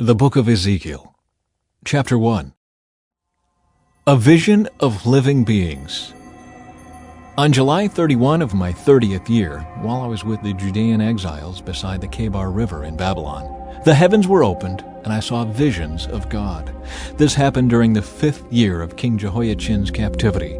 The Book of Ezekiel, Chapter 1. A Vision of Living Beings. On July 31 of my 30th year, while I was with the Judean exiles beside the Kebar River in Babylon, the heavens were opened, and I saw visions of God. This happened during the 5th year of King Jehoiachin's captivity.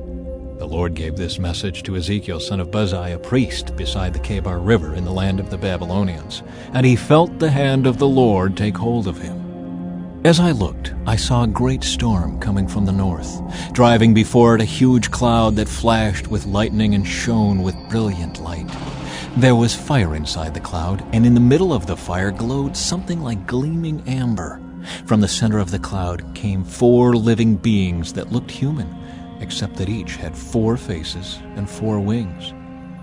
The Lord gave this message to Ezekiel, son of Buzi, a priest, beside the Kebar River in the land of the Babylonians, and he felt the hand of the Lord take hold of him. As I looked, I saw a great storm coming from the north, driving before it a huge cloud that flashed with lightning and shone with brilliant light. There was fire inside the cloud, and in the middle of the fire glowed something like gleaming amber. From the center of the cloud came 4 living beings that looked human, except that each had 4 faces and 4 wings.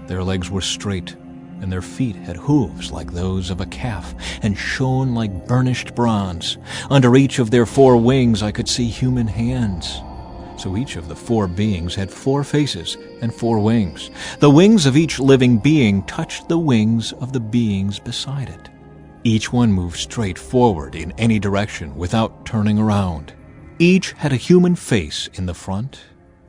Their legs were straight, and their feet had hooves like those of a calf, and shone like burnished bronze. Under each of their 4 wings I could see human hands. So each of the 4 beings had 4 faces and 4 wings. The wings of each living being touched the wings of the beings beside it. Each one moved straight forward in any direction without turning around. Each had a human face in the front,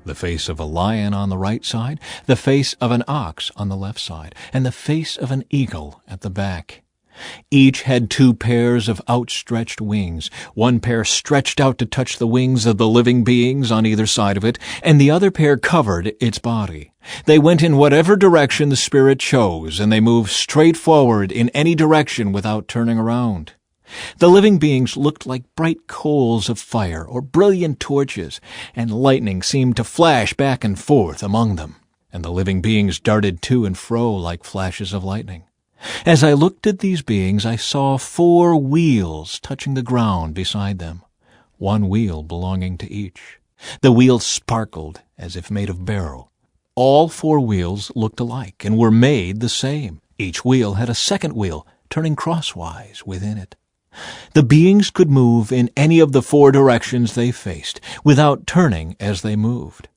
the face of a lion on the right side, the face of an ox on the left side, and the face of an eagle at the back. Each had 2 pairs of outstretched wings. One pair stretched out to touch the wings of the living beings on either side of it, and the other pair covered its body. They went in whatever direction the Spirit chose, and they moved straight forward in any direction without turning around. The living beings looked like bright coals of fire or brilliant torches, and lightning seemed to flash back and forth among them, and the living beings darted to and fro like flashes of lightning. As I looked at these beings, I saw 4 wheels touching the ground beside them, 1 wheel belonging to each. The wheels sparkled as if made of beryl. All 4 wheels looked alike and were made the same. Each wheel had a second wheel turning crosswise within it. The beings could move in any of the 4 directions they faced, without turning as they moved.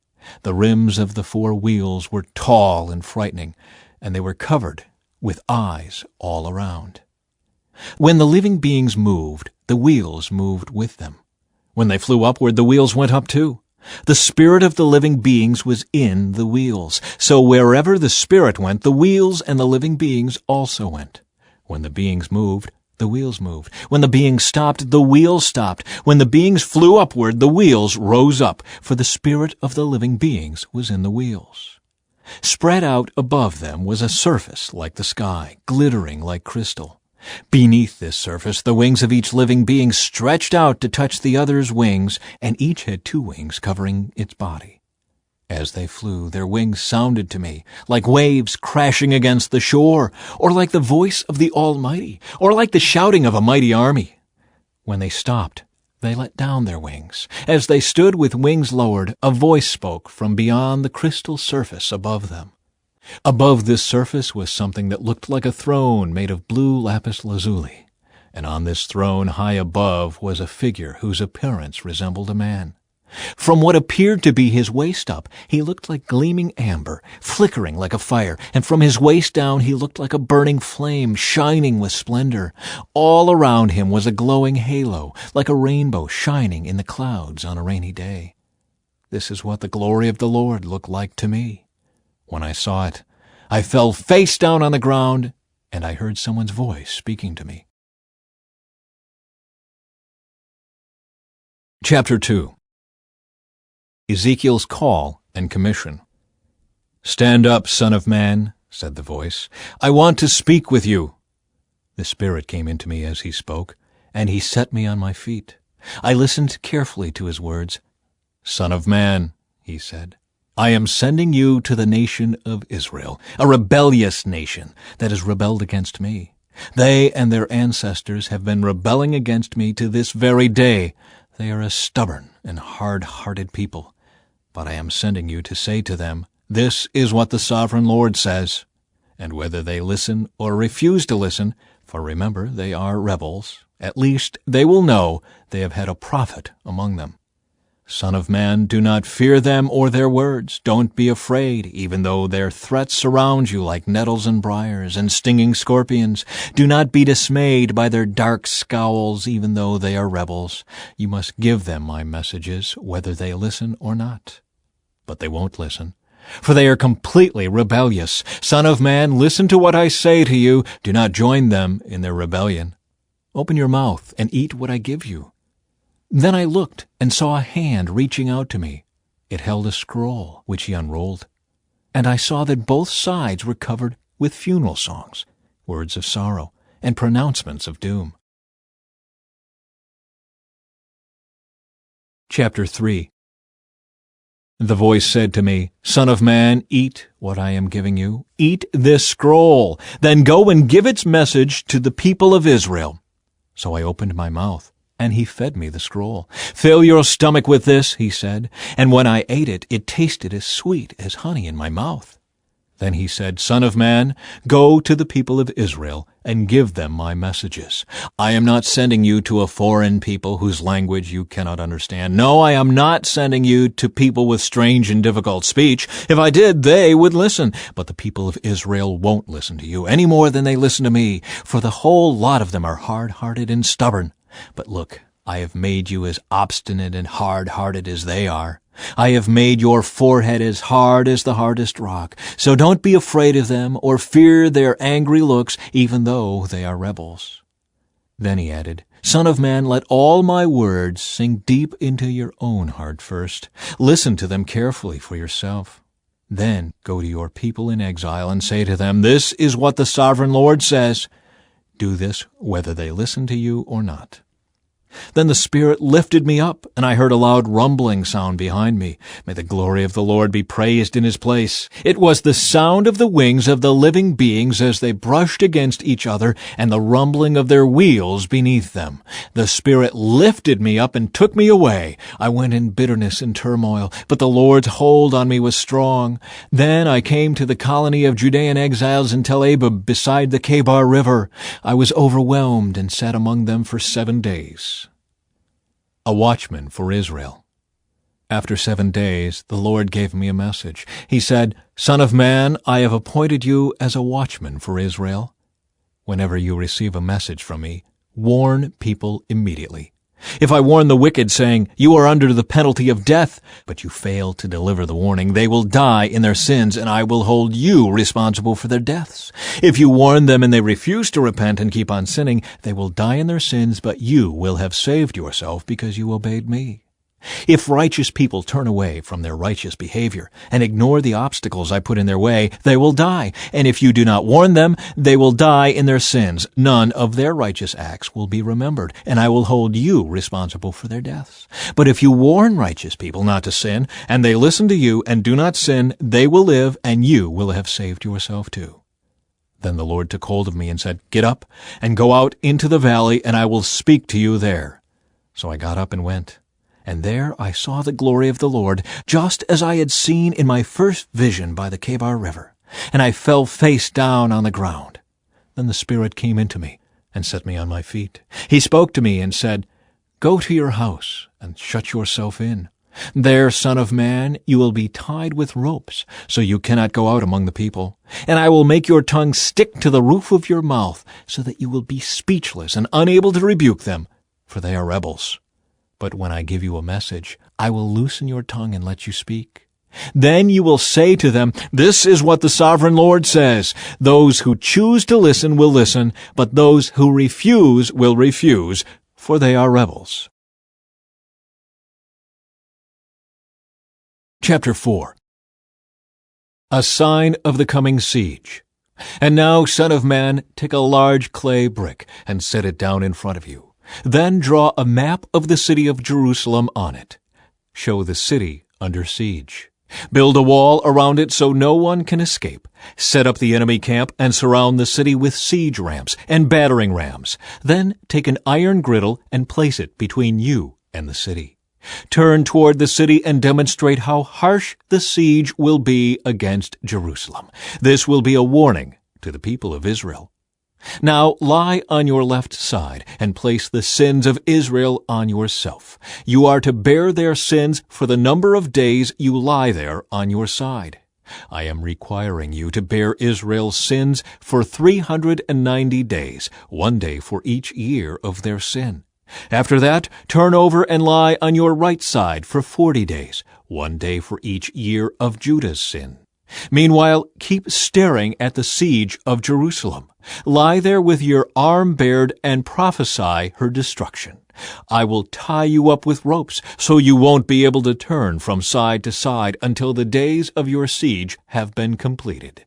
The rims of the 4 wheels were tall and frightening, and they were covered with eyes all around. When the living beings moved, the wheels moved with them. When they flew upward, the wheels went up too. The spirit of the living beings was in the wheels, so wherever the Spirit went, the wheels and the living beings also went. When the beings moved, the wheels moved. When the beings stopped, the wheels stopped. When the beings flew upward, the wheels rose up, for the spirit of the living beings was in the wheels. Spread out above them was a surface like the sky, glittering like crystal. Beneath this surface, the wings of each living being stretched out to touch the other's wings, and each had 2 wings covering its body. As they flew, their wings sounded to me like waves crashing against the shore, or like the voice of the Almighty, or like the shouting of a mighty army. When they stopped, they let down their wings. As they stood with wings lowered, a voice spoke from beyond the crystal surface above them. Above this surface was something that looked like a throne made of blue lapis lazuli, and on this throne high above was a figure whose appearance resembled a man. From what appeared to be his waist up, he looked like gleaming amber, flickering like a fire, and from his waist down he looked like a burning flame, shining with splendor. All around him was a glowing halo, like a rainbow shining in the clouds on a rainy day. This is what the glory of the Lord looked like to me. When I saw it, I fell face down on the ground, and I heard someone's voice speaking to me. Chapter 2. Ezekiel's Call and Commission. "Stand up, Son of Man," said the voice. "I want to speak with you." The Spirit came into me as he spoke, and he set me on my feet. I listened carefully to his words. "Son of man," he said, "I am sending you to the nation of Israel, a rebellious nation that has rebelled against me. They and their ancestors have been rebelling against me to this very day. They are a stubborn and hard-hearted people. But I am sending you to say to them, 'This is what the Sovereign Lord says.' And whether they listen or refuse to listen, for remember they are rebels, at least they will know they have had a prophet among them. Son of man, do not fear them or their words. Don't be afraid, even though their threats surround you like nettles and briars and stinging scorpions. Do not be dismayed by their dark scowls, even though they are rebels. You must give them my messages, whether they listen or not. But they won't listen, for they are completely rebellious. Son of man, listen to what I say to you. Do not join them in their rebellion. Open your mouth and eat what I give you. Then I looked and saw a hand reaching out to me. It held a scroll, which he unrolled. And I saw that both sides were covered with funeral songs, words of sorrow, and pronouncements of doom. Chapter 3. The voice said to me, Son of man, eat what I am giving you. Eat this scroll. Then go and give its message to the people of Israel. So I opened my mouth, and he fed me the scroll. Fill your stomach with this, he said. And when I ate it, it tasted as sweet as honey in my mouth. Then he said, Son of man, go to the people of Israel and give them my messages. I am not sending you to a foreign people whose language you cannot understand. No, I am not sending you to people with strange and difficult speech. If I did, they would listen. But the people of Israel won't listen to you any more than they listen to me, for the whole lot of them are hard-hearted and stubborn. But look, I have made you as obstinate and hard-hearted as they are. I have made your forehead as hard as the hardest rock. So don't be afraid of them or fear their angry looks, even though they are rebels. Then he added, Son of man, let all my words sink deep into your own heart first. Listen to them carefully for yourself. Then go to your people in exile and say to them, This is what the sovereign Lord says. Do this whether they listen to you or not. Then the Spirit lifted me up, and I heard a loud rumbling sound behind me. May the glory of the Lord be praised in his place. It was the sound of the wings of the living beings as they brushed against each other, and the rumbling of their wheels beneath them. The Spirit lifted me up and took me away. I went in bitterness and turmoil, but the Lord's hold on me was strong. Then I came to the colony of Judean exiles in Tel Abib beside the Kebar River. I was overwhelmed and sat among them for 7 days. A watchman for Israel. After 7 days, the Lord gave me a message. He said, Son of man, I have appointed you as a watchman for Israel. Whenever you receive a message from me, warn people immediately. If I warn the wicked, saying, You are under the penalty of death, but you fail to deliver the warning, they will die in their sins, and I will hold you responsible for their deaths. If you warn them and they refuse to repent and keep on sinning, they will die in their sins, but you will have saved yourself because you obeyed me. If righteous people turn away from their righteous behavior and ignore the obstacles I put in their way, they will die. And if you do not warn them, they will die in their sins. None of their righteous acts will be remembered, and I will hold you responsible for their deaths. But if you warn righteous people not to sin, and they listen to you and do not sin, they will live, and you will have saved yourself too. Then the Lord took hold of me and said, Get up and go out into the valley, and I will speak to you there. So I got up and went. And there I saw the glory of the Lord, just as I had seen in my first vision by the Kebar River. And I fell face down on the ground. Then the Spirit came into me and set me on my feet. He spoke to me and said, Go to your house and shut yourself in. There, Son of man, you will be tied with ropes, so you cannot go out among the people. And I will make your tongue stick to the roof of your mouth, so that you will be speechless and unable to rebuke them, for they are rebels. But when I give you a message, I will loosen your tongue and let you speak. Then you will say to them, This is what the sovereign Lord says. Those who choose to listen will listen, but those who refuse will refuse, for they are rebels. Chapter 4. A sign of the coming siege. And now, Son of man, take a large clay brick and set it down in front of you. Then draw a map of the city of Jerusalem on it. Show the city under siege. Build a wall around it so no one can escape. Set up the enemy camp and surround the city with siege ramps and battering rams. Then take an iron griddle and place it between you and the city. Turn toward the city and demonstrate how harsh the siege will be against Jerusalem. This will be a warning to the people of Israel. Now lie on your left side, and place the sins of Israel on yourself. You are to bear their sins for the number of days you lie there on your side. I am requiring you to bear Israel's sins for 390 days, 1 day for each year of their sin. After that, turn over and lie on your right side for 40 days, 1 day for each year of Judah's sin. Meanwhile, keep staring at the siege of Jerusalem. Lie there with your arm bared and prophesy her destruction. I will tie you up with ropes, so you won't be able to turn from side to side until the days of your siege have been completed.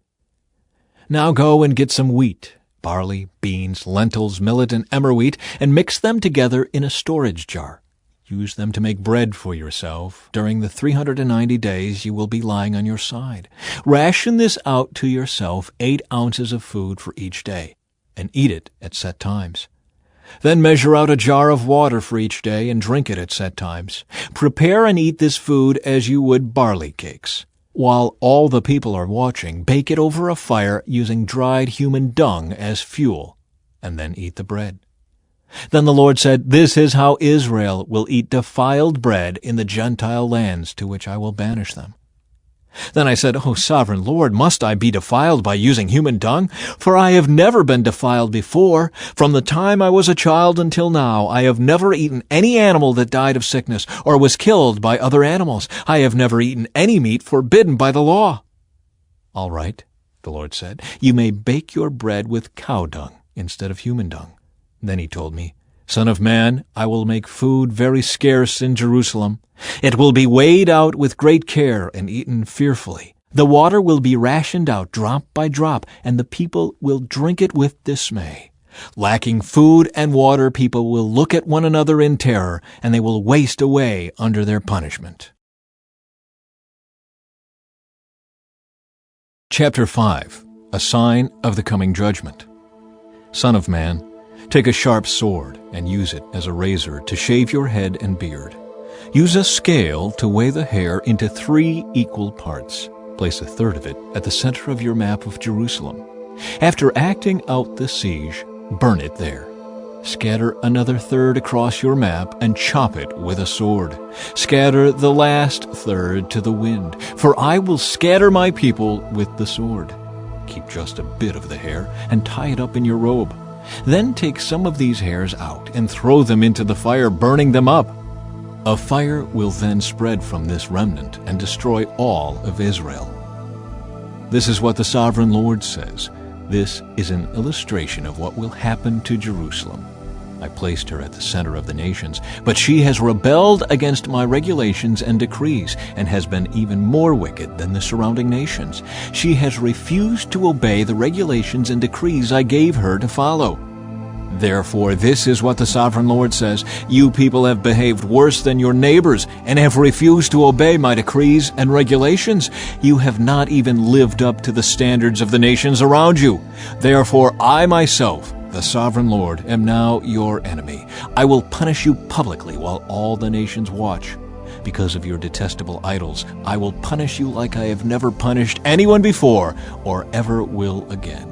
Now go and get some wheat, barley, beans, lentils, millet, and emmer wheat, and mix them together in a storage jar. Use them to make bread for yourself during the 390 days you will be lying on your side. Ration this out to yourself 8 ounces of food for each day, and eat it at set times. Then measure out a jar of water for each day and drink it at set times. Prepare and eat this food as you would barley cakes. While all the people are watching, bake it over a fire using dried human dung as fuel, and then eat the bread. Then the Lord said, "This is how Israel will eat defiled bread in the Gentile lands to which I will banish them." Then I said, "O sovereign Lord, must I be defiled by using human dung? For I have never been defiled before. From the time I was a child until now, I have never eaten any animal that died of sickness or was killed by other animals. I have never eaten any meat forbidden by the law." "All right," the Lord said, "you may bake your bread with cow dung instead of human dung." Then he told me, "Son of man, I will make food very scarce in Jerusalem. It will be weighed out with great care and eaten fearfully. The water will be rationed out drop by drop, and the people will drink it with dismay. Lacking food and water, people will look at one another in terror, and they will waste away under their punishment." Chapter 5. A Sign of the Coming Judgment. Son of man, take a sharp sword and use it as a razor to shave your head and beard. Use a scale to weigh the hair into 3 equal parts. Place 1/3 of it at the center of your map of Jerusalem. After acting out the siege, burn it there. Scatter another 1/3 across your map and chop it with a sword. Scatter the last 1/3 to the wind, for I will scatter my people with the sword. Keep just a bit of the hair and tie it up in your robe. Then take some of these hairs out and throw them into the fire, burning them up. A fire will then spread from this remnant and destroy all of Israel. This is what the Sovereign Lord says. This is an illustration of what will happen to Jerusalem. I placed her at the center of the nations, but she has rebelled against my regulations and decrees and has been even more wicked than the surrounding nations. She has refused to obey the regulations and decrees I gave her to follow. Therefore, this is what the Sovereign Lord says. You people have behaved worse than your neighbors and have refused to obey my decrees and regulations. You have not even lived up to the standards of the nations around you. Therefore, I myself, the Sovereign Lord, am now your enemy. I will punish you publicly while all the nations watch. Because of your detestable idols, I will punish you like I have never punished anyone before or ever will again.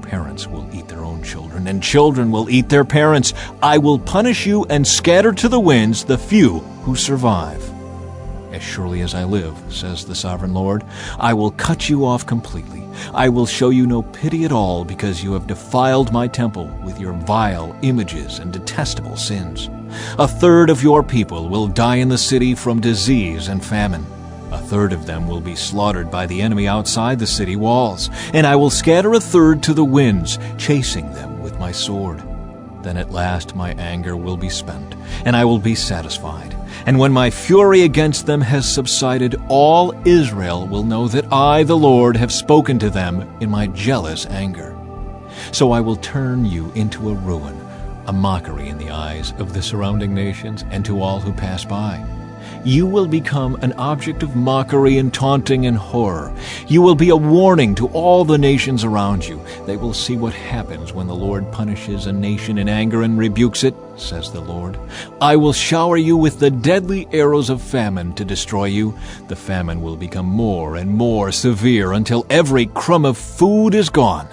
Parents will eat their own children, and children will eat their parents. I will punish you and scatter to the winds the few who survive. As surely as I live, says the Sovereign Lord, I will cut you off completely. I will show you no pity at all because you have defiled my temple with your vile images and detestable sins. 1/3 of your people will die in the city from disease and famine. 1/3 of them will be slaughtered by the enemy outside the city walls, and I will scatter 1/3 to the winds, chasing them with my sword. Then at last my anger will be spent, and I will be satisfied. And when my fury against them has subsided, all Israel will know that I, the Lord, have spoken to them in my jealous anger. So I will turn you into a ruin, a mockery in the eyes of the surrounding nations and to all who pass by. You will become an object of mockery and taunting and horror. You will be a warning to all the nations around you. They will see what happens when the Lord punishes a nation in anger and rebukes it, says the Lord. I will shower you with the deadly arrows of famine to destroy you. The famine will become more and more severe until every crumb of food is gone.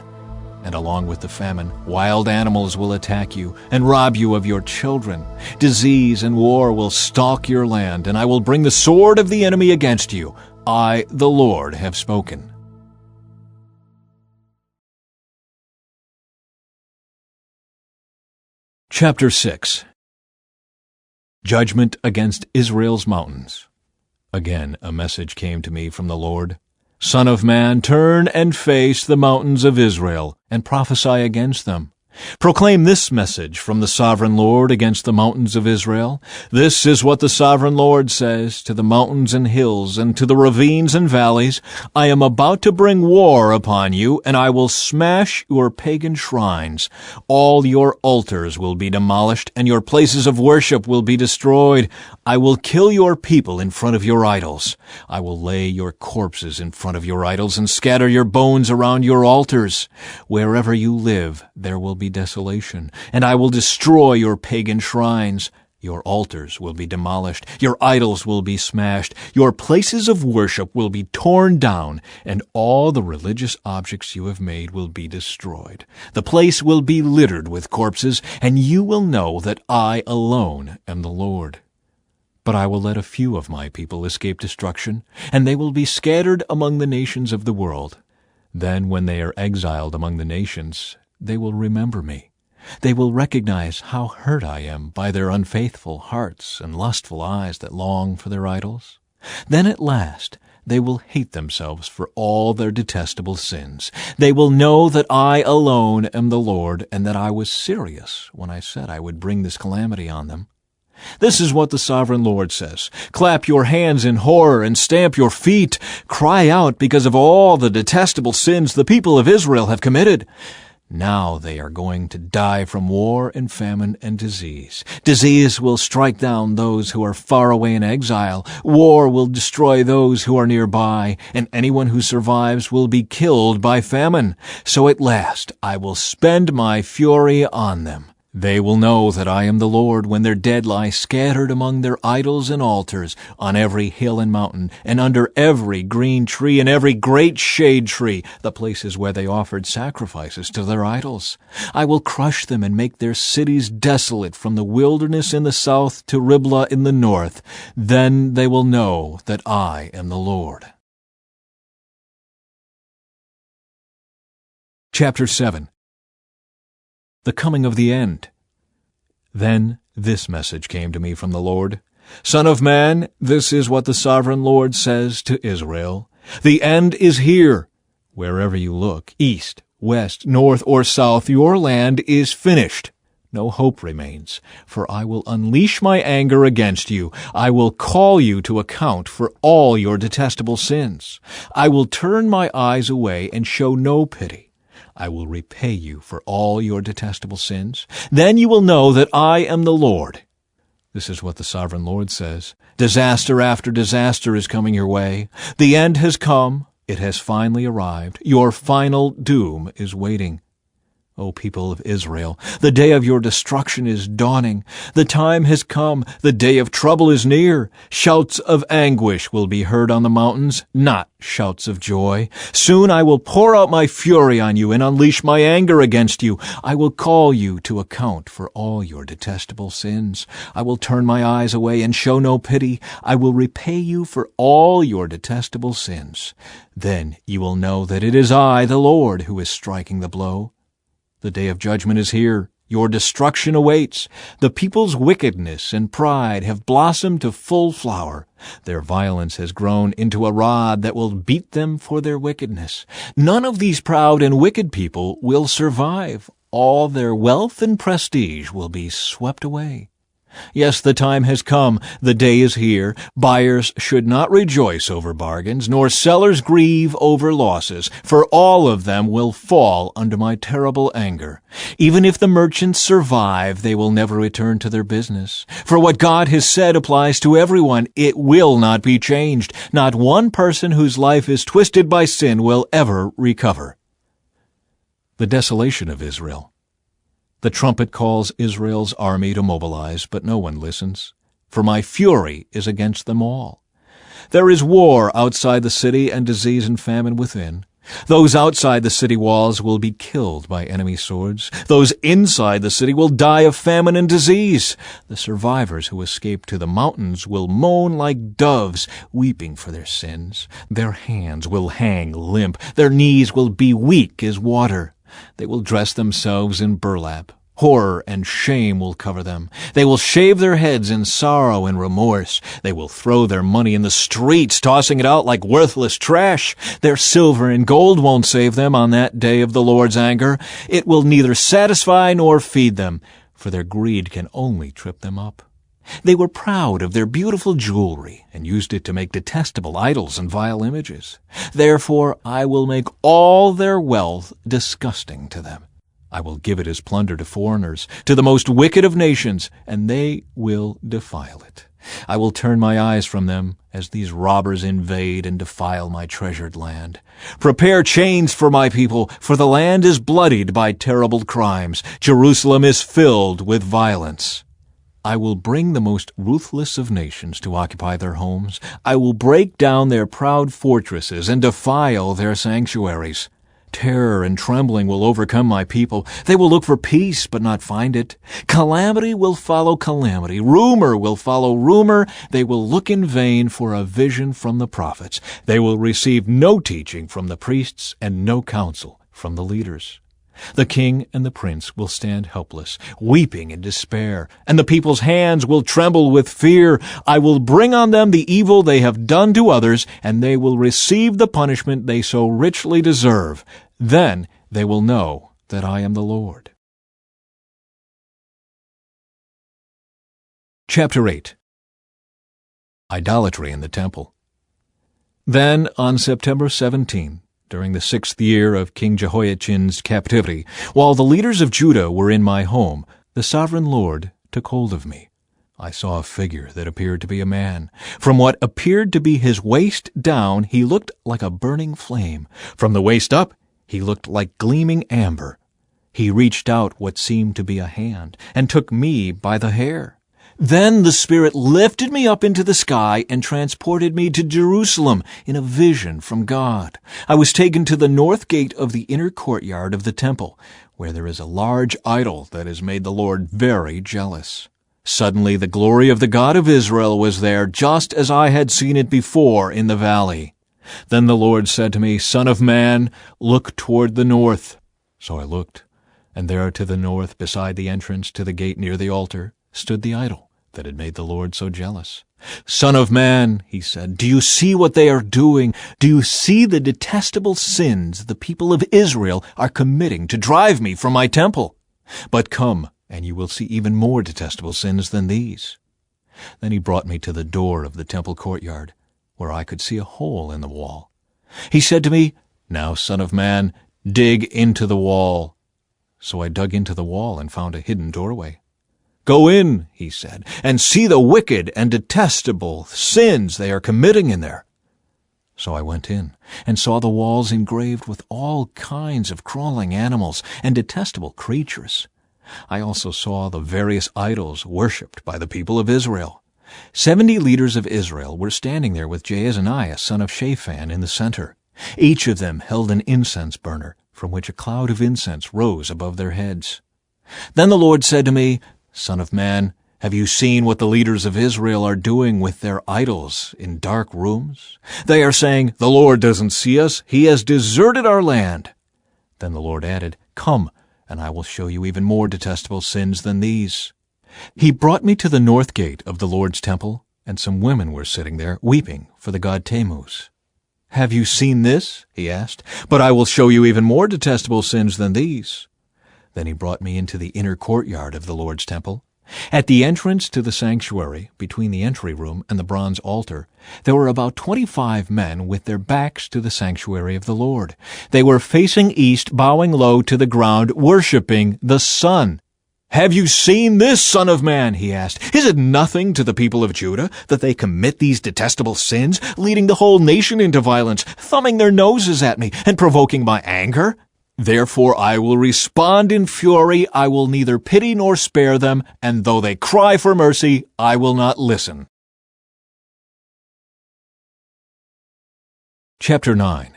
And along with the famine, wild animals will attack you and rob you of your children. Disease and war will stalk your land, and I will bring the sword of the enemy against you. I, the Lord, have spoken. Chapter 6. Judgment against Israel's mountains. Again a message came to me from the Lord. Son of man, turn and face the mountains of Israel, and prophesy against them. Proclaim this message from the sovereign Lord against the mountains of Israel. This is what the sovereign Lord says to the mountains and hills and to the ravines and valleys. I am about to bring war upon you, and I will smash your pagan shrines. All your altars will be demolished, and your places of worship will be destroyed. I will kill your people in front of your idols. I will lay your corpses in front of your idols and scatter your bones around your altars. Wherever you live, there will be desolation, and I will destroy your pagan shrines. Your altars will be demolished, your idols will be smashed, your places of worship will be torn down, and all the religious objects you have made will be destroyed. The place will be littered with corpses, and you will know that I alone am the Lord. But I will let a few of my people escape destruction, and they will be scattered among the nations of the world. Then, when they are exiled among the nations, they will remember me. They will recognize how hurt I am by their unfaithful hearts and lustful eyes that long for their idols. Then at last they will hate themselves for all their detestable sins. They will know that I alone am the Lord, and that I was serious when I said I would bring this calamity on them. This is what the sovereign Lord says. Clap your hands in horror and stamp your feet. Cry out because of all the detestable sins the people of Israel have committed. Now they are going to die from war and famine and disease. Disease will strike down those who are far away in exile. War will destroy those who are nearby, and anyone who survives will be killed by famine. So at last I will spend my fury on them. They will know that I am the Lord when their dead lie scattered among their idols and altars, on every hill and mountain, and under every green tree and every great shade tree, the places where they offered sacrifices to their idols. I will crush them and make their cities desolate from the wilderness in the south to Riblah in the north. Then they will know that I am the Lord. Chapter 7. The coming of the end. Then this message came to me from the Lord. Son of man, this is what the sovereign Lord says to Israel. The end is here. Wherever you look, east, west, north, or south, your land is finished. No hope remains, for I will unleash my anger against you. I will call you to account for all your detestable sins. I will turn my eyes away and show no pity. I will repay you for all your detestable sins. Then you will know that I am the Lord. This is what the sovereign Lord says. Disaster after disaster is coming your way. The end has come. It has finally arrived. Your final doom is waiting. O people of Israel, the day of your destruction is dawning. The time has come. The day of trouble is near. Shouts of anguish will be heard on the mountains, not shouts of joy. Soon I will pour out my fury on you and unleash my anger against you. I will call you to account for all your detestable sins. I will turn my eyes away and show no pity. I will repay you for all your detestable sins. Then you will know that it is I, the Lord, who is striking the blow. The day of judgment is here. Your destruction awaits. The people's wickedness and pride have blossomed to full flower. Their violence has grown into a rod that will beat them for their wickedness. None of these proud and wicked people will survive. All their wealth and prestige will be swept away. Yes, the time has come. The day is here. Buyers should not rejoice over bargains, nor sellers grieve over losses, for all of them will fall under my terrible anger. Even if the merchants survive, they will never return to their business. For what God has said applies to everyone. It will not be changed. Not one person whose life is twisted by sin will ever recover. The desolation of Israel. The trumpet calls Israel's army to mobilize, but no one listens. For my fury is against them all. There is war outside the city and disease and famine within. Those outside the city walls will be killed by enemy swords. Those inside the city will die of famine and disease. The survivors who escape to the mountains will moan like doves, weeping for their sins. Their hands will hang limp. Their knees will be weak as water. They will dress themselves in burlap. Horror and shame will cover them. They will shave their heads in sorrow and remorse. They will throw their money in the streets, tossing it out like worthless trash. Their silver and gold won't save them on that day of the Lord's anger. It will neither satisfy nor feed them, for their greed can only trip them up. They were proud of their beautiful jewelry and used it to make detestable idols and vile images. Therefore I will make all their wealth disgusting to them. I will give it as plunder to foreigners, to the most wicked of nations, and they will defile it. I will turn my eyes from them as these robbers invade and defile my treasured land. Prepare chains for my people, for the land is bloodied by terrible crimes. Jerusalem is filled with violence. I will bring the most ruthless of nations to occupy their homes. I will break down their proud fortresses and defile their sanctuaries. Terror and trembling will overcome my people. They will look for peace, but not find it. Calamity will follow calamity. Rumor will follow rumor. They will look in vain for a vision from the prophets. They will receive no teaching from the priests and no counsel from the leaders. The king and the prince will stand helpless, weeping in despair, and the people's hands will tremble with fear. I will bring on them the evil they have done to others, and they will receive the punishment they so richly deserve. Then they will know that I am the Lord. Chapter 8. Idolatry in the Temple. Then, on September 17, during the 6th year of King Jehoiachin's captivity, while the leaders of Judah were in my home, the sovereign Lord took hold of me. I saw a figure that appeared to be a man. From what appeared to be his waist down, he looked like a burning flame. From the waist up, he looked like gleaming amber. He reached out what seemed to be a hand and took me by the hair. Then the Spirit lifted me up into the sky and transported me to Jerusalem in a vision from God. I was taken to the north gate of the inner courtyard of the temple, where there is a large idol that has made the Lord very jealous. Suddenly the glory of the God of Israel was there, just as I had seen it before in the valley. Then the Lord said to me, "Son of man, look toward the north." So I looked, and there to the north, beside the entrance to the gate near the altar, stood the idol that had made the Lord so jealous. "Son of man," he said, "do you see what they are doing? Do you see the detestable sins the people of Israel are committing to drive me from my temple? But come, and you will see even more detestable sins than these." Then he brought me to the door of the temple courtyard, where I could see a hole in the wall. He said to me, "Now, son of man, dig into the wall." So I dug into the wall and found a hidden doorway. "Go in," he said, "and see the wicked and detestable sins they are committing in there." So I went in and saw the walls engraved with all kinds of crawling animals and detestable creatures. I also saw the various idols worshipped by the people of Israel. 70 leaders of Israel were standing there with Jaazaniah, son of Shaphan, in the center. Each of them held an incense burner, from which a cloud of incense rose above their heads. Then the Lord said to me, "Son of man, have you seen what the leaders of Israel are doing with their idols in dark rooms? They are saying, 'The Lord doesn't see us. He has deserted our land.'" Then the Lord added, "Come, and I will show you even more detestable sins than these." He brought me to the north gate of the Lord's temple, and some women were sitting there, weeping for the god Tammuz. "Have you seen this?" he asked. "But I will show you even more detestable sins than these." Then he brought me into the inner courtyard of the Lord's temple. At the entrance to the sanctuary, between the entry room and the bronze altar, there were about 25 men with their backs to the sanctuary of the Lord. They were facing east, bowing low to the ground, worshiping the sun. "Have you seen this, Son of Man?" he asked. "Is it nothing to the people of Judah that they commit these detestable sins, leading the whole nation into violence, thumbing their noses at me, and provoking my anger? Therefore I will respond in fury. I will neither pity nor spare them, and though they cry for mercy, I will not listen." Chapter 9.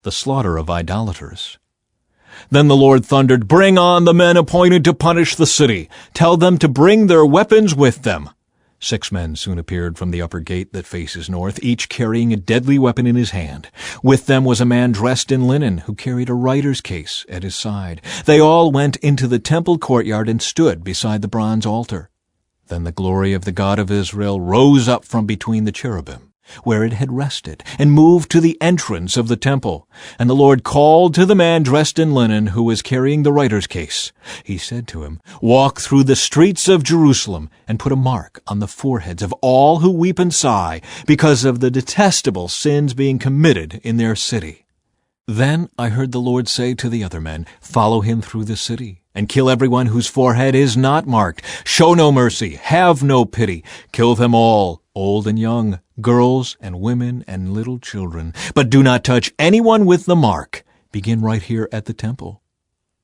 the slaughter of idolaters. Then the Lord thundered, "Bring on the men appointed to punish the city. Tell them to bring their weapons with them." 6 men soon appeared from the upper gate that faces north, each carrying a deadly weapon in his hand. With them was a man dressed in linen, who carried a writer's case at his side. They all went into the temple courtyard and stood beside the bronze altar. Then the glory of the God of Israel rose up from between the cherubim, where it had rested, and moved to the entrance of the temple. And the Lord called to the man dressed in linen who was carrying the writer's case. He said to him, "Walk through the streets of Jerusalem and put a mark on the foreheads of all who weep and sigh because of the detestable sins being committed in their city." Then I heard the Lord say to the other men, "Follow him through the city, and kill everyone whose forehead is not marked. Show no mercy, have no pity. Kill them all, old and young, girls and women and little children. But do not touch anyone with the mark. Begin right here at the temple."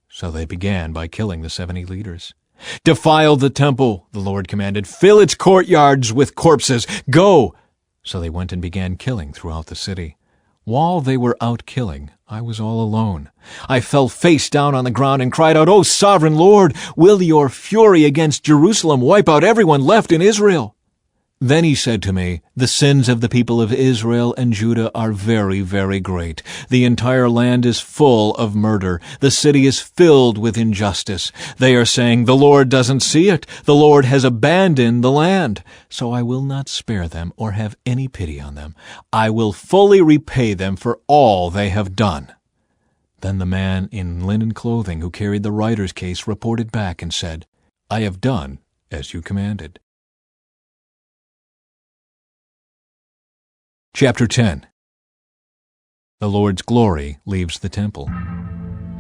So they began by killing the 70 leaders. "Defile the temple," the Lord commanded. "Fill its courtyards with corpses. Go!" So they went and began killing throughout the city. While they were out killing, I was all alone. I fell face down on the ground and cried out, "O sovereign Lord, will your fury against Jerusalem wipe out everyone left in Israel?" Then he said to me, "The sins of the people of Israel and Judah are very, very great. The entire land is full of murder. The city is filled with injustice. They are saying, 'The Lord doesn't see it. The Lord has abandoned the land.' So I will not spare them or have any pity on them. I will fully repay them for all they have done." Then the man in linen clothing who carried the writer's case reported back and said, "I have done as you commanded." Chapter 10. The Lord's glory leaves the temple.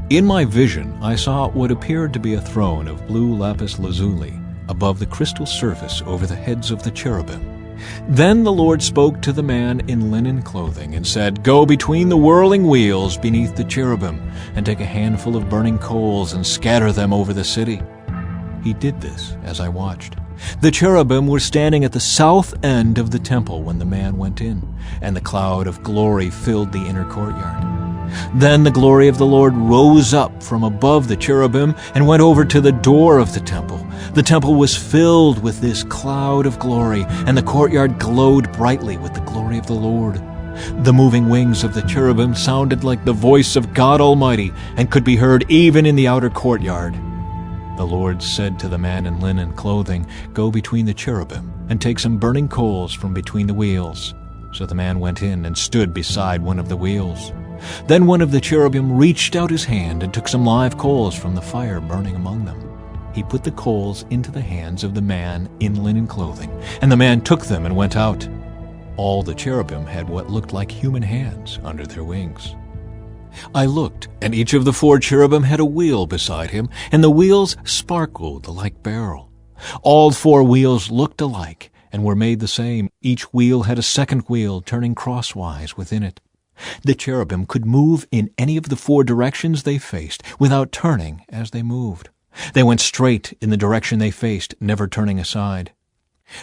In my vision, I saw what appeared to be a throne of blue lapis lazuli above the crystal surface over the heads of the cherubim. Then the Lord spoke to the man in linen clothing and said, "Go between the whirling wheels beneath the cherubim and take a handful of burning coals and scatter them over the city." He did this as I watched. The cherubim were standing at the south end of the temple when the man went in, and the cloud of glory filled the inner courtyard. Then the glory of the Lord rose up from above the cherubim and went over to the door of the temple. The temple was filled with this cloud of glory, and the courtyard glowed brightly with the glory of the Lord. The moving wings of the cherubim sounded like the voice of God Almighty and could be heard even in the outer courtyard. The Lord said to the man in linen clothing, "Go between the cherubim and take some burning coals from between the wheels." So the man went in and stood beside one of the wheels. Then one of the cherubim reached out his hand and took some live coals from the fire burning among them. He put the coals into the hands of the man in linen clothing, and the man took them and went out. All the cherubim had what looked like human hands under their wings. I looked, and each of the 4 cherubim had a wheel beside him, and the wheels sparkled like beryl. All 4 wheels looked alike and were made the same. Each wheel had a second wheel turning crosswise within it. The cherubim could move in any of the 4 directions they faced without turning as they moved. They went straight in the direction they faced, never turning aside.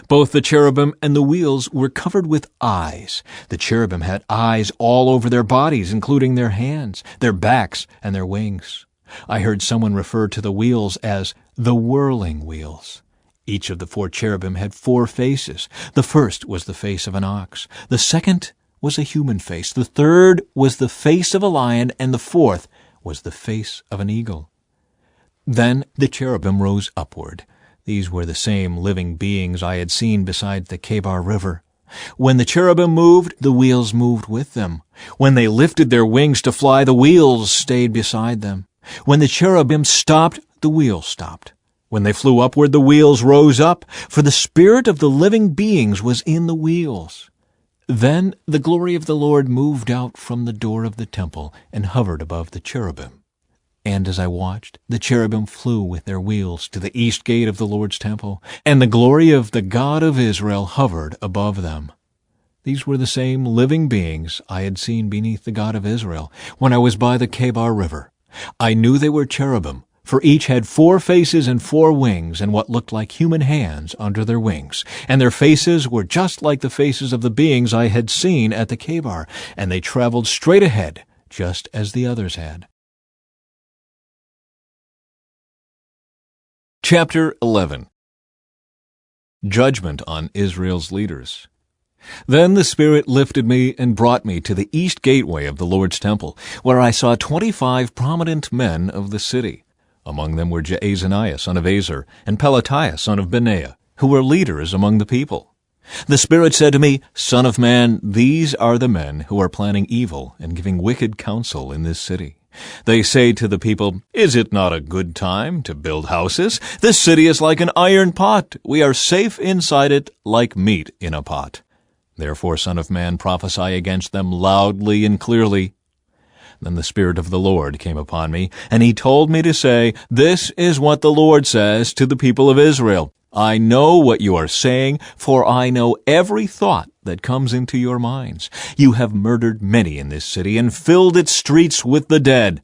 Both the cherubim and the wheels were covered with eyes. The cherubim had eyes all over their bodies, including their hands, their backs, and their wings. I heard someone refer to the wheels as the whirling wheels. Each of the 4 cherubim had 4 faces. The first was the face of an ox. The second was a human face. The third was the face of a lion, and the fourth was the face of an eagle. Then the cherubim rose upward. These were the same living beings I had seen beside the Kebar River. When the cherubim moved, the wheels moved with them. When they lifted their wings to fly, the wheels stayed beside them. When the cherubim stopped, the wheels stopped. When they flew upward, the wheels rose up, for the spirit of the living beings was in the wheels. Then the glory of the Lord moved out from the door of the temple and hovered above the cherubim. And as I watched, the cherubim flew with their wheels to the east gate of the Lord's temple, and the glory of the God of Israel hovered above them. These were the same living beings I had seen beneath the God of Israel when I was by the Kebar River. I knew they were cherubim, for each had 4 faces and 4 wings and what looked like human hands under their wings. And their faces were just like the faces of the beings I had seen at the Kebar, and they traveled straight ahead, just as the others had. Chapter 11. Judgment on Israel's leaders. Then the Spirit lifted me and brought me to the east gateway of the Lord's temple, where I saw 25 prominent men of the city. Among them were Jaazaniah son of Azar and Pelatiah son of Benaiah, who were leaders among the people. The Spirit said to me, Son of man, these are the men who are planning evil and giving wicked counsel in this city. They say to the people, Is it not a good time to build houses? This city is like an iron pot. We are safe inside it like meat in a pot. Therefore, Son of man, prophesy against them loudly and clearly. Then the Spirit of the Lord came upon me, and he told me to say, This is what the Lord says to the people of Israel. I know what you are saying, for I know every thought that comes into your minds. You have murdered many in this city and filled its streets with the dead.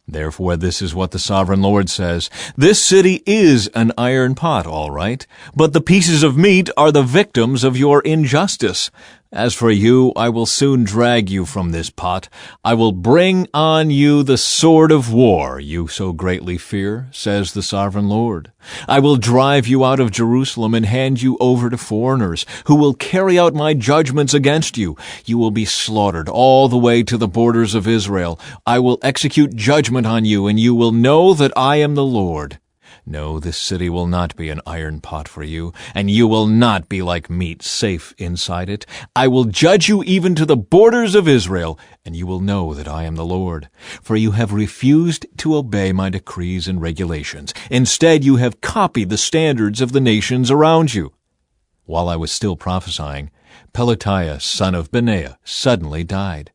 Therefore, this is what the Sovereign Lord says. This city is an iron pot, all right, but the pieces of meat are the victims of your injustice. As for you, I will soon drag you from this pot. I will bring on you the sword of war you so greatly fear, says the Sovereign Lord. I will drive you out of Jerusalem and hand you over to foreigners, who will carry out my judgments against you. You will be slaughtered all the way to the borders of Israel. I will execute judgment on you, and you will know that I am the Lord. No, this city will not be an iron pot for you, and you will not be like meat safe inside it. I will judge you even to the borders of Israel, and you will know that I am the Lord. For you have refused to obey my decrees and regulations. Instead, you have copied the standards of the nations around you. While I was still prophesying, Pelatiah, son of Benaiah, suddenly died.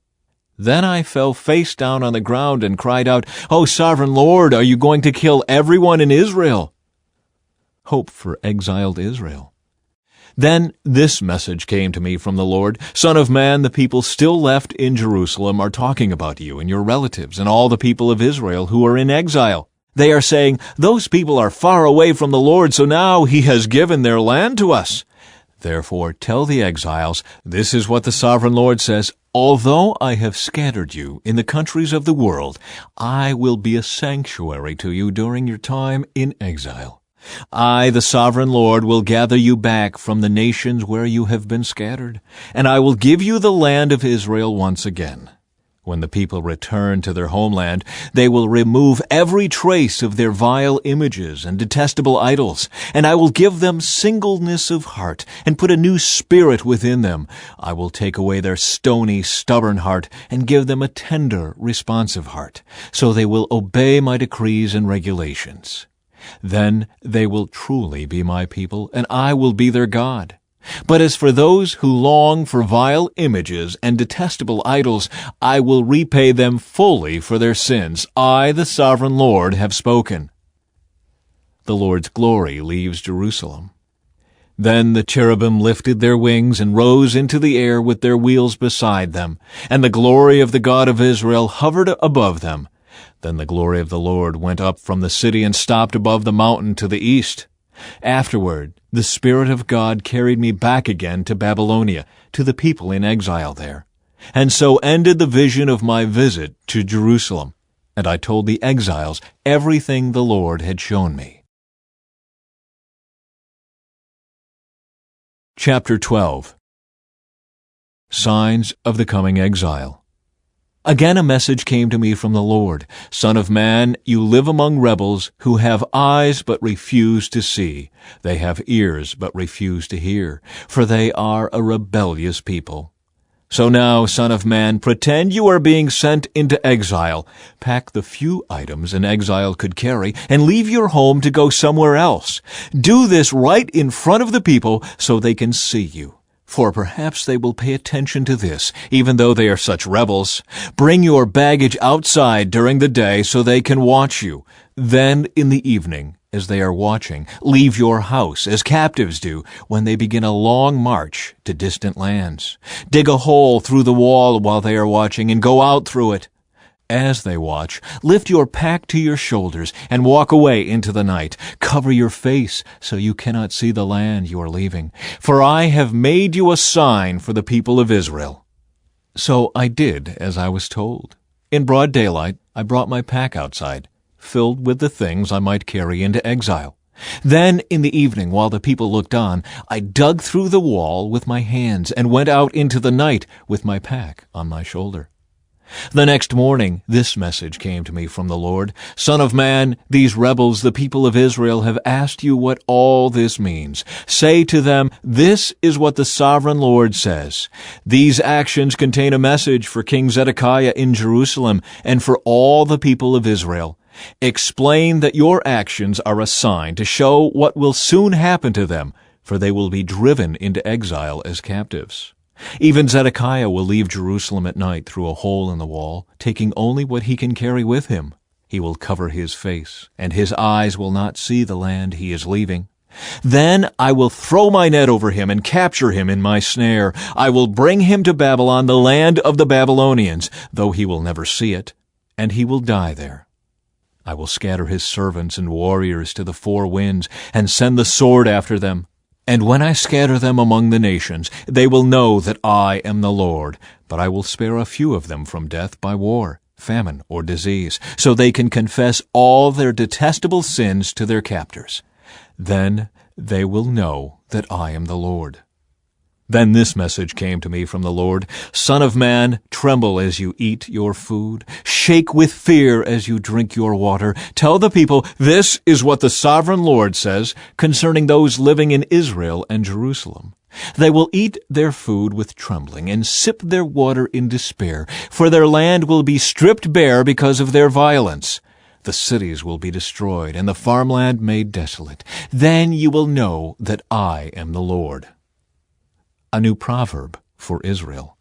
Then I fell face down on the ground and cried out, O Sovereign Lord, are you going to kill everyone in Israel? Hope for exiled Israel. Then this message came to me from the Lord, Son of man, the people still left in Jerusalem are talking about you and your relatives and all the people of Israel who are in exile. They are saying, Those people are far away from the Lord, so now he has given their land to us. Therefore tell the exiles, This is what the Sovereign Lord says, Although I have scattered you in the countries of the world, I will be a sanctuary to you during your time in exile. I, the Sovereign Lord, will gather you back from the nations where you have been scattered, and I will give you the land of Israel once again. When the people return to their homeland, they will remove every trace of their vile images and detestable idols, and I will give them singleness of heart and put a new spirit within them. I will take away their stony, stubborn heart and give them a tender, responsive heart, so they will obey my decrees and regulations. Then they will truly be my people, and I will be their God. But as for those who long for vile images and detestable idols, I will repay them fully for their sins. I, the Sovereign Lord, have spoken. The Lord's glory leaves Jerusalem. Then the cherubim lifted their wings and rose into the air with their wheels beside them, and the glory of the God of Israel hovered above them. Then the glory of the Lord went up from the city and stopped above the mountain to the east. Afterward, the Spirit of God carried me back again to Babylonia, to the people in exile there. And so ended the vision of my visit to Jerusalem, and I told the exiles everything the Lord had shown me. Chapter 12. Signs of the Coming Exile. Again a message came to me from the Lord. Son of man, you live among rebels who have eyes but refuse to see. They have ears but refuse to hear, for they are a rebellious people. So now, son of man, pretend you are being sent into exile. Pack the few items an exile could carry and leave your home to go somewhere else. Do this right in front of the people so they can see you. For perhaps they will pay attention to this, even though they are such rebels. Bring your baggage outside during the day so they can watch you. Then in the evening, as they are watching, leave your house as captives do when they begin a long march to distant lands. Dig a hole through the wall while they are watching and go out through it. As they watch, lift your pack to your shoulders and walk away into the night. Cover your face so you cannot see the land you are leaving. For I have made you a sign for the people of Israel. So I did as I was told. In broad daylight, I brought my pack outside, filled with the things I might carry into exile. Then, in the evening, while the people looked on, I dug through the wall with my hands and went out into the night with my pack on my shoulder. The next morning, this message came to me from the Lord. Son of man, these rebels, the people of Israel, have asked you what all this means. Say to them, this is what the sovereign Lord says. These actions contain a message for King Zedekiah in Jerusalem and for all the people of Israel. Explain that your actions are a sign to show what will soon happen to them, for they will be driven into exile as captives. Even Zedekiah will leave Jerusalem at night through a hole in the wall, taking only what he can carry with him. He will cover his face, and his eyes will not see the land he is leaving. Then I will throw my net over him and capture him in my snare. I will bring him to Babylon, the land of the Babylonians, though he will never see it, and he will die there. I will scatter his servants and warriors to the four winds and send the sword after them. And when I scatter them among the nations, they will know that I am the Lord. But I will spare a few of them from death by war, famine, or disease, so they can confess all their detestable sins to their captors. Then they will know that I am the Lord. Then this message came to me from the Lord. Son of man, tremble as you eat your food. Shake with fear as you drink your water. Tell the people, this is what the sovereign Lord says concerning those living in Israel and Jerusalem. They will eat their food with trembling and sip their water in despair, for their land will be stripped bare because of their violence. The cities will be destroyed and the farmland made desolate. Then you will know that I am the Lord. A new proverb for Israel.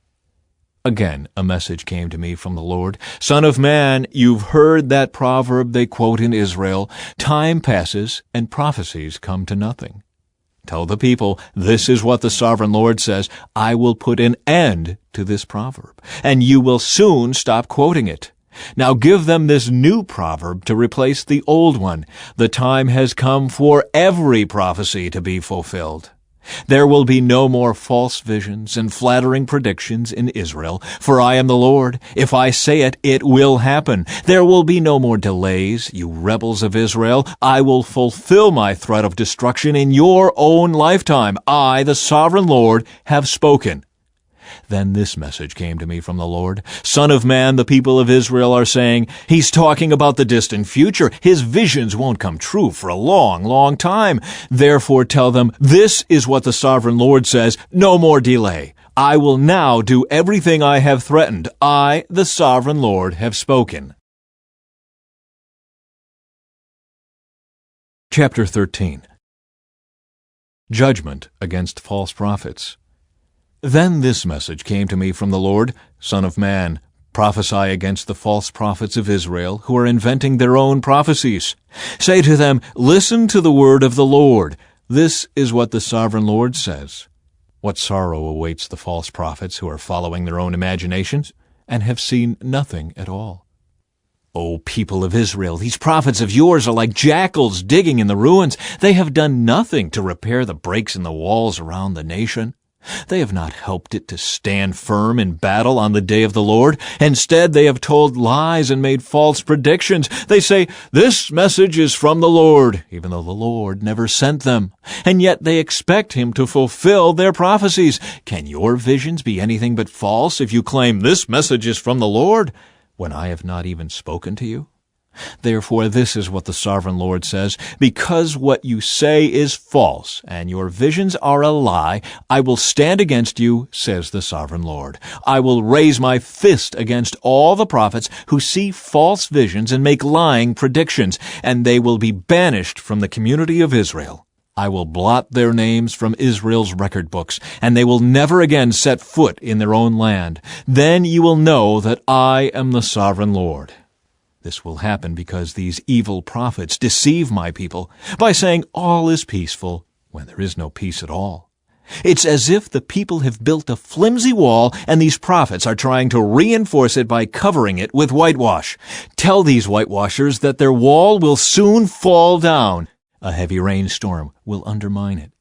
Again, a message came to me from the Lord. Son of man, you've heard that proverb they quote in Israel. Time passes and prophecies come to nothing. Tell the people, this is what the sovereign Lord says. I will put an end to this proverb, and you will soon stop quoting it. Now give them this new proverb to replace the old one. The time has come for every prophecy to be fulfilled. There will be no more false visions and flattering predictions in Israel, for I am the Lord. If I say it, it will happen. There will be no more delays, you rebels of Israel. I will fulfill my threat of destruction in your own lifetime. I, the sovereign Lord, have spoken. Then this message came to me from the Lord. Son of man, the people of Israel are saying, he's talking about the distant future. His visions won't come true for a long, long time. Therefore tell them, this is what the sovereign Lord says, no more delay. I will now do everything I have threatened. I, the sovereign Lord, have spoken. Chapter 13. Judgment against false prophets. Then this message came to me from the Lord. Son of man, prophesy against the false prophets of Israel who are inventing their own prophecies. Say to them, listen to the word of the Lord. This is what the sovereign Lord says. What sorrow awaits the false prophets who are following their own imaginations and have seen nothing at all. O people of Israel, these prophets of yours are like jackals digging in the ruins. They have done nothing to repair the breaks in the walls around the nation. They have not helped it to stand firm in battle on the day of the Lord. Instead, they have told lies and made false predictions. They say, this message is from the Lord, even though the Lord never sent them. And yet they expect him to fulfill their prophecies. Can your visions be anything but false if you claim this message is from the Lord, when I have not even spoken to you? Therefore, this is what the sovereign Lord says, because what you say is false, and your visions are a lie, I will stand against you, says the sovereign Lord. I will raise my fist against all the prophets who see false visions and make lying predictions, and they will be banished from the community of Israel. I will blot their names from Israel's record books, and they will never again set foot in their own land. Then you will know that I am the sovereign Lord. This will happen because these evil prophets deceive my people by saying all is peaceful when there is no peace at all. It's as if the people have built a flimsy wall and these prophets are trying to reinforce it by covering it with whitewash. Tell these whitewashers that their wall will soon fall down. A heavy rainstorm will undermine it.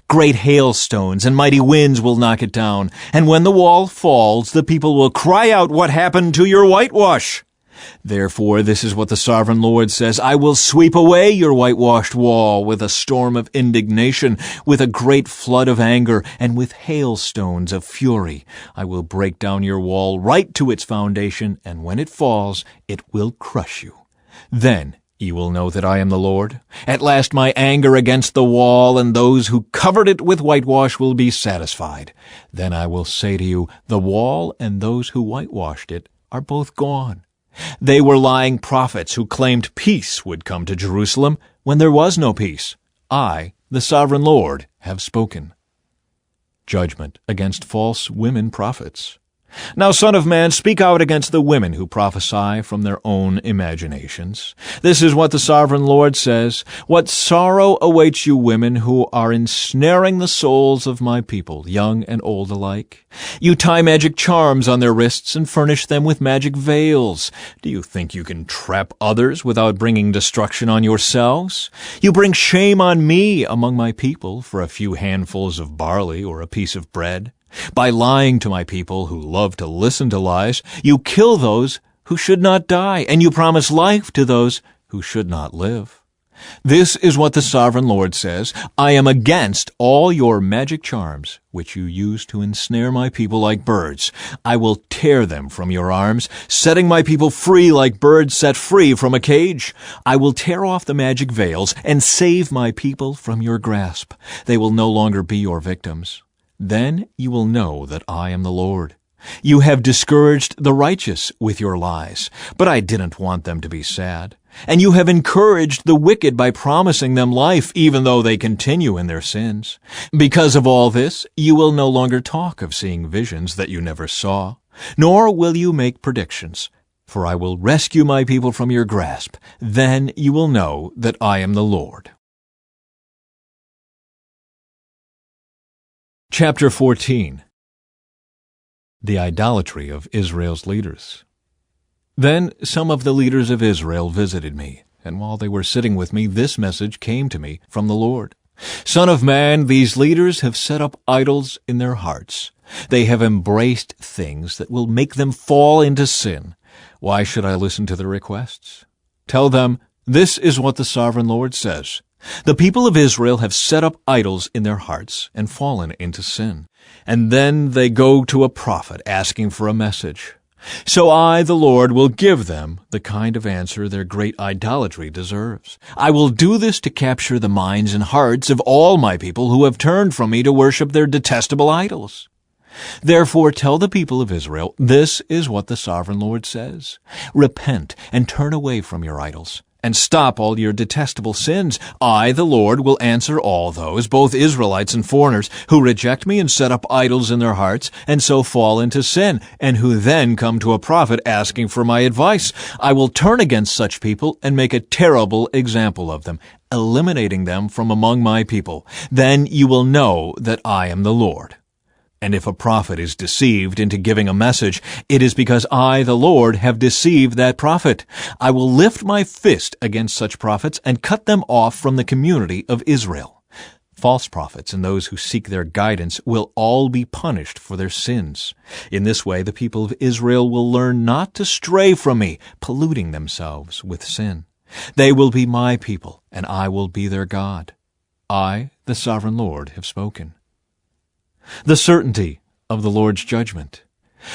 Great hailstones and mighty winds will knock it down, and when the wall falls, the people will cry out, 'What happened to your whitewash?' Therefore, this is what the sovereign Lord says, I will sweep away your whitewashed wall with a storm of indignation, with a great flood of anger, and with hailstones of fury. I will break down your wall right to its foundation, and when it falls, it will crush you. Then you will know that I am the Lord. At last my anger against the wall and those who covered it with whitewash will be satisfied. Then I will say to you, the wall and those who whitewashed it are both gone. They were lying prophets who claimed peace would come to Jerusalem when there was no peace. I, the sovereign Lord, have spoken. Judgment against false women prophets. Now, Son of man, speak out against the women who prophesy from their own imaginations. This is what the sovereign Lord says. What sorrow awaits you women who are ensnaring the souls of my people, young and old alike. You tie magic charms on their wrists and furnish them with magic veils. Do you think you can trap others without bringing destruction on yourselves? You bring shame on me among my people for a few handfuls of barley or a piece of bread. By lying to my people who love to listen to lies, you kill those who should not die, and you promise life to those who should not live. This is what the sovereign Lord says. I am against all your magic charms, which you use to ensnare my people like birds. I will tear them from your arms, setting my people free like birds set free from a cage. I will tear off the magic veils and save my people from your grasp. They will no longer be your victims. Then you will know that I am the Lord. You have discouraged the righteous with your lies, but I didn't want them to be sad. And you have encouraged the wicked by promising them life, even though they continue in their sins. Because of all this, you will no longer talk of seeing visions that you never saw, nor will you make predictions. For I will rescue my people from your grasp. Then you will know that I am the Lord. Chapter 14. The idolatry of Israel's leaders. Then some of the leaders of Israel visited me, and while they were sitting with me, this message came to me from the Lord. Son of man, these leaders have set up idols in their hearts. They have embraced things that will make them fall into sin. Why should I listen to their requests? Tell them, this is what the sovereign Lord says. The people of Israel have set up idols in their hearts and fallen into sin. And then they go to a prophet asking for a message. So I, the Lord, will give them the kind of answer their great idolatry deserves. I will do this to capture the minds and hearts of all my people who have turned from me to worship their detestable idols. Therefore tell the people of Israel, this is what the sovereign Lord says. Repent and turn away from your idols, and stop all your detestable sins. I, the Lord, will answer all those, both Israelites and foreigners, who reject me and set up idols in their hearts, and so fall into sin, and who then come to a prophet asking for my advice. I will turn against such people and make a terrible example of them, eliminating them from among my people. Then you will know that I am the Lord. And if a prophet is deceived into giving a message, it is because I, the Lord, have deceived that prophet. I will lift my fist against such prophets and cut them off from the community of Israel. False prophets and those who seek their guidance will all be punished for their sins. In this way, the people of Israel will learn not to stray from me, polluting themselves with sin. They will be my people, and I will be their God. I, the sovereign Lord, have spoken. The certainty of the Lord's judgment.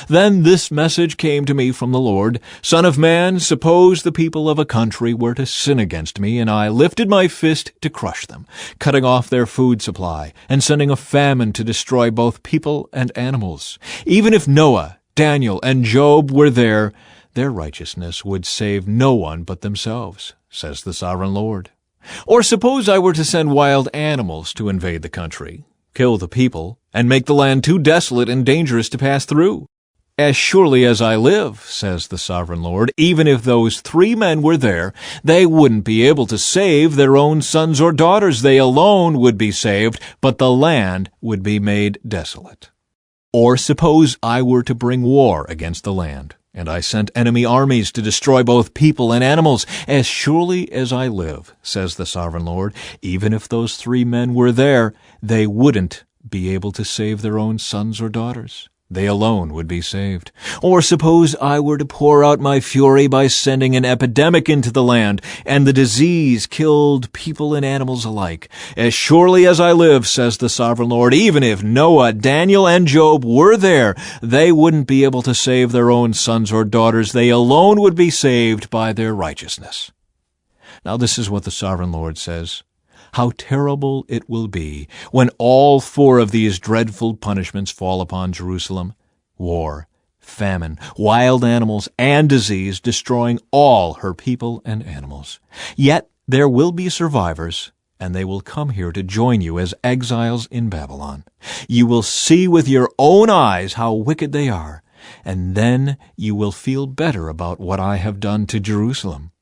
Then this message came to me from the Lord. Son of man, suppose the people of a country were to sin against me, and I lifted my fist to crush them, cutting off their food supply, and sending a famine to destroy both people and animals. Even if Noah, Daniel, and Job were there, their righteousness would save no one but themselves, says the sovereign Lord. Or suppose I were to send wild animals to invade the country, kill the people, and make the land too desolate and dangerous to pass through. As surely as I live, says the sovereign Lord, even if those 3 men were there, they wouldn't be able to save their own sons or daughters. They alone would be saved, but the land would be made desolate. Or suppose I were to bring war against the land, And I sent enemy armies to destroy both people and animals. As surely as I live, says the Sovereign Lord, even if those 3 men were there, they wouldn't be able to save their own sons or daughters. They alone would be saved. Or suppose I were to pour out my fury by sending an epidemic into the land, and the disease killed people and animals alike. As surely as I live, says the Sovereign Lord, even if Noah, Daniel, and Job were there, they wouldn't be able to save their own sons or daughters. They alone would be saved by their righteousness. Now this is what the Sovereign Lord says. How terrible it will be when all 4 of these dreadful punishments fall upon Jerusalem: war, famine, wild animals, and disease, destroying all her people and animals. Yet there will be survivors, and they will come here to join you as exiles in Babylon. You will see with your own eyes how wicked they are, and then you will feel better about what I have done to Jerusalem.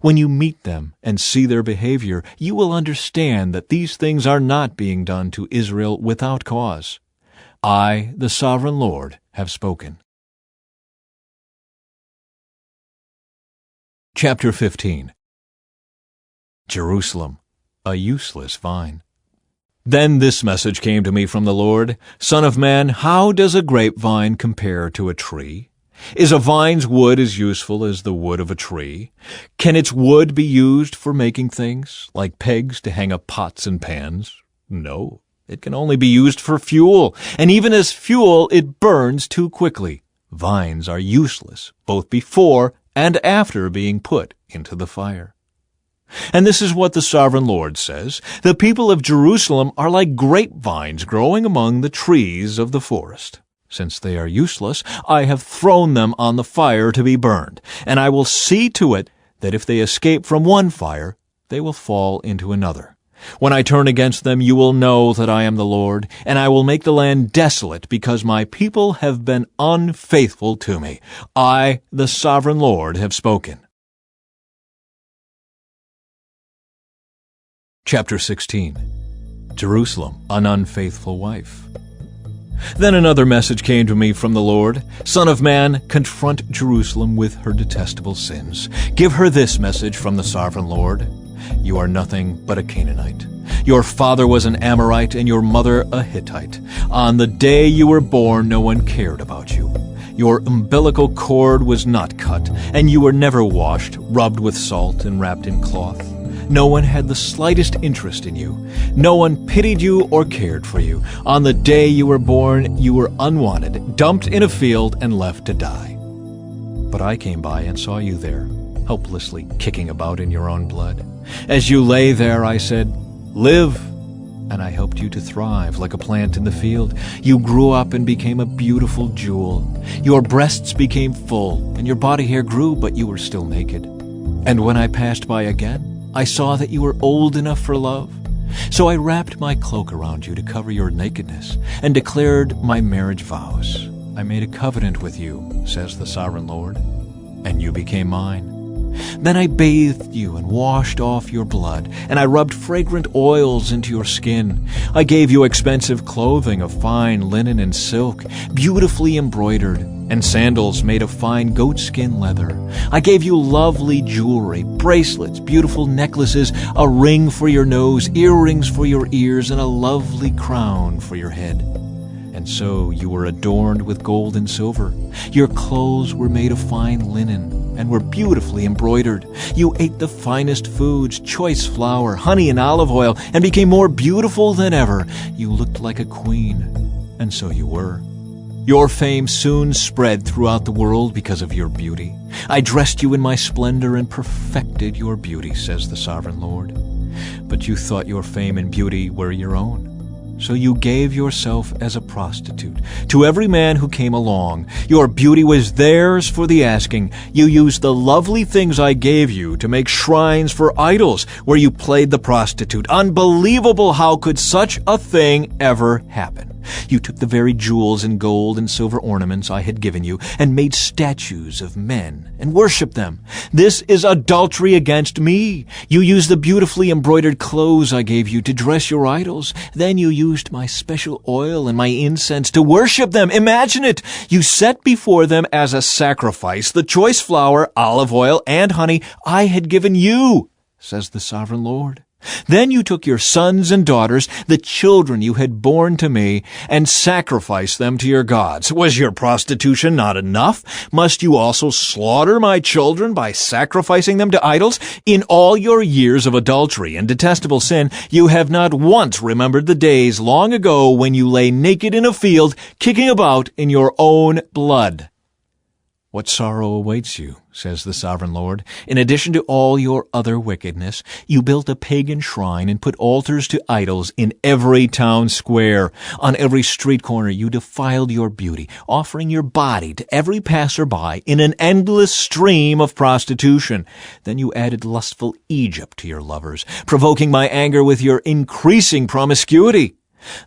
When you meet them and see their behavior, you will understand that these things are not being done to Israel without cause. I, the Sovereign Lord, have spoken. Chapter 15. Jerusalem, a useless vine. Then this message came to me from the Lord: Son of man, how does a grapevine compare to a tree? Is a vine's wood as useful as the wood of a tree? Can its wood be used for making things, like pegs to hang up pots and pans? No, it can only be used for fuel, and even as fuel it burns too quickly. Vines are useless, both before and after being put into the fire. And this is what the Sovereign Lord says: The people of Jerusalem are like grapevines growing among the trees of the forest. Since they are useless, I have thrown them on the fire to be burned, and I will see to it that if they escape from one fire, they will fall into another. When I turn against them, you will know that I am the Lord, and I will make the land desolate because my people have been unfaithful to me. I, the Sovereign Lord, have spoken. Chapter 16. Jerusalem, an unfaithful wife. Then another message came to me from the Lord: Son of man, confront Jerusalem with her detestable sins. Give her this message from the Sovereign Lord: You are nothing but a Canaanite. Your father was an Amorite and your mother a Hittite. On the day you were born, no one cared about you. Your umbilical cord was not cut, and you were never washed, rubbed with salt, and wrapped in cloth. No one had the slightest interest in you. No one pitied you or cared for you. On the day you were born, you were unwanted, dumped in a field, and left to die. But I came by and saw you there, helplessly kicking about in your own blood. As you lay there, I said, Live! And I helped you to thrive like a plant in the field. You grew up and became a beautiful jewel. Your breasts became full, and your body hair grew, but you were still naked. And when I passed by again, I saw that you were old enough for love. So I wrapped my cloak around you to cover your nakedness, and declared my marriage vows. I made a covenant with you, says the Sovereign Lord, and you became mine. Then I bathed you and washed off your blood, and I rubbed fragrant oils into your skin. I gave you expensive clothing of fine linen and silk, beautifully embroidered, and sandals made of fine goatskin leather. I gave you lovely jewelry, bracelets, beautiful necklaces, a ring for your nose, earrings for your ears, and a lovely crown for your head. And so you were adorned with gold and silver. Your clothes were made of fine linen and were beautifully embroidered. You ate the finest foods, choice flour, honey, and olive oil, and became more beautiful than ever. You looked like a queen, and so you were. Your fame soon spread throughout the world because of your beauty. I dressed you in my splendor and perfected your beauty, says the Sovereign Lord. But you thought your fame and beauty were your own. So you gave yourself as a prostitute to every man who came along. Your beauty was theirs for the asking. You used the lovely things I gave you to make shrines for idols, where you played the prostitute. Unbelievable! How could such a thing ever happen? You took the very jewels and gold and silver ornaments I had given you and made statues of men and worshipped them. This is adultery against me. You used the beautifully embroidered clothes I gave you to dress your idols. Then you used my special oil and my incense to worship them. Imagine it. You set before them as a sacrifice the choice flour, olive oil, and honey I had given you, says the sovereign Lord. Then you took your sons and daughters, the children you had borne to me, and sacrificed them to your gods. Was your prostitution not enough? Must you also slaughter my children by sacrificing them to idols? In all your years of adultery and detestable sin, you have not once remembered the days long ago when you lay naked in a field, kicking about in your own blood. What sorrow awaits you, says the sovereign Lord. In addition to all your other wickedness, you built a pagan shrine and put altars to idols in every town square. On every street corner you defiled your beauty, offering your body to every passerby in an endless stream of prostitution. Then you added lustful Egypt to your lovers, provoking my anger with your increasing promiscuity.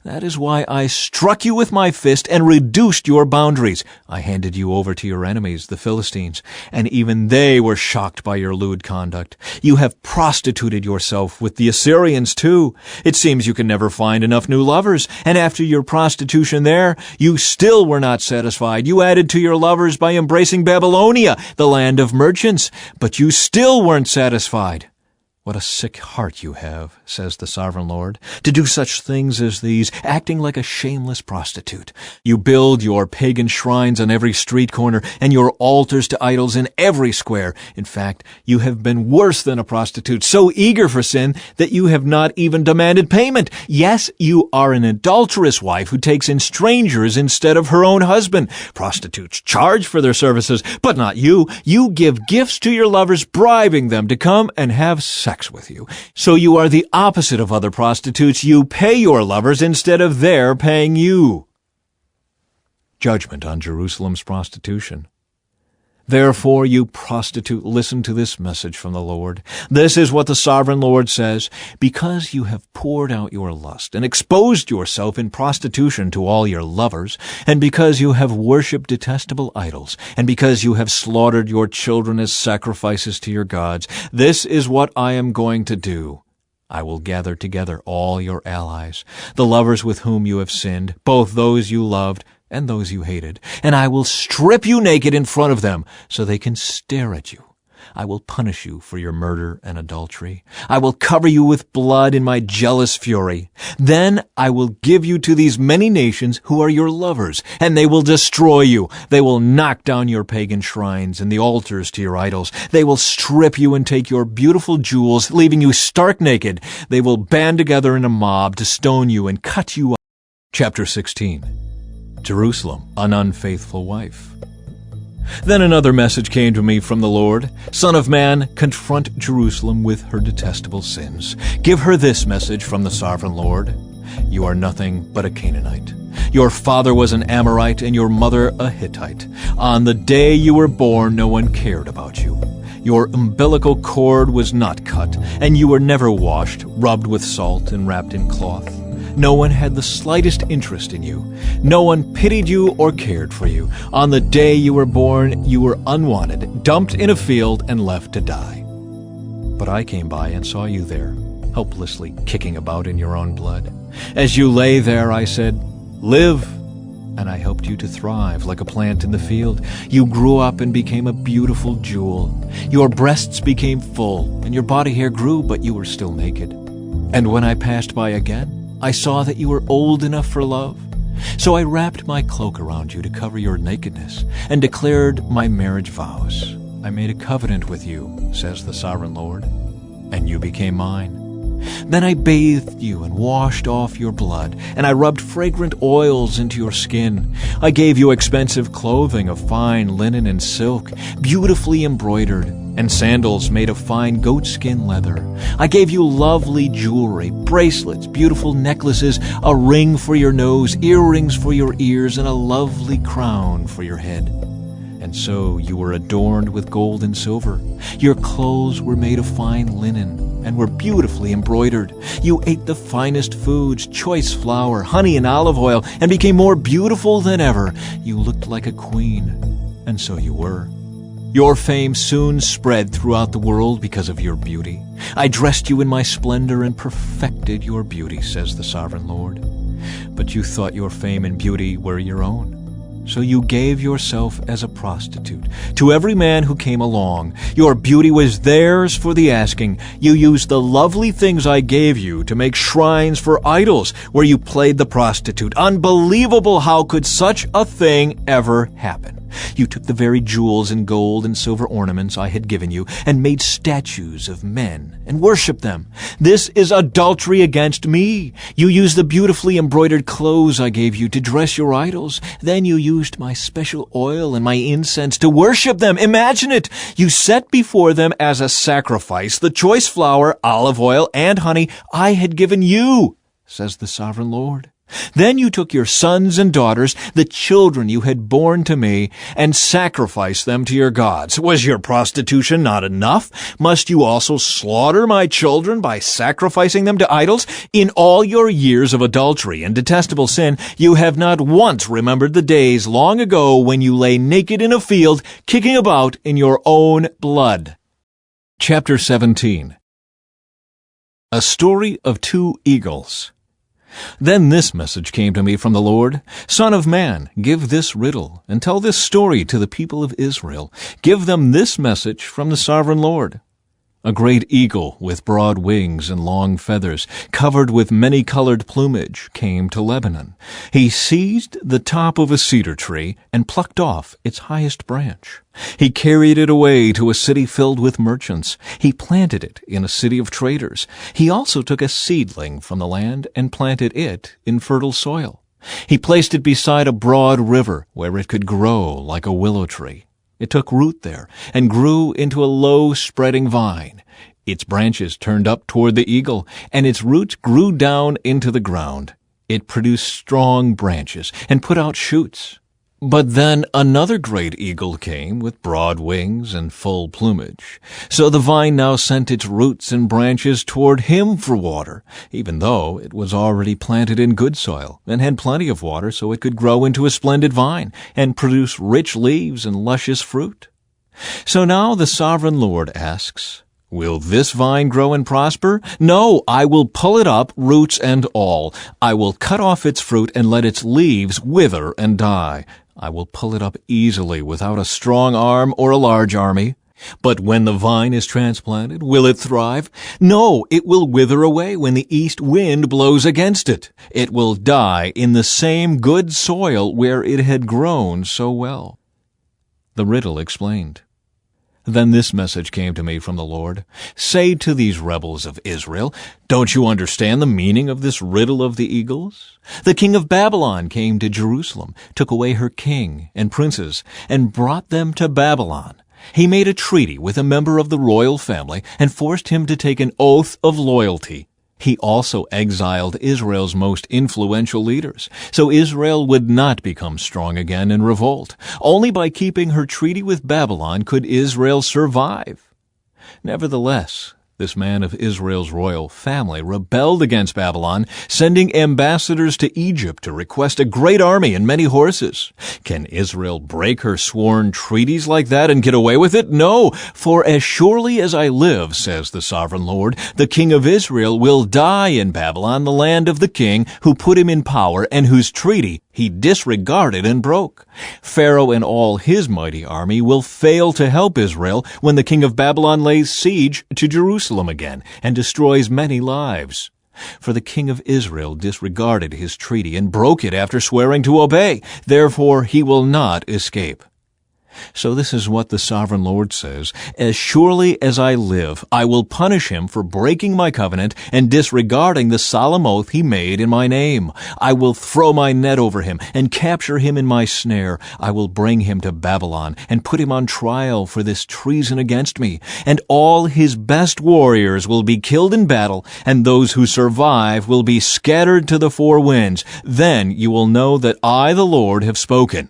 That is why I struck you with my fist and reduced your boundaries. I handed you over to your enemies, the Philistines, and even they were shocked by your lewd conduct. You have prostituted yourself with the Assyrians, too. It seems you can never find enough new lovers, and after your prostitution there, you still were not satisfied. You added to your lovers by embracing Babylonia, the land of merchants, but you still weren't satisfied. What a sick heart you have, says the sovereign Lord, to do such things as these, acting like a shameless prostitute. You build your pagan shrines on every street corner and your altars to idols in every square. In fact, you have been worse than a prostitute, so eager for sin that you have not even demanded payment. Yes, you are an adulterous wife who takes in strangers instead of her own husband. Prostitutes charge for their services, but not you. You give gifts to your lovers, bribing them to come and have sex with you. So you are the opposite of other prostitutes. You pay your lovers instead of their paying you. Judgment on Jerusalem's prostitution. Therefore, you prostitute, listen to this message from the Lord. This is what the sovereign Lord says. Because you have poured out your lust and exposed yourself in prostitution to all your lovers, and because you have worshipped detestable idols, and because you have slaughtered your children as sacrifices to your gods, this is what I am going to do. I will gather together all your allies, the lovers with whom you have sinned, both those you loved and those you hated, and I will strip you naked in front of them so they can stare at you. I will punish you for your murder and adultery. I will cover you with blood in my jealous fury. Then I will give you to these many nations who are your lovers, and they will destroy you. They will knock down your pagan shrines and the altars to your idols. They will strip you and take your beautiful jewels, leaving you stark naked. They will band together in a mob to stone you and cut you up. Chapter 16. Jerusalem, an unfaithful wife. Then another message came to me from the Lord. Son of man, confront Jerusalem with her detestable sins. Give her this message from the sovereign Lord. You are nothing but a Canaanite. Your father was an Amorite and your mother a Hittite. On the day you were born, no one cared about you. Your umbilical cord was not cut, and you were never washed, rubbed with salt, and wrapped in cloth. No one had the slightest interest in you. No one pitied you or cared for you. On the day you were born, you were unwanted, dumped in a field, and left to die. But I came by and saw you there, helplessly kicking about in your own blood. As you lay there, I said, "Live," and I helped you to thrive like a plant in the field. You grew up and became a beautiful jewel. Your breasts became full, and your body hair grew, but you were still naked. And when I passed by again, I saw that you were old enough for love. So I wrapped my cloak around you to cover your nakedness and declared my marriage vows. I made a covenant with you, says the sovereign Lord, and you became mine. Then I bathed you and washed off your blood, and I rubbed fragrant oils into your skin. I gave you expensive clothing of fine linen and silk, beautifully embroidered, and sandals made of fine goatskin leather. I gave you lovely jewelry, bracelets, beautiful necklaces, a ring for your nose, earrings for your ears, and a lovely crown for your head. And so you were adorned with gold and silver. Your clothes were made of fine linen, and were beautifully embroidered. You ate the finest foods, choice flour, honey, and olive oil, and became more beautiful than ever. You looked like a queen, and so you were. Your fame soon spread throughout the world because of your beauty. I dressed you in my splendor and perfected your beauty, says the Sovereign Lord. But you thought your fame and beauty were your own. So you gave yourself as a prostitute to every man who came along. Your beauty was theirs for the asking. You used the lovely things I gave you to make shrines for idols, where you played the prostitute. Unbelievable! How could such a thing ever happen? You took the very jewels and gold and silver ornaments I had given you and made statues of men and worshipped them. This is adultery against me. You used the beautifully embroidered clothes I gave you to dress your idols. Then you used my special oil and my incense to worship them. Imagine it! You set before them as a sacrifice the choice flour, olive oil, and honey I had given you, says the Sovereign Lord. Then you took your sons and daughters, the children you had borne to me, and sacrificed them to your gods. Was your prostitution not enough? Must you also slaughter my children by sacrificing them to idols? In all your years of adultery and detestable sin, you have not once remembered the days long ago when you lay naked in a field, kicking about in your own blood. Chapter 17. A story of two eagles. Then this message came to me from the Lord. Son of man, give this riddle, and tell this story to the people of Israel. Give them this message from the Sovereign Lord. A great eagle with broad wings and long feathers, covered with many-colored plumage, came to Lebanon. He seized the top of a cedar tree and plucked off its highest branch. He carried it away to a city filled with merchants. He planted it in a city of traders. He also took a seedling from the land and planted it in fertile soil. He placed it beside a broad river where it could grow like a willow tree. It took root there and grew into a low spreading vine. Its branches turned up toward the eagle, and its roots grew down into the ground. It produced strong branches and put out shoots. But then another great eagle came with broad wings and full plumage. So the vine now sent its roots and branches toward him for water, even though it was already planted in good soil and had plenty of water so it could grow into a splendid vine and produce rich leaves and luscious fruit. So now the Sovereign Lord asks, will this vine grow and prosper? No, I will pull it up, roots and all. I will cut off its fruit and let its leaves wither and die. I will pull it up easily without a strong arm or a large army. But when the vine is transplanted, will it thrive? No, it will wither away when the east wind blows against it. It will die in the same good soil where it had grown so well. The riddle explained. Then this message came to me from the Lord. Say to these rebels of Israel, don't you understand the meaning of this riddle of the eagles? The king of Babylon came to Jerusalem, took away her king and princes, and brought them to Babylon. He made a treaty with a member of the royal family and forced him to take an oath of loyalty. He also exiled Israel's most influential leaders, so Israel would not become strong again in revolt. Only by keeping her treaty with Babylon could Israel survive. Nevertheless, this man of Israel's royal family rebelled against Babylon, sending ambassadors to Egypt to request a great army and many horses. Can Israel break her sworn treaties like that and get away with it? No, for as surely as I live, says the Sovereign Lord, the king of Israel will die in Babylon, the land of the king who put him in power and whose treaty he disregarded and broke. Pharaoh and all his mighty army will fail to help Israel when the king of Babylon lays siege to Jerusalem again and destroys many lives. For the king of Israel disregarded his treaty and broke it after swearing to obey. Therefore he will not escape. So this is what the Sovereign Lord says, as surely as I live, I will punish him for breaking my covenant and disregarding the solemn oath he made in my name. I will throw my net over him and capture him in my snare. I will bring him to Babylon and put him on trial for this treason against me. And all his best warriors will be killed in battle, and those who survive will be scattered to the four winds. Then you will know that I, the Lord, have spoken.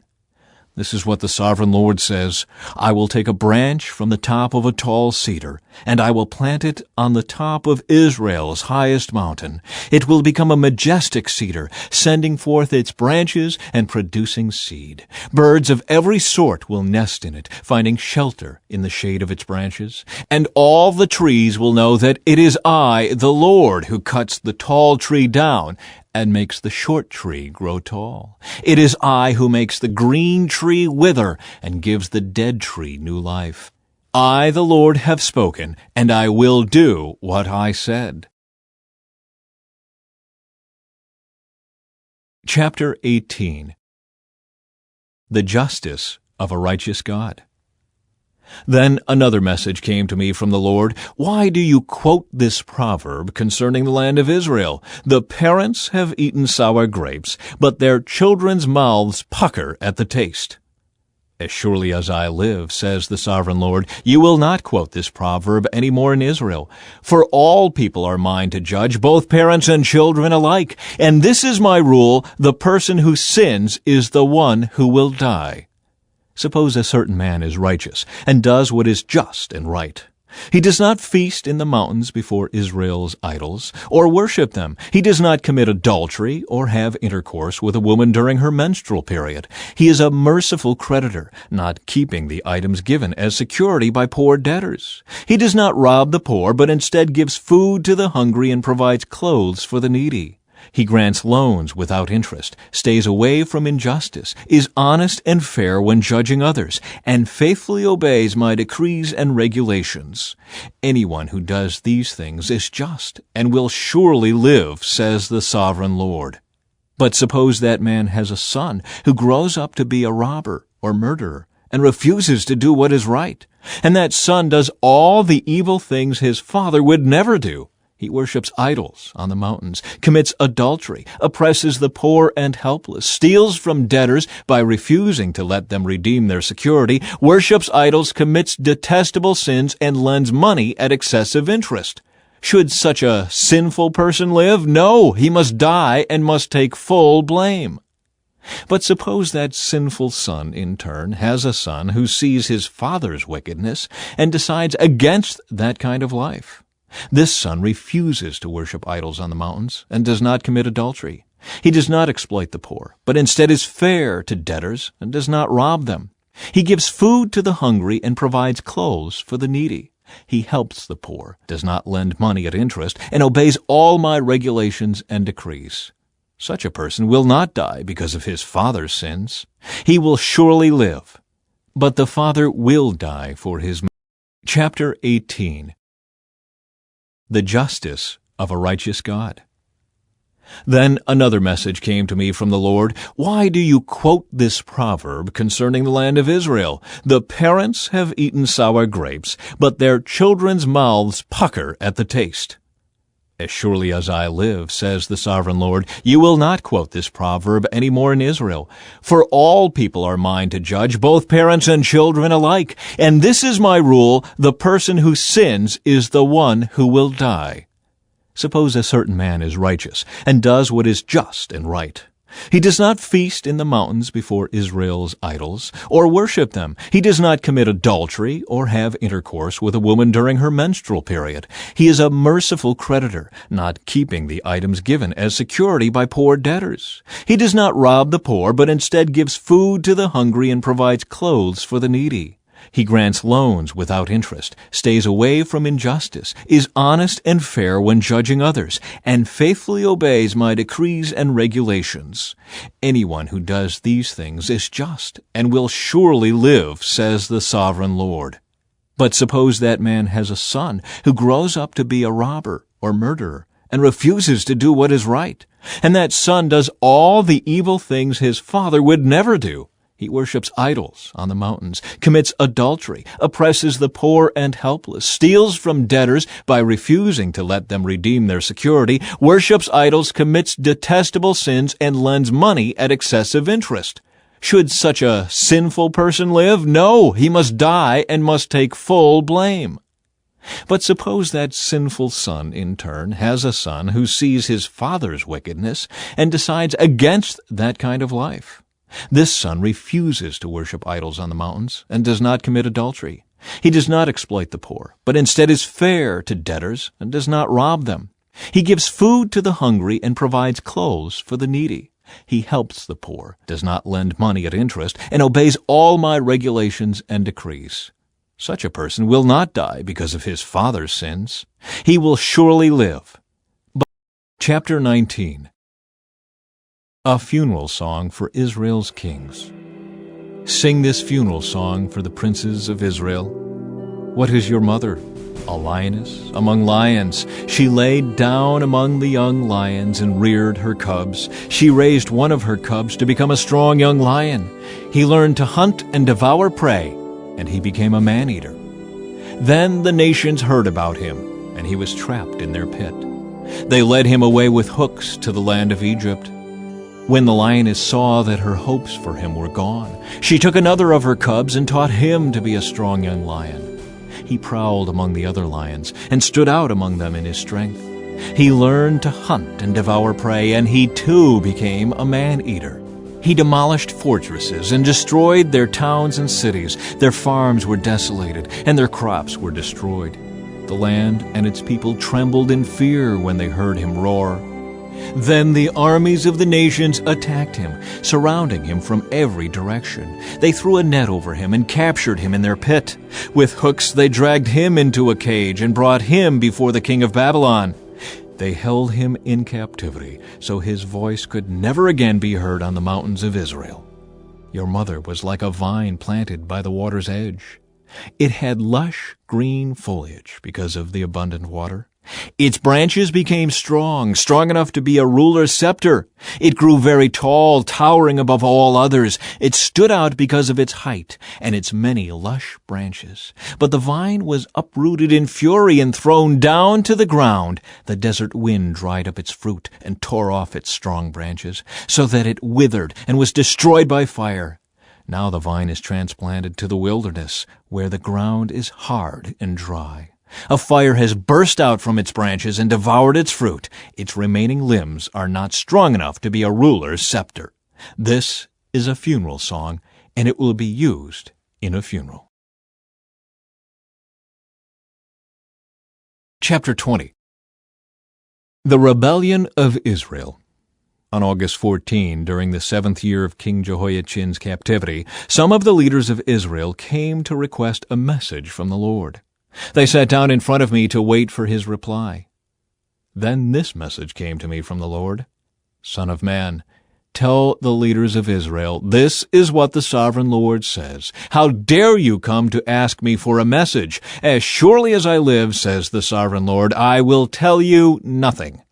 This is what the sovereign Lord says: I will take a branch from the top of a tall cedar, and I will plant it on the top of Israel's highest mountain. It will become a majestic cedar, sending forth its branches and producing seed. Birds of every sort will nest in it, finding shelter in the shade of its branches. And all the trees will know that it is I, the Lord, who cuts the tall tree down and makes the short tree grow tall. It is I who makes the green tree wither and gives the dead tree new life. I, the Lord, have spoken, and I will do what I said. Chapter 18. The Justice of a Righteous God. Then another message came to me from the Lord. Why do you quote this proverb concerning the land of Israel? The parents have eaten sour grapes, but their children's mouths pucker at the taste. As surely as I live, says the sovereign Lord, you will not quote this proverb any more in Israel. For all people are mine to judge, both parents and children alike. And this is my rule: the person who sins is the one who will die. Suppose a certain man is righteous and does what is just and right. He does not feast in the mountains before Israel's idols, or worship them. He does not commit adultery or have intercourse with a woman during her menstrual period. He is a merciful creditor, not keeping the items given as security by poor debtors. He does not rob the poor, but instead gives food to the hungry and provides clothes for the needy. He grants loans without interest, stays away from injustice, is honest and fair when judging others, and faithfully obeys my decrees and regulations. Anyone who does these things is just and will surely live, says the sovereign Lord. But suppose that man has a son who grows up to be a robber or murderer and refuses to do what is right, and that son does all the evil things his father would never do. He worships idols on the mountains, commits adultery, oppresses the poor and helpless, steals from debtors by refusing to let them redeem their security, worships idols, commits detestable sins, and lends money at excessive interest. Should such a sinful person live? No, he must die and must take full blame. But suppose that sinful son, in turn, has a son who sees his father's wickedness and decides against that kind of life. This son refuses to worship idols on the mountains and does not commit adultery. He does not exploit the poor, but instead is fair to debtors and does not rob them. He gives food to the hungry and provides clothes for the needy. He helps the poor, does not lend money at interest, and obeys all my regulations and decrees. Such a person will not die because of his father's sins. He will surely live, but the father will die for his. Chapter 18. The Justice of a Righteous God. Then another message came to me from the Lord. Why do you quote this proverb concerning the land of Israel? The parents have eaten sour grapes, but their children's mouths pucker at the taste. As surely as I live, says the sovereign Lord, you will not quote this proverb any more in Israel. For all people are mine to judge, both parents and children alike. And this is my rule: the person who sins is the one who will die. Suppose a certain man is righteous and does what is just and right. He does not feast in the mountains before Israel's idols, or worship them. He does not commit adultery or have intercourse with a woman during her menstrual period. He is a merciful creditor, not keeping the items given as security by poor debtors. He does not rob the poor, but instead gives food to the hungry and provides clothes for the needy. He grants loans without interest, stays away from injustice, is honest and fair when judging others, and faithfully obeys my decrees and regulations. Anyone who does these things is just and will surely live, says the sovereign Lord. But suppose that man has a son who grows up to be a robber or murderer and refuses to do what is right, and that son does all the evil things his father would never do. He worships idols on the mountains, commits adultery, oppresses the poor and helpless, steals from debtors by refusing to let them redeem their security, worships idols, commits detestable sins, and lends money at excessive interest. Should such a sinful person live? No, he must die and must take full blame. But suppose that sinful son, in turn, has a son who sees his father's wickedness and decides against that kind of life. This son refuses to worship idols on the mountains and does not commit adultery. He does not exploit the poor, but instead is fair to debtors and does not rob them. He gives food to the hungry and provides clothes for the needy. He helps the poor, does not lend money at interest, and obeys all my regulations and decrees. Such a person will not die because of his father's sins. He will surely live. Chapter 19. A funeral song for Israel's kings. Sing this funeral song for the princes of Israel. What is your mother? A lioness among lions. She laid down among the young lions and reared her cubs. She raised one of her cubs to become a strong young lion. He learned to hunt and devour prey, and he became a man-eater. Then the nations heard about him, and he was trapped in their pit. They led him away with hooks to the land of Egypt. When the lioness saw that her hopes for him were gone, she took another of her cubs and taught him to be a strong young lion. He prowled among the other lions and stood out among them in his strength. He learned to hunt and devour prey, and he too became a man-eater. He demolished fortresses and destroyed their towns and cities. Their farms were desolated, and their crops were destroyed. The land and its people trembled in fear when they heard him roar. Then the armies of the nations attacked him, surrounding him from every direction. They threw a net over him and captured him in their pit. With hooks they dragged him into a cage and brought him before the king of Babylon. They held him in captivity, so his voice could never again be heard on the mountains of Israel. Your mother was like a vine planted by the water's edge. It had lush green foliage because of the abundant water. Its branches became strong enough to be a ruler's scepter. It grew very tall, towering above all others. It stood out because of its height and its many lush branches. But the vine was uprooted in fury and thrown down to the ground. The desert wind dried up its fruit and tore off its strong branches, so that it withered and was destroyed by fire. Now the vine is transplanted to the wilderness, where the ground is hard and dry. A fire has burst out from its branches and devoured its fruit. Its remaining limbs are not strong enough to be a ruler's scepter. This is a funeral song, and it will be used in a funeral. Chapter 20. The Rebellion of Israel. On August 14, during the 7th year of King Jehoiachin's captivity, some of the leaders of Israel came to request a message from the Lord. They sat down in front of me to wait for his reply. Then this message came to me from the Lord. Son of man, tell the leaders of Israel, this is what the sovereign Lord says. How dare you come to ask me for a message? As surely as I live, says the sovereign Lord, I will tell you nothing.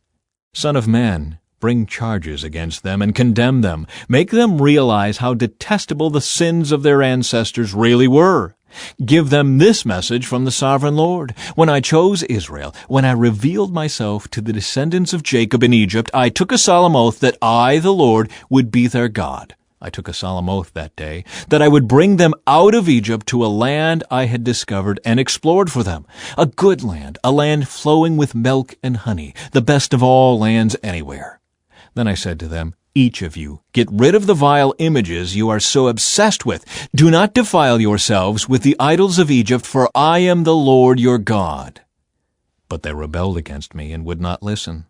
Son of man, bring charges against them and condemn them. Make them realize how detestable the sins of their ancestors really were. Give them this message from the sovereign Lord. When I chose Israel, when I revealed myself to the descendants of Jacob in Egypt, I took a solemn oath that I, the Lord, would be their God. I took a solemn oath that day that I would bring them out of Egypt to a land I had discovered and explored for them, a good land, a land flowing with milk and honey, the best of all lands anywhere. Then I said to them, each of you, get rid of the vile images you are so obsessed with. Do not defile yourselves with the idols of Egypt, for I am the Lord your God. But they rebelled against me and would not listen.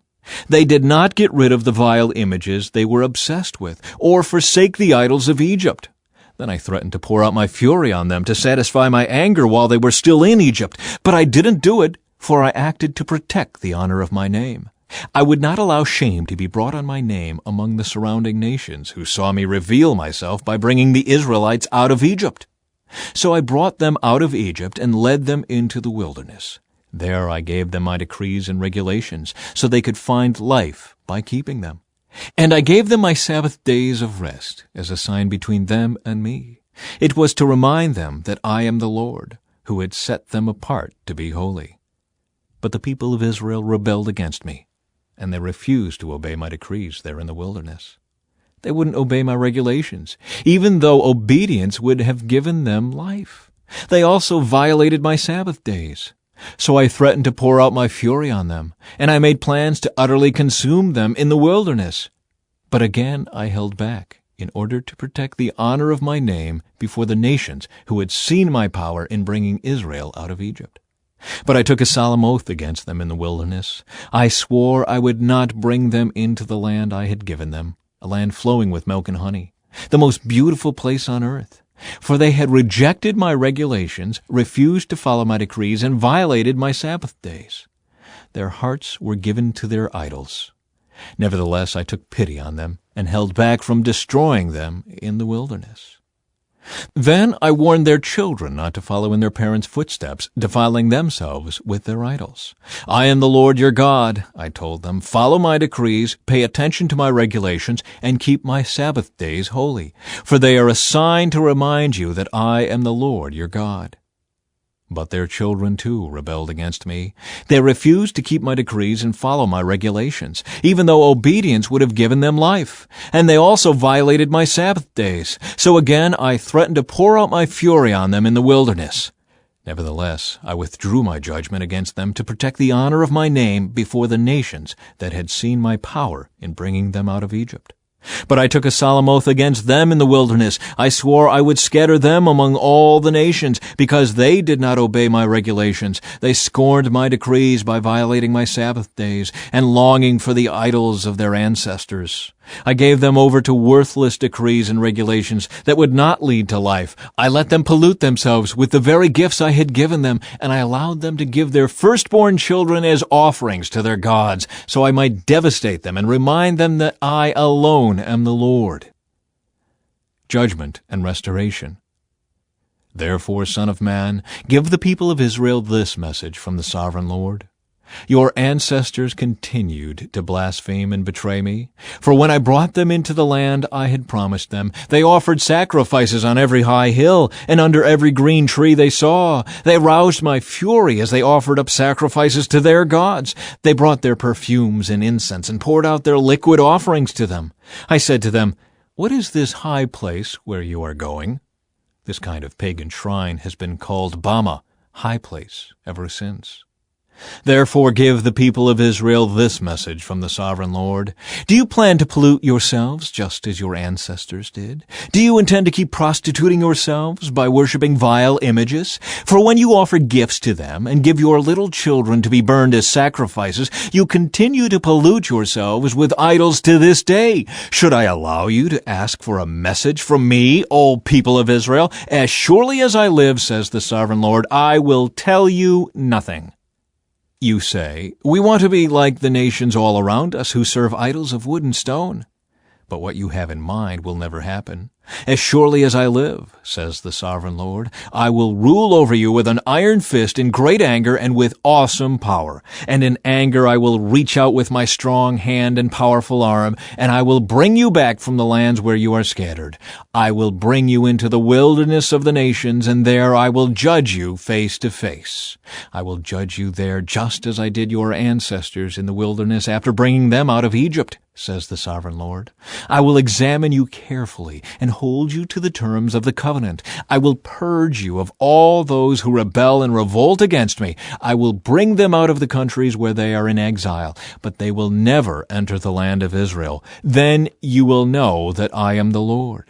They did not get rid of the vile images they were obsessed with, or forsake the idols of Egypt. Then I threatened to pour out my fury on them to satisfy my anger while they were still in Egypt. But I didn't do it, for I acted to protect the honor of my name. I would not allow shame to be brought on my name among the surrounding nations who saw me reveal myself by bringing the Israelites out of Egypt. So I brought them out of Egypt and led them into the wilderness. There I gave them my decrees and regulations, so they could find life by keeping them. And I gave them my Sabbath days of rest as a sign between them and me. It was to remind them that I am the Lord, who had set them apart to be holy. But the people of Israel rebelled against me, and they refused to obey my decrees there in the wilderness. They wouldn't obey my regulations, even though obedience would have given them life. They also violated my Sabbath days. So I threatened to pour out my fury on them, and I made plans to utterly consume them in the wilderness. But again I held back, in order to protect the honor of my name before the nations who had seen my power in bringing Israel out of Egypt. But I took a solemn oath against them in the wilderness. I swore I would not bring them into the land I had given them, a land flowing with milk and honey, the most beautiful place on earth. For they had rejected my regulations, refused to follow my decrees, and violated my Sabbath days. Their hearts were given to their idols. Nevertheless, I took pity on them and held back from destroying them in the wilderness. Then I warned their children not to follow in their parents' footsteps, defiling themselves with their idols. I am the Lord your God, I told them. Follow my decrees, pay attention to my regulations, and keep my Sabbath days holy, for they are a sign to remind you that I am the Lord your God. But their children, too, rebelled against me. They refused to keep my decrees and follow my regulations, even though obedience would have given them life. And they also violated my Sabbath days. So again I threatened to pour out my fury on them in the wilderness. Nevertheless, I withdrew my judgment against them to protect the honor of my name before the nations that had seen my power in bringing them out of Egypt. But I took a solemn oath against them in the wilderness. I swore I would scatter them among all the nations, because they did not obey my regulations. They scorned my decrees by violating my Sabbath days and longing for the idols of their ancestors. I gave them over to worthless decrees and regulations that would not lead to life. I let them pollute themselves with the very gifts I had given them, and I allowed them to give their firstborn children as offerings to their gods, so I might devastate them and remind them that I alone am the Lord. Judgment and restoration. Therefore, Son of man, give the people of Israel this message from the Sovereign Lord. Your ancestors continued to blaspheme and betray me. For when I brought them into the land I had promised them, they offered sacrifices on every high hill and under every green tree they saw. They roused my fury as they offered up sacrifices to their gods. They brought their perfumes and incense and poured out their liquid offerings to them. I said to them, "What is this high place where you are going?" This kind of pagan shrine has been called Bama, high place, ever since. Therefore give the people of Israel this message from the Sovereign Lord. Do you plan to pollute yourselves just as your ancestors did? Do you intend to keep prostituting yourselves by worshiping vile images? For when you offer gifts to them and give your little children to be burned as sacrifices, you continue to pollute yourselves with idols to this day. Should I allow you to ask for a message from me, O people of Israel? As surely as I live, says the Sovereign Lord, I will tell you nothing. You say, we want to be like the nations all around us who serve idols of wood and stone. But what you have in mind will never happen. As surely as I live, says the Sovereign Lord, I will rule over you with an iron fist in great anger and with awesome power. And in anger I will reach out with my strong hand and powerful arm, and I will bring you back from the lands where you are scattered. I will bring you into the wilderness of the nations, and there I will judge you face to face. I will judge you there just as I did your ancestors in the wilderness after bringing them out of Egypt, says the Sovereign Lord. I will examine you carefully and hold you to the terms of the covenant. I will purge you of all those who rebel and revolt against me. I will bring them out of the countries where they are in exile, but they will never enter the land of Israel. Then you will know that I am the Lord.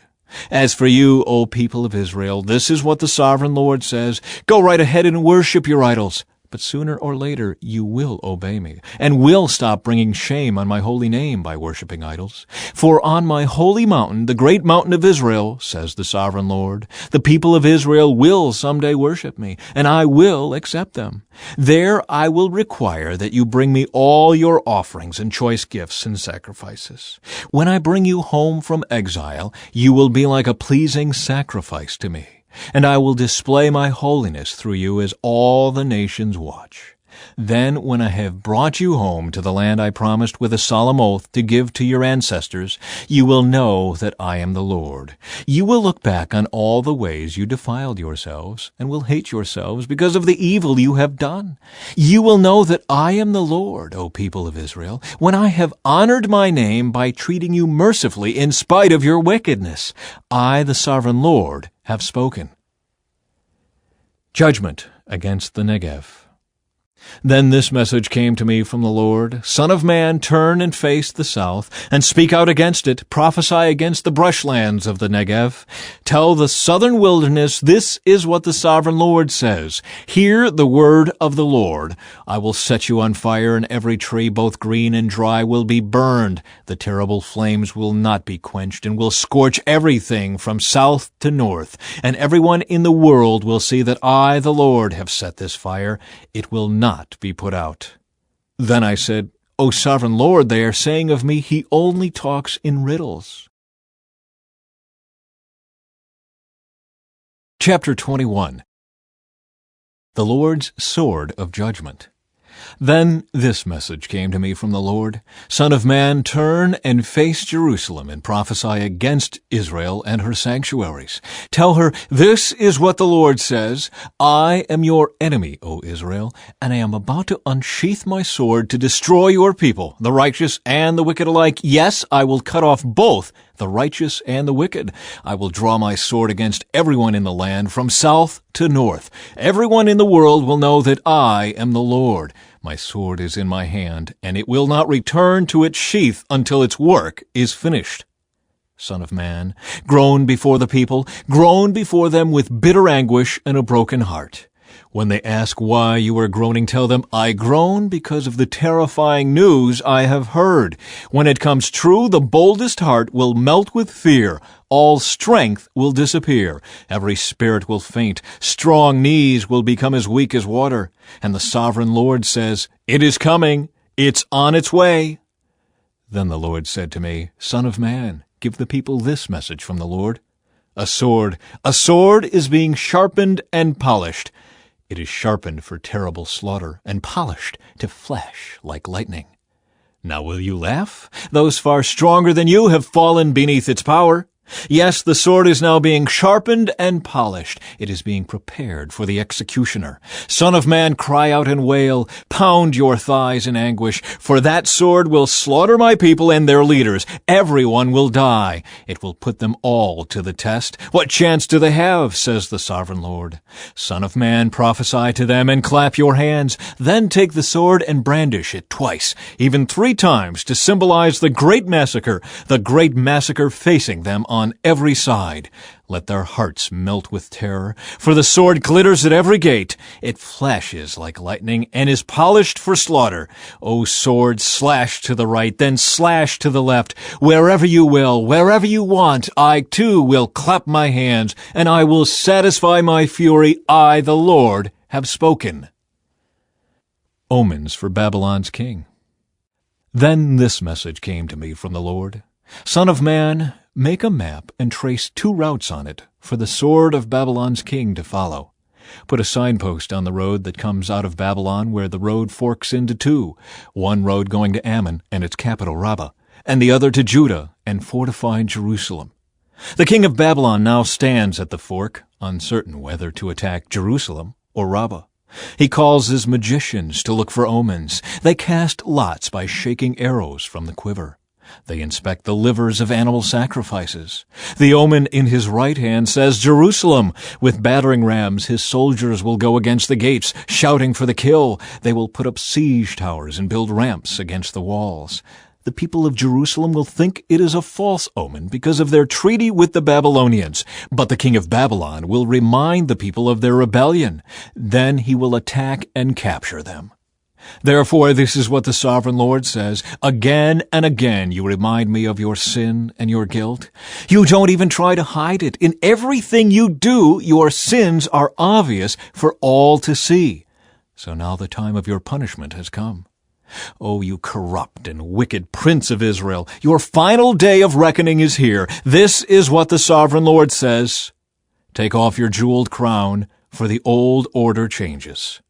As for you, O people of Israel, this is what the Sovereign Lord says. Go right ahead and worship your idols. But sooner or later you will obey me, and will stop bringing shame on my holy name by worshiping idols. For on my holy mountain, the great mountain of Israel, says the Sovereign Lord, the people of Israel will someday worship me, and I will accept them. There I will require that you bring me all your offerings and choice gifts and sacrifices. When I bring you home from exile, you will be like a pleasing sacrifice to me. And I will display my holiness through you as all the nations watch. Then, when I have brought you home to the land I promised with a solemn oath to give to your ancestors, you will know that I am the Lord. You will look back on all the ways you defiled yourselves, and will hate yourselves because of the evil you have done. You will know that I am the Lord, O people of Israel, when I have honored my name by treating you mercifully in spite of your wickedness. I, the Sovereign Lord, have spoken. Judgment against the Negev. Then this message came to me from the Lord: Son of man, turn and face the south, and speak out against it. Prophesy against the brushlands of the Negev. Tell the southern wilderness, this is what the sovereign Lord says. Hear the word of the Lord. I will set you on fire, and every tree, both green and dry, will be burned. The terrible flames will not be quenched, and will scorch everything from south to north. And everyone in the world will see that I, the Lord, have set this fire. It will not be put out. Then I said, O sovereign Lord, they are saying of me, he only talks in riddles. Chapter 21. The Lord's Sword of Judgment. Then this message came to me from the Lord: Son of man, turn and face Jerusalem, and prophesy against Israel and her sanctuaries. Tell her, this is what the Lord says: I am your enemy, O Israel, and I am about to unsheath my sword to destroy your people, the righteous and the wicked alike. Yes, I will cut off both the righteous and the wicked. I will draw my sword against everyone in the land, from south to north. Everyone in the world will know that I am the Lord. My sword is in my hand, and it will not return to its sheath until its work is finished. Son of man, groan before the people, groan before them with bitter anguish and a broken heart. When they ask why you are groaning, tell them, I groan because of the terrifying news I have heard. When it comes true, the boldest heart will melt with fear. All strength will disappear. Every spirit will faint. Strong knees will become as weak as water. And the sovereign Lord says, It is coming. It's on its way. Then the Lord said to me, Son of man, give the people this message from the Lord. A sword is being sharpened and polished. It is sharpened for terrible slaughter, and polished to flash like lightning. Now will you laugh? Those far stronger than you have fallen beneath its power. Yes, the sword is now being sharpened and polished. It is being prepared for the executioner. Son of man, cry out and wail. Pound your thighs in anguish, for that sword will slaughter my people and their leaders. Everyone will die. It will put them all to the test. What chance do they have, says the sovereign Lord? Son of man, prophesy to them and clap your hands. Then take the sword and brandish it twice, even 3 times, to symbolize the great massacre facing them on every side. Let their hearts melt with terror, for the sword glitters at every gate. It flashes like lightning and is polished for slaughter. O sword, slash to the right, then slash to the left. Wherever you will, wherever you want, I too will clap my hands, and I will satisfy my fury. I, the Lord, have spoken. Omens for Babylon's king. Then this message came to me from the Lord: Son of man, make a map and trace 2 routes on it for the sword of Babylon's king to follow. Put a signpost on the road that comes out of Babylon, where the road forks into 2, one road going to Ammon and its capital Rabbah, and the other to Judah and fortified Jerusalem. The king of Babylon now stands at the fork, uncertain whether to attack Jerusalem or Rabbah. He calls his magicians to look for omens. They cast lots by shaking arrows from the quiver. They inspect the livers of animal sacrifices. The omen in his right hand says, Jerusalem. With battering rams his soldiers will go against the gates, shouting for the kill. They will put up siege towers and build ramps against the walls. The people of Jerusalem will think it is a false omen because of their treaty with the Babylonians. But the king of Babylon will remind the people of their rebellion. Then he will attack and capture them. Therefore, this is what the sovereign Lord says: Again and again you remind me of your sin and your guilt. You don't even try to hide it. In everything you do, your sins are obvious for all to see. So now the time of your punishment has come. O you corrupt and wicked prince of Israel, your final day of reckoning is here. This is what the sovereign Lord says: Take off your jeweled crown, for the old order changes.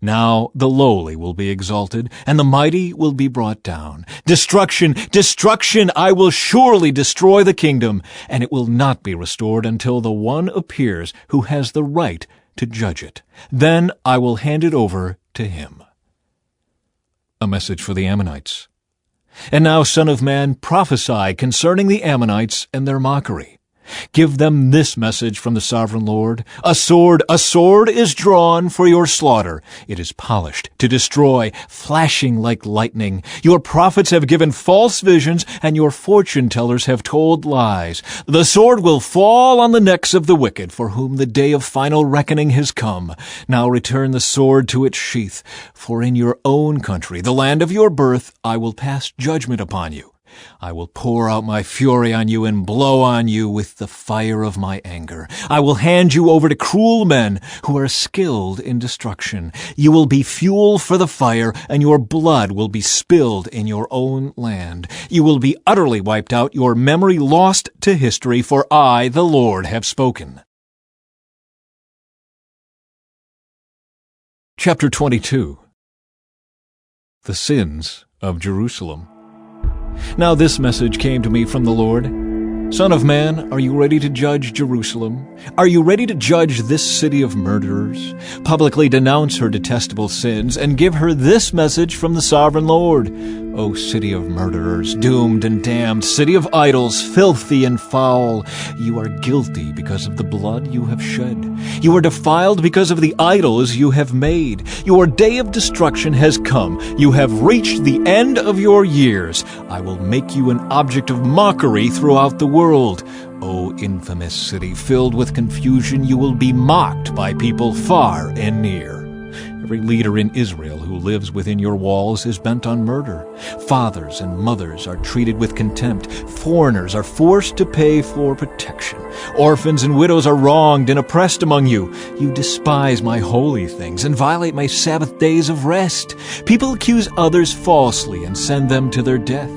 Now the lowly will be exalted, and the mighty will be brought down. Destruction, destruction! I will surely destroy the kingdom, and it will not be restored until the one appears who has the right to judge it. Then I will hand it over to him. A message for the Ammonites. And now, son of man, prophesy concerning the Ammonites and their mockery. Give them this message from the sovereign Lord. A sword is drawn for your slaughter. It is polished to destroy, flashing like lightning. Your prophets have given false visions, and your fortune tellers have told lies. The sword will fall on the necks of the wicked, for whom the day of final reckoning has come. Now return the sword to its sheath, for in your own country, the land of your birth, I will pass judgment upon you. I will pour out my fury on you and blow on you with the fire of my anger. I will hand you over to cruel men who are skilled in destruction. You will be fuel for the fire, and your blood will be spilled in your own land. You will be utterly wiped out, your memory lost to history, for I, the Lord, have spoken. Chapter 22. The Sins of Jerusalem. Now this message came to me from the Lord. Son of man, are you ready to judge Jerusalem? Are you ready to judge this city of murderers? Publicly denounce her detestable sins and give her this message from the sovereign Lord. O city of murderers, doomed and damned, city of idols, filthy and foul, you are guilty because of the blood you have shed. You are defiled because of the idols you have made. Your day of destruction has come. You have reached the end of your years. I will make you an object of mockery throughout the world. O infamous city, filled with confusion, you will be mocked by people far and near. Every leader in Israel who lives within your walls is bent on murder. Fathers and mothers are treated with contempt. Foreigners are forced to pay for protection. Orphans and widows are wronged and oppressed among you. You despise my holy things and violate my Sabbath days of rest. People accuse others falsely and send them to their death.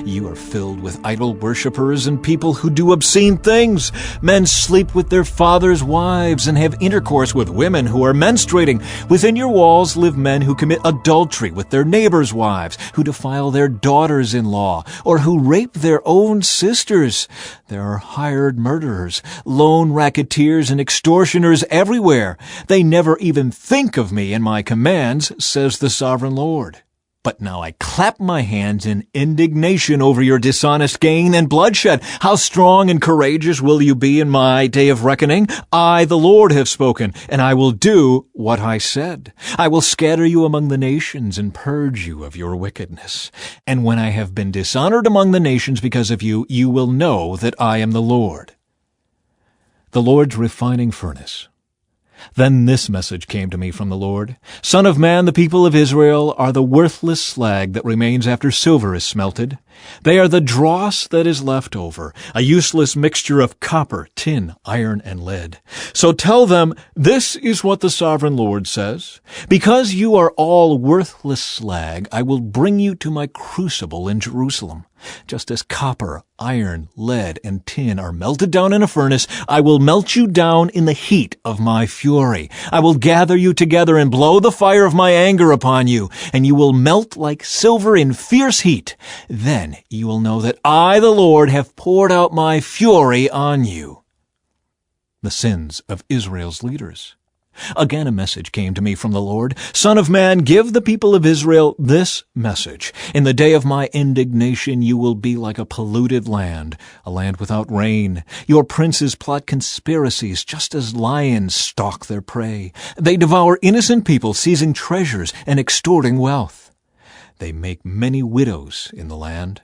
You are filled with idol worshippers and people who do obscene things. Men sleep with their fathers' wives and have intercourse with women who are menstruating. Within your walls live men who commit adultery with their neighbors' wives, who defile their daughters-in-law, or who rape their own sisters. There are hired murderers, lone racketeers, and extortioners everywhere. They never even think of me and my commands, says the sovereign Lord. But now I clap my hands in indignation over your dishonest gain and bloodshed. How strong and courageous will you be in my day of reckoning? I, the Lord, have spoken, and I will do what I said. I will scatter you among the nations and purge you of your wickedness. And when I have been dishonored among the nations because of you, you will know that I am the Lord. The Lord's refining furnace. Then this message came to me from the Lord. Son of man, the people of Israel are the worthless slag that remains after silver is smelted. They are the dross that is left over, a useless mixture of copper, tin, iron, and lead. So tell them, this is what the sovereign Lord says. Because you are all worthless slag, I will bring you to my crucible in Jerusalem. Just as copper, iron, lead, and tin are melted down in a furnace, I will melt you down in the heat of my fury. I will gather you together and blow the fire of my anger upon you, and you will melt like silver in fierce heat. Then you will know that I, the Lord, have poured out my fury on you. The sins of Israel's leaders. Again a message came to me from the Lord. Son of man, give the people of Israel this message. In the day of my indignation you will be like a polluted land, a land without rain. Your princes plot conspiracies just as lions stalk their prey. They devour innocent people, seizing treasures and extorting wealth. They make many widows in the land.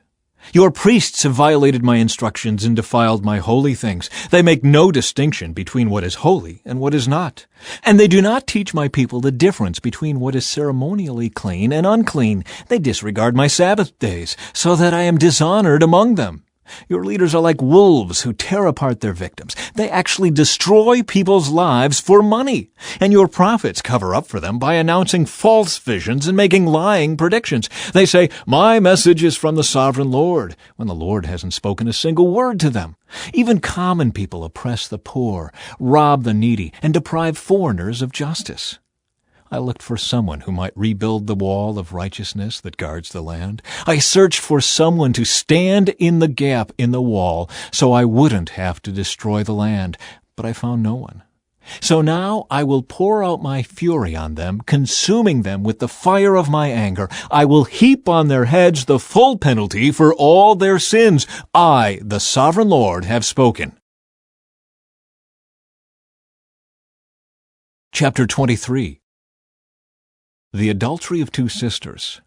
Your priests have violated my instructions and defiled my holy things. They make no distinction between what is holy and what is not. And they do not teach my people the difference between what is ceremonially clean and unclean. They disregard my Sabbath days, so that I am dishonored among them. Your leaders are like wolves who tear apart their victims. They actually destroy people's lives for money. And your prophets cover up for them by announcing false visions and making lying predictions. They say, my message is from the sovereign Lord, when the Lord hasn't spoken a single word to them. Even common people oppress the poor, rob the needy, and deprive foreigners of justice. I looked for someone who might rebuild the wall of righteousness that guards the land. I searched for someone to stand in the gap in the wall so I wouldn't have to destroy the land, but I found no one. So now I will pour out my fury on them, consuming them with the fire of my anger. I will heap on their heads the full penalty for all their sins. I, the sovereign Lord, have spoken. Chapter 23. The Adultery of Two Sisters.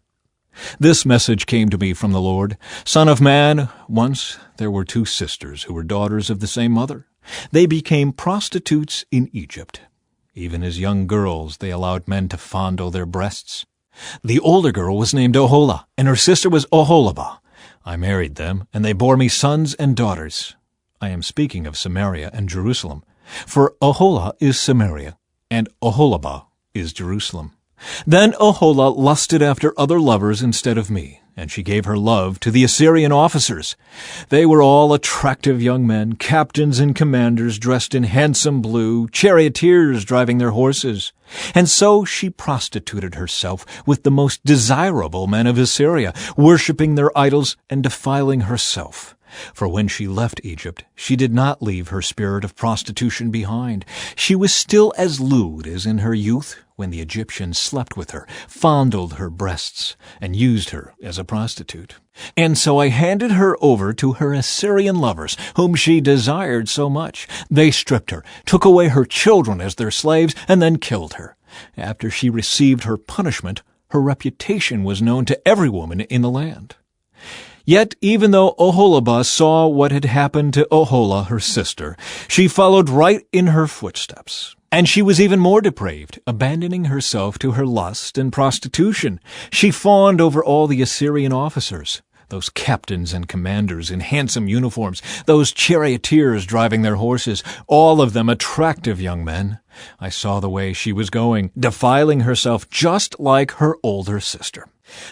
This message came to me from the Lord. Son of man, once there were two sisters who were daughters of the same mother. They became prostitutes in Egypt. Even as young girls, they allowed men to fondle their breasts. The older girl was named Oholah, and her sister was Oholibah. I married them, and they bore me sons and daughters. I am speaking of Samaria and Jerusalem. For Oholah is Samaria, and Oholibah is Jerusalem. Then Oholah lusted after other lovers instead of me, and she gave her love to the Assyrian officers. They were all attractive young men, captains and commanders dressed in handsome blue, charioteers driving their horses. And so she prostituted herself with the most desirable men of Assyria, worshipping their idols and defiling herself. For when she left Egypt, she did not leave her spirit of prostitution behind. She was still as lewd as in her youth, when the Egyptians slept with her, fondled her breasts, and used her as a prostitute. And so I handed her over to her Assyrian lovers, whom she desired so much. They stripped her, took away her children as their slaves, and then killed her. After she received her punishment, her reputation was known to every woman in the land. Yet, even though Oholibah saw what had happened to Oholah, her sister, she followed right in her footsteps. And she was even more depraved, abandoning herself to her lust and prostitution. She fawned over all the Assyrian officers, those captains and commanders in handsome uniforms, those charioteers driving their horses, all of them attractive young men. I saw the way she was going, defiling herself just like her older sister.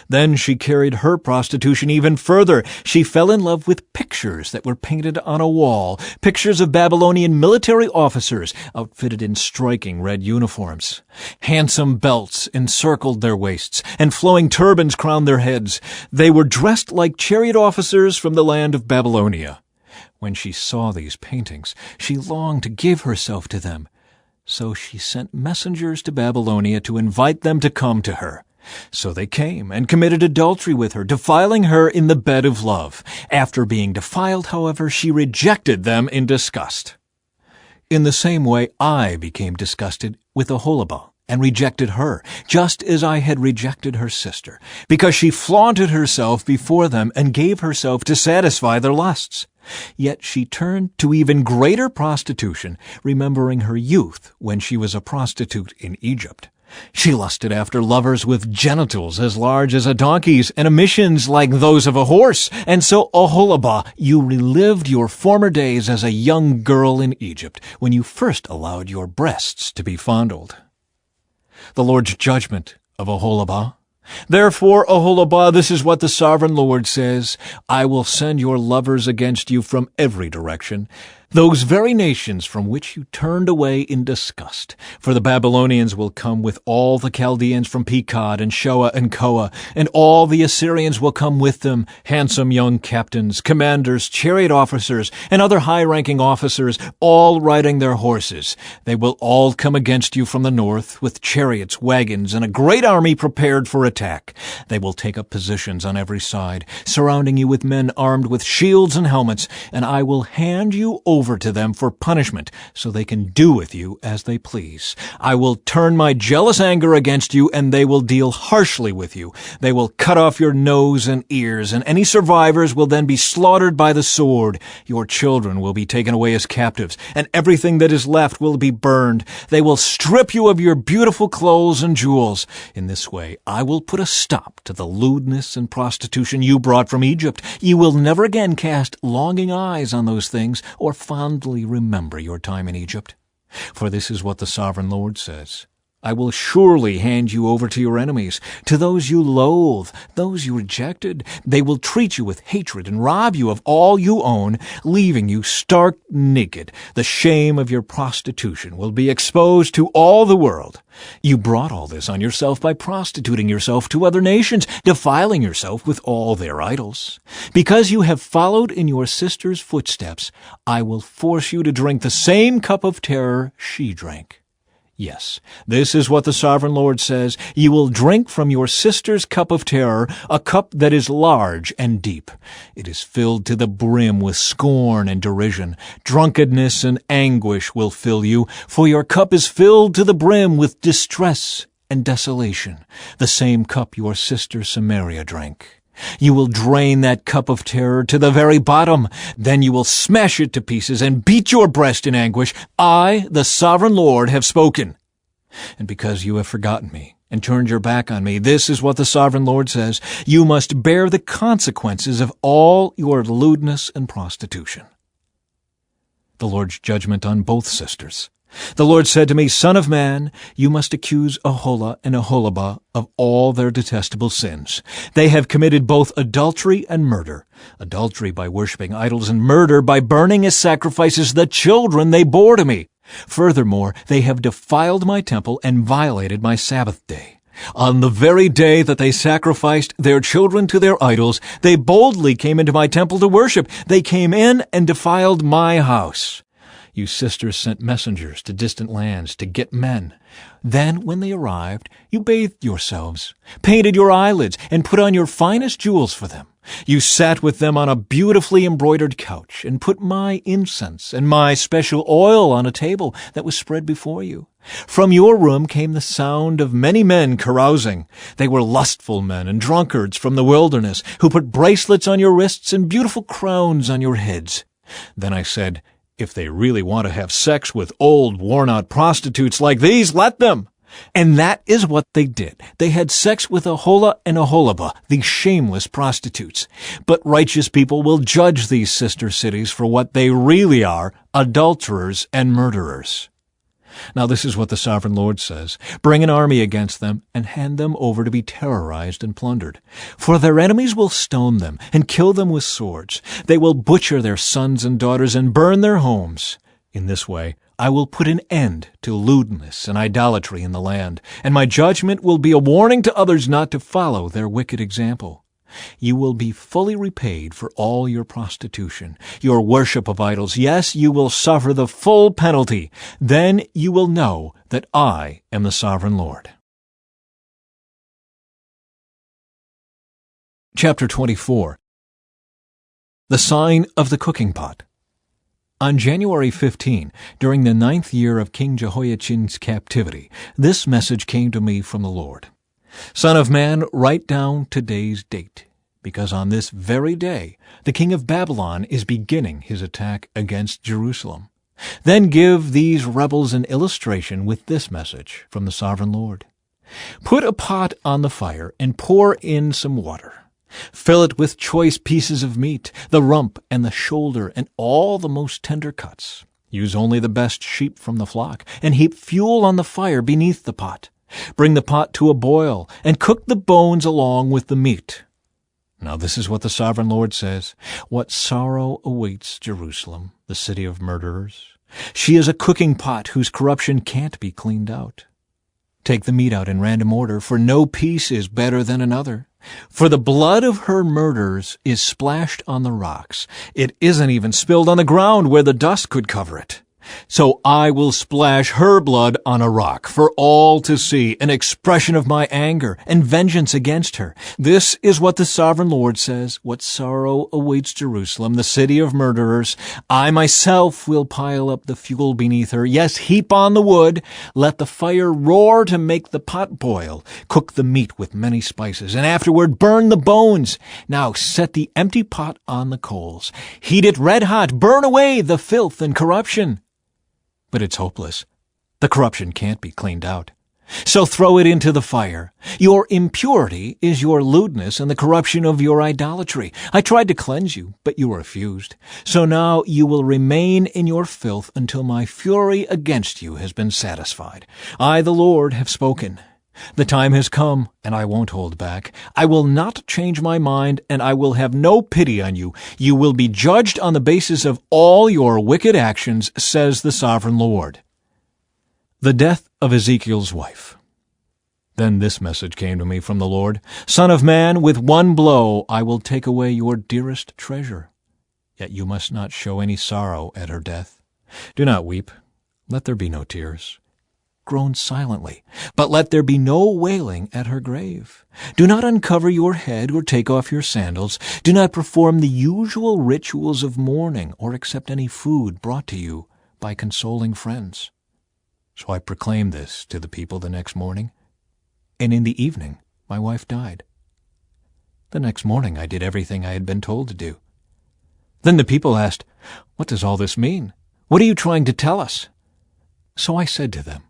Then she carried her prostitution even further. She fell in love with pictures that were painted on a wall, pictures of Babylonian military officers outfitted in striking red uniforms. Handsome belts encircled their waists, and flowing turbans crowned their heads. They were dressed like chariot officers from the land of Babylonia. When she saw these paintings, she longed to give herself to them. So she sent messengers to Babylonia to invite them to come to her. So they came and committed adultery with her, defiling her in the bed of love. After being defiled, however, she rejected them in disgust. In the same way, I became disgusted with Oholibah and rejected her, just as I had rejected her sister, because she flaunted herself before them and gave herself to satisfy their lusts. Yet she turned to even greater prostitution, remembering her youth when she was a prostitute in Egypt. She lusted after lovers with genitals as large as a donkey's and emissions like those of a horse. And so, Oholibah, you relived your former days as a young girl in Egypt, when you first allowed your breasts to be fondled. The Lord's judgment of Oholibah. Therefore, Oholibah, this is what the sovereign Lord says: I will send your lovers against you from every direction, those very nations from which you turned away in disgust. For the Babylonians will come with all the Chaldeans from Pekod and Shoa and Koa, and all the Assyrians will come with them, handsome young captains, commanders, chariot officers, and other high-ranking officers, all riding their horses. They will all come against you from the north, with chariots, wagons, and a great army prepared for attack. They will take up positions on every side, surrounding you with men armed with shields and helmets, and I will hand you over to them for punishment, so they can do with you as they please. I will turn my jealous anger against you, and they will deal harshly with you. They will cut off your nose and ears, and any survivors will then be slaughtered by the sword. Your children will be taken away as captives, and everything that is left will be burned. They will strip you of your beautiful clothes and jewels. In this way, I will put a stop to the lewdness and prostitution you brought from Egypt. You will never again cast longing eyes on those things, or fondly remember your time in Egypt. For this is what the sovereign Lord says: I will surely hand you over to your enemies, to those you loathe, those you rejected. They will treat you with hatred and rob you of all you own, leaving you stark naked. The shame of your prostitution will be exposed to all the world. You brought all this on yourself by prostituting yourself to other nations, defiling yourself with all their idols. Because you have followed in your sister's footsteps, I will force you to drink the same cup of terror she drank. Yes, this is what the Sovereign Lord says. You will drink from your sister's cup of terror, a cup that is large and deep. It is filled to the brim with scorn and derision. Drunkenness and anguish will fill you, for your cup is filled to the brim with distress and desolation, the same cup your sister Samaria drank. You will drain that cup of terror to the very bottom. Then you will smash it to pieces and beat your breast in anguish. I, the Sovereign Lord, have spoken. And because you have forgotten me and turned your back on me, this is what the Sovereign Lord says. You must bear the consequences of all your lewdness and prostitution. The Lord's judgment on both sisters. The Lord said to me, Son of man, you must accuse Aholah and Aholibah of all their detestable sins. They have committed both adultery and murder, adultery by worshiping idols and murder by burning as sacrifices the children they bore to me. Furthermore, they have defiled my temple and violated my Sabbath day. On the very day that they sacrificed their children to their idols, they boldly came into my temple to worship. They came in and defiled my house. You sisters sent messengers to distant lands to get men. Then, when they arrived, you bathed yourselves, painted your eyelids, and put on your finest jewels for them. You sat with them on a beautifully embroidered couch and put my incense and my special oil on a table that was spread before you. From your room came the sound of many men carousing. They were lustful men and drunkards from the wilderness, who put bracelets on your wrists and beautiful crowns on your heads. Then I said, if they really want to have sex with old, worn-out prostitutes like these, let them. And that is what they did. They had sex with Aholah and Aholibah, these shameless prostitutes. But righteous people will judge these sister cities for what they really are, adulterers and murderers. Now this is what the Sovereign Lord says. Bring an army against them and hand them over to be terrorized and plundered. For their enemies will stone them and kill them with swords. They will butcher their sons and daughters and burn their homes. In this way, I will put an end to lewdness and idolatry in the land, and my judgment will be a warning to others not to follow their wicked example. You will be fully repaid for all your prostitution, your worship of idols. Yes, you will suffer the full penalty. Then you will know that I am the Sovereign Lord. Chapter 24. The Sign of the Cooking Pot. On January 15, during the 9th year of King Jehoiachin's captivity, this message came to me from the Lord. Son of man, write down today's date, because on this very day the king of Babylon is beginning his attack against Jerusalem. Then give these rebels an illustration with this message from the Sovereign Lord. Put a pot on the fire and pour in some water. Fill it with choice pieces of meat, the rump and the shoulder and all the most tender cuts. Use only the best sheep from the flock, and heap fuel on the fire beneath the pot. Bring the pot to a boil, and cook the bones along with the meat. Now this is what the Sovereign Lord says. What sorrow awaits Jerusalem, the city of murderers. She is a cooking pot whose corruption can't be cleaned out. Take the meat out in random order, for no piece is better than another. For the blood of her murderers is splashed on the rocks. It isn't even spilled on the ground where the dust could cover it. So I will splash her blood on a rock for all to see, an expression of my anger and vengeance against her. This is what the Sovereign Lord says. What sorrow awaits Jerusalem, the city of murderers. I myself will pile up the fuel beneath her. Yes, heap on the wood. Let the fire roar to make the pot boil. Cook the meat with many spices, and afterward burn the bones. Now set the empty pot on the coals. Heat it red hot. Burn away the filth and corruption. But it's hopeless. The corruption can't be cleaned out. So throw it into the fire. Your impurity is your lewdness and the corruption of your idolatry. I tried to cleanse you, but you refused. So now you will remain in your filth until my fury against you has been satisfied. I, the Lord, have spoken. The time has come, and I won't hold back. I will not change my mind, and I will have no pity on you. You will be judged on the basis of all your wicked actions, says the Sovereign Lord. The death of Ezekiel's wife. Then this message came to me from the Lord. Son of man, with one blow I will take away your dearest treasure. Yet you must not show any sorrow at her death. Do not weep. Let there be no tears. groaned silently, but let there be no wailing at her grave. Do not uncover your head or take off your sandals. Do not perform the usual rituals of mourning or accept any food brought to you by consoling friends." So I proclaimed this to the people the next morning, and in the evening my wife died. The next morning I did everything I had been told to do. Then the people asked, "What does all this mean? What are you trying to tell us?" So I said to them,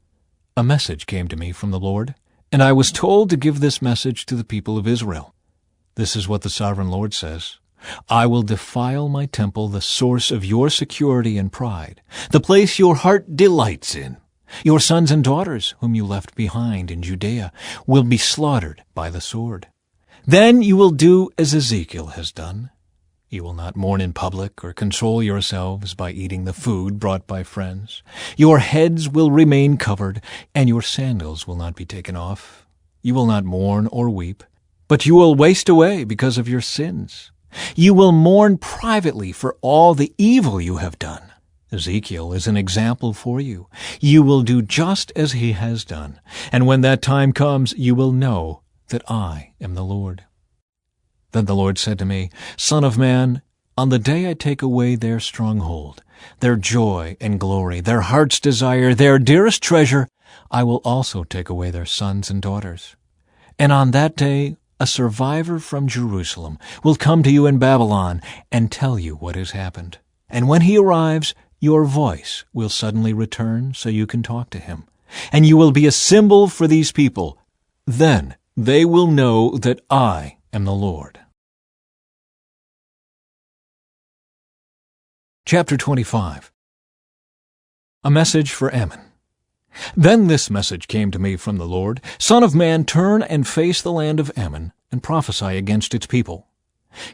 "A message came to me from the Lord, and I was told to give this message to the people of Israel. This is what the Sovereign Lord says. I will defile my temple, the source of your security and pride, the place your heart delights in. Your sons and daughters, whom you left behind in Judea, will be slaughtered by the sword. Then you will do as Ezekiel has done. You will not mourn in public or console yourselves by eating the food brought by friends. Your heads will remain covered, and your sandals will not be taken off. You will not mourn or weep, but you will waste away because of your sins. You will mourn privately for all the evil you have done. Ezekiel is an example for you. You will do just as he has done, and when that time comes, you will know that I am the Lord." Then the Lord said to me, "Son of man, on the day I take away their stronghold, their joy and glory, their heart's desire, their dearest treasure, I will also take away their sons and daughters. And on that day a survivor from Jerusalem will come to you in Babylon and tell you what has happened. And when he arrives, your voice will suddenly return so you can talk to him, and you will be a symbol for these people. Then they will know that I am the Lord." Chapter 25. A message for Ammon. Then this message came to me from the Lord, "Son of man, turn and face the land of Ammon, and prophesy against its people.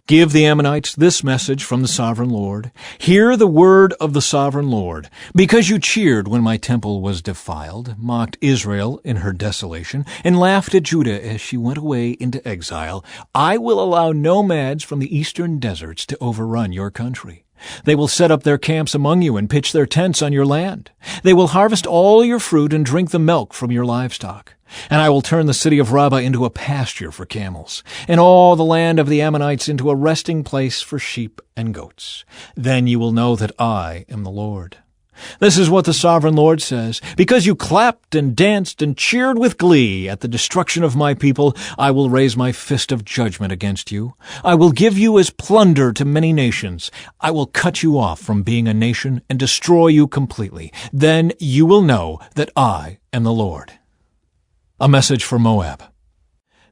Give the Ammonites this message from the Sovereign Lord. Hear the word of the Sovereign Lord. Because you cheered when my temple was defiled, mocked Israel in her desolation, and laughed at Judah as she went away into exile, I will allow nomads from the eastern deserts to overrun your country. They will set up their camps among you and pitch their tents on your land. They will harvest all your fruit and drink the milk from your livestock. And I will turn the city of Rabbah into a pasture for camels, and all the land of the Ammonites into a resting place for sheep and goats. Then you will know that I am the Lord. This is what the Sovereign Lord says. Because you clapped and danced and cheered with glee at the destruction of my people, I will raise my fist of judgment against you. I will give you as plunder to many nations. I will cut you off from being a nation and destroy you completely. Then you will know that I am the Lord. A message for Moab.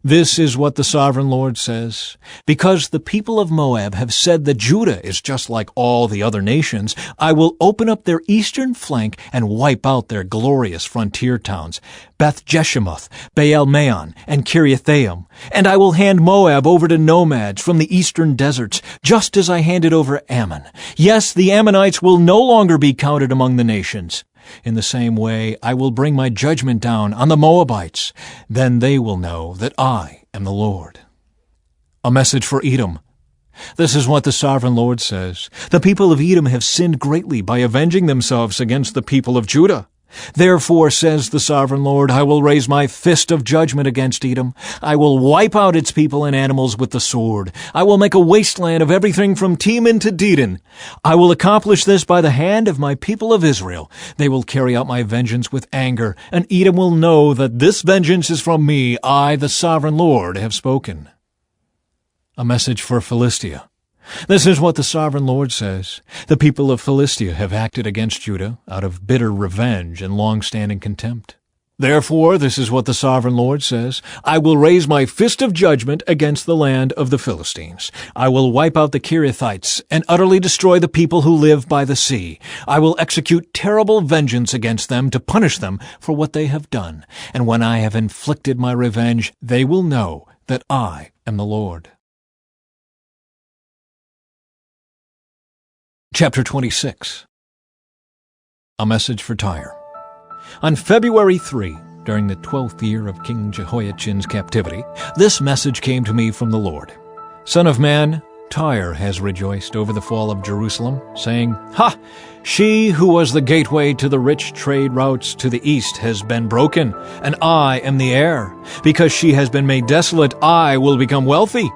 This is what the Sovereign Lord says. Because the people of Moab have said that Judah is just like all the other nations, I will open up their eastern flank and wipe out their glorious frontier towns, Beth-Jeshemoth, Baal-Meon, and Kiriathaim. And I will hand Moab over to nomads from the eastern deserts, just as I handed over Ammon. Yes, the Ammonites will no longer be counted among the nations. In the same way, I will bring my judgment down on the Moabites. Then they will know that I am the Lord. A message for Edom. This is what the Sovereign Lord says. The people of Edom have sinned greatly by avenging themselves against the people of Judah. Therefore, says the Sovereign Lord, I will raise my fist of judgment against Edom. I will wipe out its people and animals with the sword. I will make a wasteland of everything from Teman to Dedan. I will accomplish this by the hand of my people of Israel. They will carry out my vengeance with anger, and Edom will know that this vengeance is from me. I, the Sovereign Lord, have spoken. A message for Philistia. This is what the Sovereign Lord says. The people of Philistia have acted against Judah out of bitter revenge and long-standing contempt. Therefore, this is what the Sovereign Lord says. I will raise my fist of judgment against the land of the Philistines. I will wipe out the Kerethites and utterly destroy the people who live by the sea. I will execute terrible vengeance against them to punish them for what they have done. And when I have inflicted my revenge, they will know that I am the Lord. Chapter 26. A message for Tyre. On February 3, during the 12th year of King Jehoiachin's captivity, this message came to me from the Lord. Son of man, Tyre has rejoiced over the fall of Jerusalem, saying, Ha! She who was the gateway to the rich trade routes to the east has been broken, and I am the heir. Because she has been made desolate, I will become wealthy.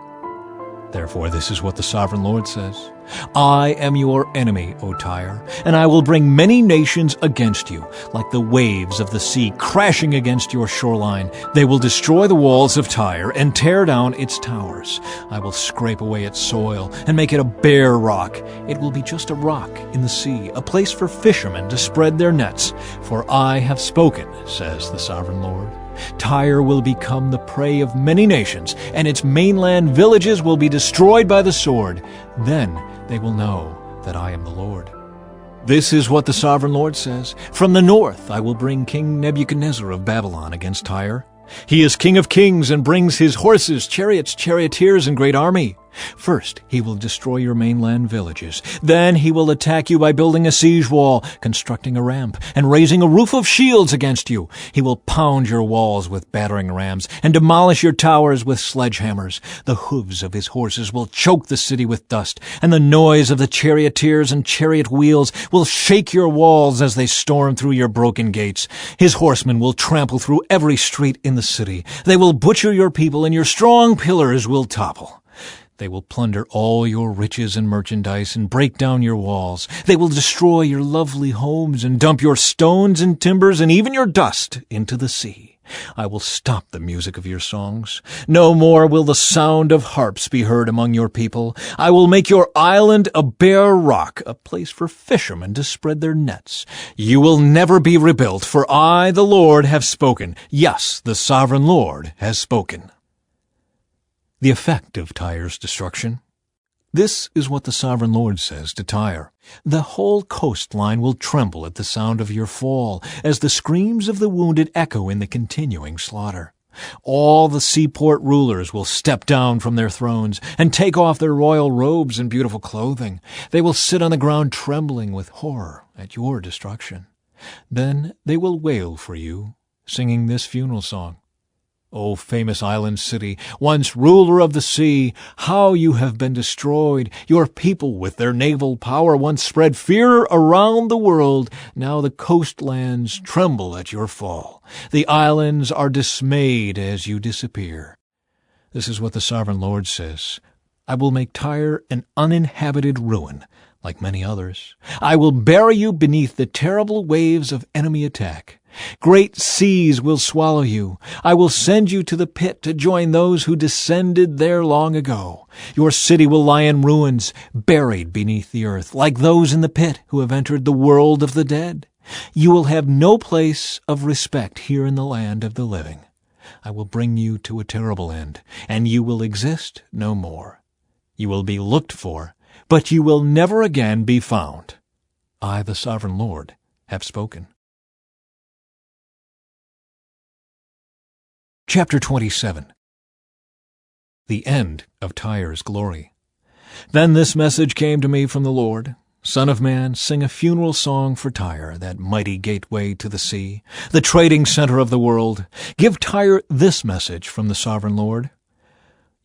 Therefore, this is what the Sovereign Lord says. I am your enemy, O Tyre, and I will bring many nations against you, like the waves of the sea crashing against your shoreline. They will destroy the walls of Tyre and tear down its towers. I will scrape away its soil and make it a bare rock. It will be just a rock in the sea, a place for fishermen to spread their nets. For I have spoken, says the Sovereign Lord. Tyre will become the prey of many nations, and its mainland villages will be destroyed by the sword. Then they will know that I am the Lord. This is what the Sovereign Lord says. From the north I will bring King Nebuchadnezzar of Babylon against Tyre. He is King of kings and brings his horses, chariots, charioteers, and great army. First, he will destroy your mainland villages. Then he will attack you by building a siege wall, constructing a ramp, and raising a roof of shields against you. He will pound your walls with battering rams and demolish your towers with sledgehammers. The hooves of his horses will choke the city with dust, and the noise of the charioteers and chariot wheels will shake your walls as they storm through your broken gates. His horsemen will trample through every street in the city. They will butcher your people, and your strong pillars will topple. They will plunder all your riches and merchandise and break down your walls. They will destroy your lovely homes and dump your stones and timbers and even your dust into the sea. I will stop the music of your songs. No more will the sound of harps be heard among your people. I will make your island a bare rock, a place for fishermen to spread their nets. You will never be rebuilt, for I, the Lord, have spoken. Yes, the Sovereign Lord has spoken. The effect of Tyre's destruction. This is what the Sovereign Lord says to Tyre. The whole coastline will tremble at the sound of your fall, as the screams of the wounded echo in the continuing slaughter. All the seaport rulers will step down from their thrones and take off their royal robes and beautiful clothing. They will sit on the ground trembling with horror at your destruction. Then they will wail for you, singing this funeral song. O famous island city, once ruler of the sea, how you have been destroyed! Your people with their naval power once spread fear around the world. Now the coastlands tremble at your fall. The islands are dismayed as you disappear. This is what the Sovereign Lord says. I will make Tyre an uninhabited ruin, like many others. I will bury you beneath the terrible waves of enemy attack. Great seas will swallow you. I will send you to the pit to join those who descended there long ago. Your city will lie in ruins, buried beneath the earth, like those in the pit who have entered the world of the dead. You will have no place of respect here in the land of the living. I will bring you to a terrible end, and you will exist no more. You will be looked for, but you will never again be found. I, the Sovereign Lord, have spoken. Chapter 27. The End of Tyre's Glory. Then this message came to me from the Lord. Son of man, sing a funeral song for Tyre, that mighty gateway to the sea, the trading center of the world. Give Tyre this message from the Sovereign Lord.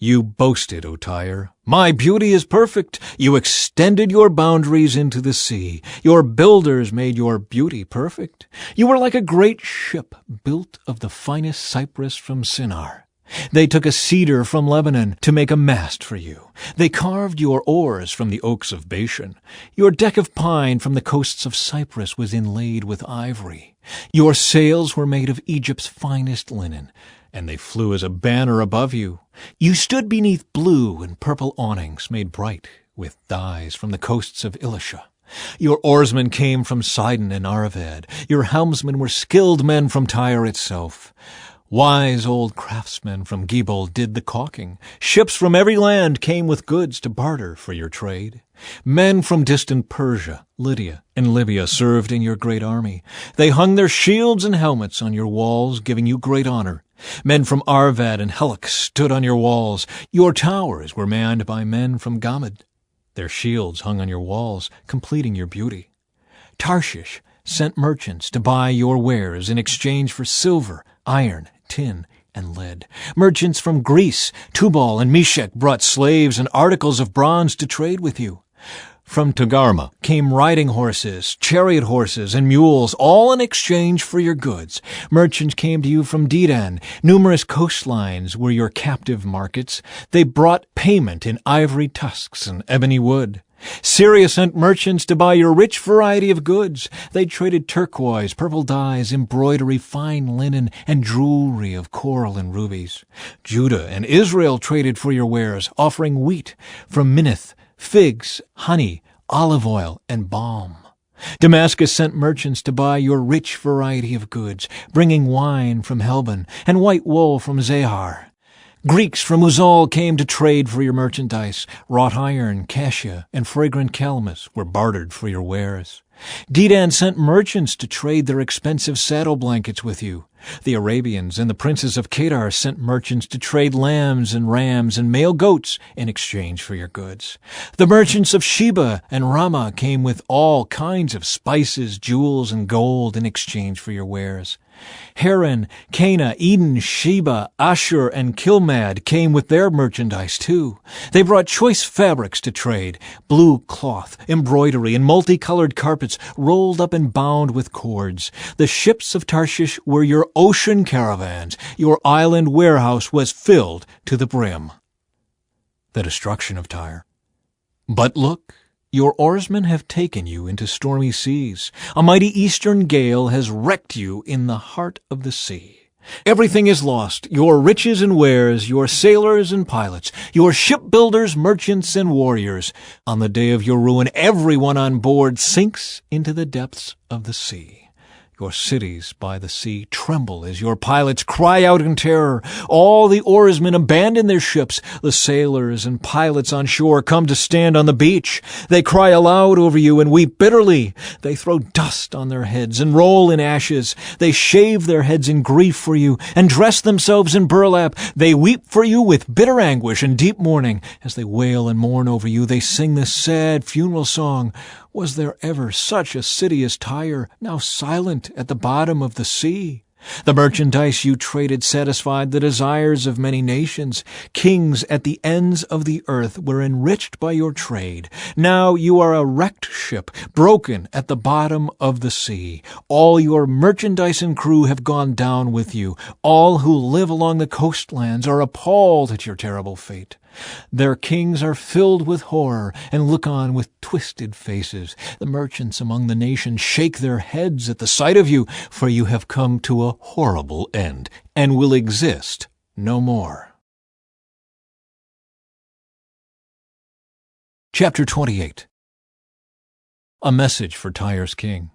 You boasted, O Tyre, my beauty is perfect. You extended your boundaries into the sea. Your builders made your beauty perfect. You were like a great ship built of the finest cypress from Shinar. They took a cedar from Lebanon to make a mast for you. They carved your oars from the oaks of Bashan. Your deck of pine from the coasts of Cyprus was inlaid with ivory. Your sails were made of Egypt's finest linen, and they flew as a banner above you. You stood beneath blue and purple awnings made bright with dyes from the coasts of Elisha. Your oarsmen came from Sidon and Arvad. Your helmsmen were skilled men from Tyre itself. Wise old craftsmen from Gebal did the caulking. Ships from every land came with goods to barter for your trade. Men from distant Persia, Lydia, and Libya served in your great army. They hung their shields and helmets on your walls, giving you great honor. Men from Arvad and Helek stood on your walls. Your towers were manned by men from Gamad. Their shields hung on your walls, completing your beauty. Tarshish sent merchants to buy your wares in exchange for silver, iron, tin, and lead. Merchants from Greece, Tubal and Meshech brought slaves and articles of bronze to trade with you. From Togarmah came riding horses, chariot horses, and mules, all in exchange for your goods. Merchants came to you from Dedan. Numerous coastlines were your captive markets. They brought payment in ivory tusks and ebony wood. Syria sent merchants to buy your rich variety of goods. They traded turquoise, purple dyes, embroidery, fine linen, and jewelry of coral and rubies. Judah and Israel traded for your wares, offering wheat from Minnith, figs, honey, olive oil, and balm. Damascus sent merchants to buy your rich variety of goods, bringing wine from Helbon and white wool from Zahar. Greeks from Uzal came to trade for your merchandise. Wrought iron, cassia, and fragrant calamus were bartered for your wares. Dedan sent merchants to trade their expensive saddle blankets with you. The Arabians and the princes of Kedar sent merchants to trade lambs and rams and male goats in exchange for your goods. The merchants of Sheba and Ramah came with all kinds of spices, jewels, and gold in exchange for your wares. Haran, Cana, Eden, Sheba, Ashur, and Kilmad came with their merchandise too. They brought choice fabrics to trade, blue cloth, embroidery, and multicolored carpets rolled up and bound with cords. The ships of Tarshish were your ocean caravans. Your island warehouse was filled to the brim. The destruction of Tyre. But look, your oarsmen have taken you into stormy seas. A mighty eastern gale has wrecked you in the heart of the sea. Everything is lost, your riches and wares, your sailors and pilots, your shipbuilders, merchants, and warriors. On the day of your ruin, everyone on board sinks into the depths of the sea. Your cities by the sea tremble as your pilots cry out in terror. All the oarsmen abandon their ships. The sailors and pilots on shore come to stand on the beach. They cry aloud over you and weep bitterly. They throw dust on their heads and roll in ashes. They shave their heads in grief for you and dress themselves in burlap. They weep for you with bitter anguish and deep mourning. As they wail and mourn over you, they sing this sad funeral song. Was there ever such a city as Tyre, now silent at the bottom of the sea? The merchandise you traded satisfied the desires of many nations. Kings at the ends of the earth were enriched by your trade. Now you are a wrecked ship, broken at the bottom of the sea. All your merchandise and crew have gone down with you. All who live along the coastlands are appalled at your terrible fate. Their kings are filled with horror and look on with twisted faces. The merchants among the nations shake their heads at the sight of you, for you have come to a horrible end and will exist no more. Chapter 28. A message for Tyre's king.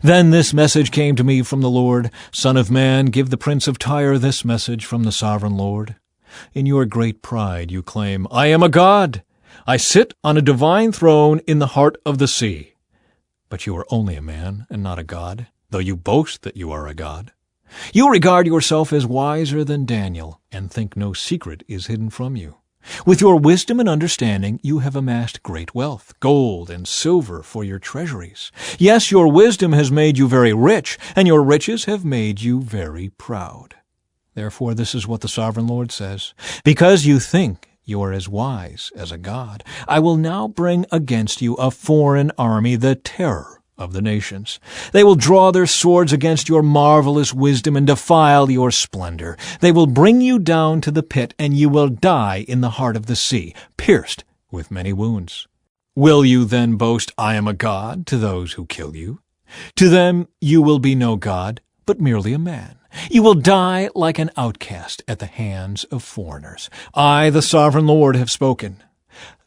Then this message came to me from the Lord. Son of man, give the prince of Tyre this message from the sovereign Lord. In your great pride you claim, I am a god. I sit on a divine throne in the heart of the sea. But you are only a man and not a god, though you boast that you are a god. You regard yourself as wiser than Daniel, and think no secret is hidden from you. With your wisdom and understanding you have amassed great wealth, gold and silver for your treasuries. Yes, your wisdom has made you very rich, and your riches have made you very proud. Therefore, this is what the sovereign Lord says. Because you think you are as wise as a god, I will now bring against you a foreign army, the terror of the nations. They will draw their swords against your marvelous wisdom and defile your splendor. They will bring you down to the pit, and you will die in the heart of the sea, pierced with many wounds. Will you then boast, I am a god, to those who kill you? To them you will be no god, but merely a man. You will die like an outcast at the hands of foreigners. I, the sovereign Lord, have spoken.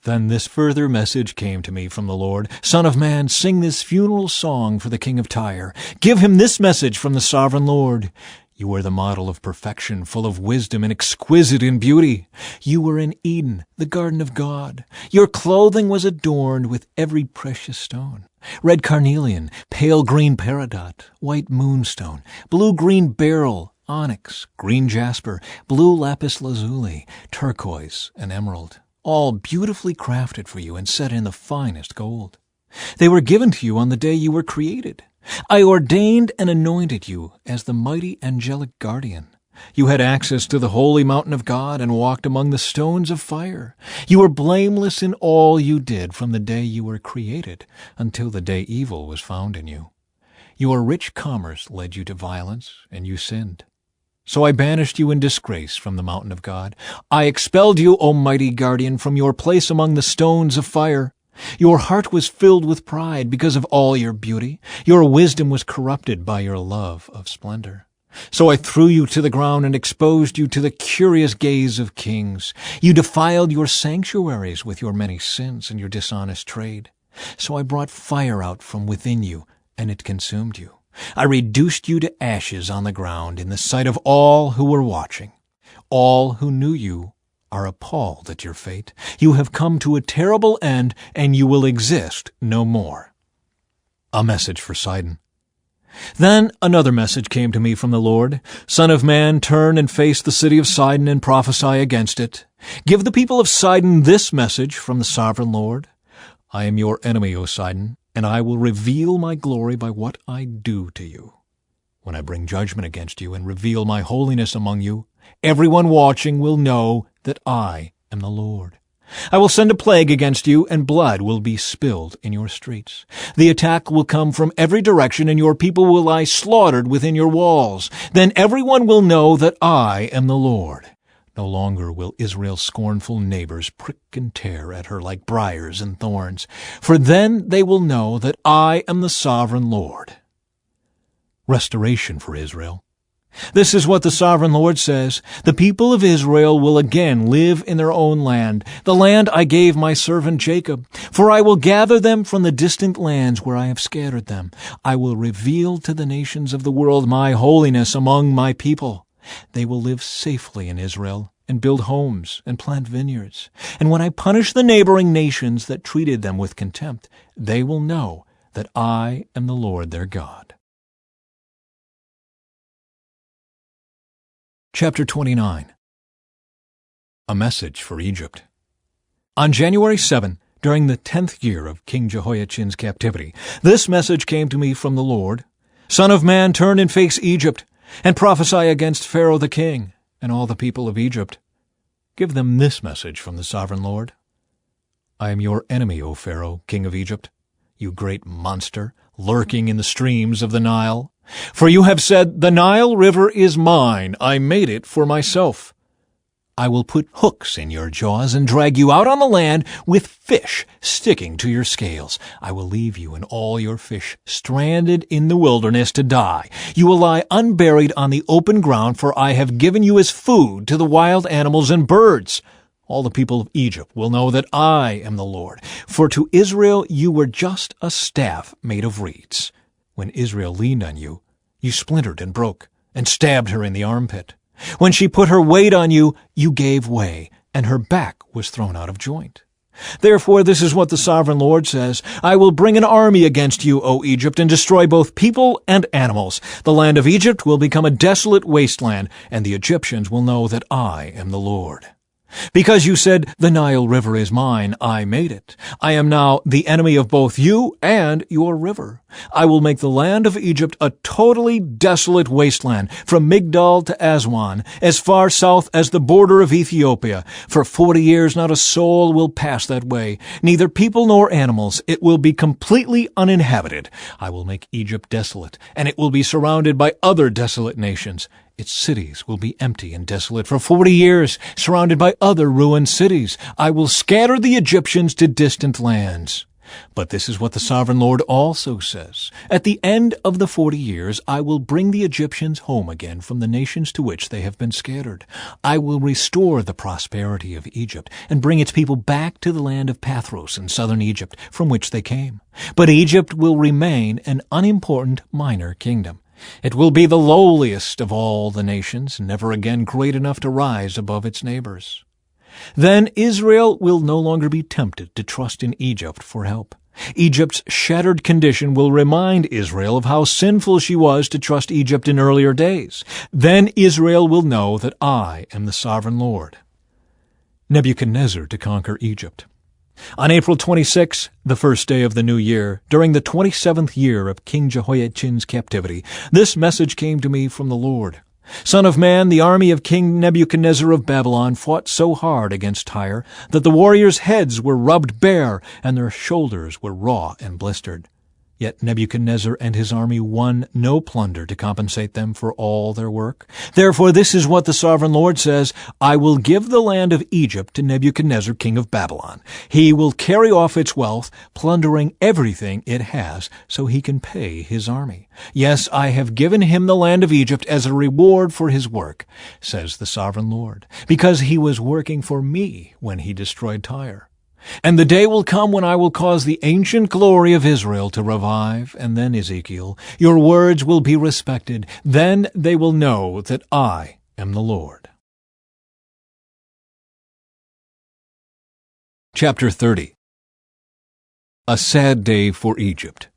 Then this further message came to me from the Lord. Son of man, sing this funeral song for the king of Tyre. Give him this message from the sovereign Lord. You are the model of perfection, full of wisdom and exquisite in beauty. You were in Eden, the garden of God. Your clothing was adorned with every precious stone. Red carnelian, pale green peridot, white moonstone, blue-green beryl, onyx, green jasper, blue lapis lazuli, turquoise, and emerald, all beautifully crafted for you and set in the finest gold. They were given to you on the day you were created. I ordained and anointed you as the mighty angelic guardian. You had access to the holy mountain of God and walked among the stones of fire. You were blameless in all you did from the day you were created until the day evil was found in you. Your rich commerce led you to violence, and you sinned. So I banished you in disgrace from the mountain of God. I expelled you, O mighty guardian, from your place among the stones of fire. Your heart was filled with pride because of all your beauty. Your wisdom was corrupted by your love of splendor. So I threw you to the ground and exposed you to the curious gaze of kings. You defiled your sanctuaries with your many sins and your dishonest trade. So I brought fire out from within you, and it consumed you. I reduced you to ashes on the ground in the sight of all who were watching. All who knew you are appalled at your fate. You have come to a terrible end, and you will exist no more. A message for Sidon. Then another message came to me from the Lord. Son of man, turn and face the city of Sidon and prophesy against it. Give the people of Sidon this message from the sovereign Lord. I am your enemy, O Sidon, and I will reveal my glory by what I do to you. When I bring judgment against you and reveal my holiness among you, everyone watching will know that I am the Lord. I will send a plague against you, and blood will be spilled in your streets. The attack will come from every direction, and your people will lie slaughtered within your walls. Then everyone will know that I am the Lord. No longer will Israel's scornful neighbors prick and tear at her like briars and thorns, for then they will know that I am the sovereign Lord. Restoration for Israel. This is what the sovereign Lord says. The people of Israel will again live in their own land, the land I gave my servant Jacob. For I will gather them from the distant lands where I have scattered them. I will reveal to the nations of the world my holiness among my people. They will live safely in Israel and build homes and plant vineyards. And when I punish the neighboring nations that treated them with contempt, they will know that I am the Lord their God. Chapter 29. A message for Egypt. On January 7, during the 10th year of King Jehoiachin's captivity, this message came to me from the Lord. Son of man, turn and face Egypt, and prophesy against Pharaoh the king and all the people of Egypt. Give them this message from the sovereign Lord. I am your enemy, O Pharaoh, king of Egypt, you great monster, lurking in the streams of the Nile. For you have said, the Nile River is mine, I made it for myself. I will put hooks in your jaws and drag you out on the land with fish sticking to your scales. I will leave you and all your fish stranded in the wilderness to die. You will lie unburied on the open ground, for I have given you as food to the wild animals and birds. All the people of Egypt will know that I am the Lord. For to Israel you were just a staff made of reeds. When Israel leaned on you, you splintered and broke, and stabbed her in the armpit. When she put her weight on you, you gave way, and her back was thrown out of joint. Therefore this is what the sovereign Lord says, I will bring an army against you, O Egypt, and destroy both people and animals. The land of Egypt will become a desolate wasteland, and the Egyptians will know that I am the Lord. Because you said, the Nile River is mine, I made it. I am now the enemy of both you and your river. I will make the land of Egypt a totally desolate wasteland, from Migdol to Aswan, as far south as the border of Ethiopia. For 40 years not a soul will pass that way, neither people nor animals. It will be completely uninhabited. I will make Egypt desolate, and it will be surrounded by other desolate nations. Its cities will be empty and desolate for 40 years, surrounded by other ruined cities. I will scatter the Egyptians to distant lands. But this is what the sovereign Lord also says. At the end of the 40 years, I will bring the Egyptians home again from the nations to which they have been scattered. I will restore the prosperity of Egypt and bring its people back to the land of Pathros in southern Egypt, from which they came. But Egypt will remain an unimportant minor kingdom. It will be the lowliest of all the nations, never again great enough to rise above its neighbors. Then Israel will no longer be tempted to trust in Egypt for help. Egypt's shattered condition will remind Israel of how sinful she was to trust Egypt in earlier days. Then Israel will know that I am the sovereign Lord. Nebuchadnezzar to conquer Egypt. On April 26, the first day of the new year, during the 27th year of King Jehoiachin's captivity, this message came to me from the Lord. Son of man, the army of King Nebuchadnezzar of Babylon fought so hard against Tyre that the warriors' heads were rubbed bare and their shoulders were raw and blistered. Yet Nebuchadnezzar and his army won no plunder to compensate them for all their work. Therefore this is what the sovereign Lord says, I will give the land of Egypt to Nebuchadnezzar king of Babylon. He will carry off its wealth, plundering everything it has, so he can pay his army. Yes, I have given him the land of Egypt as a reward for his work, says the sovereign Lord, because he was working for me when he destroyed Tyre. And the day will come when I will cause the ancient glory of Israel to revive, and then, Ezekiel, your words will be respected. Then they will know that I am the Lord. Chapter 30. A sad day for Egypt.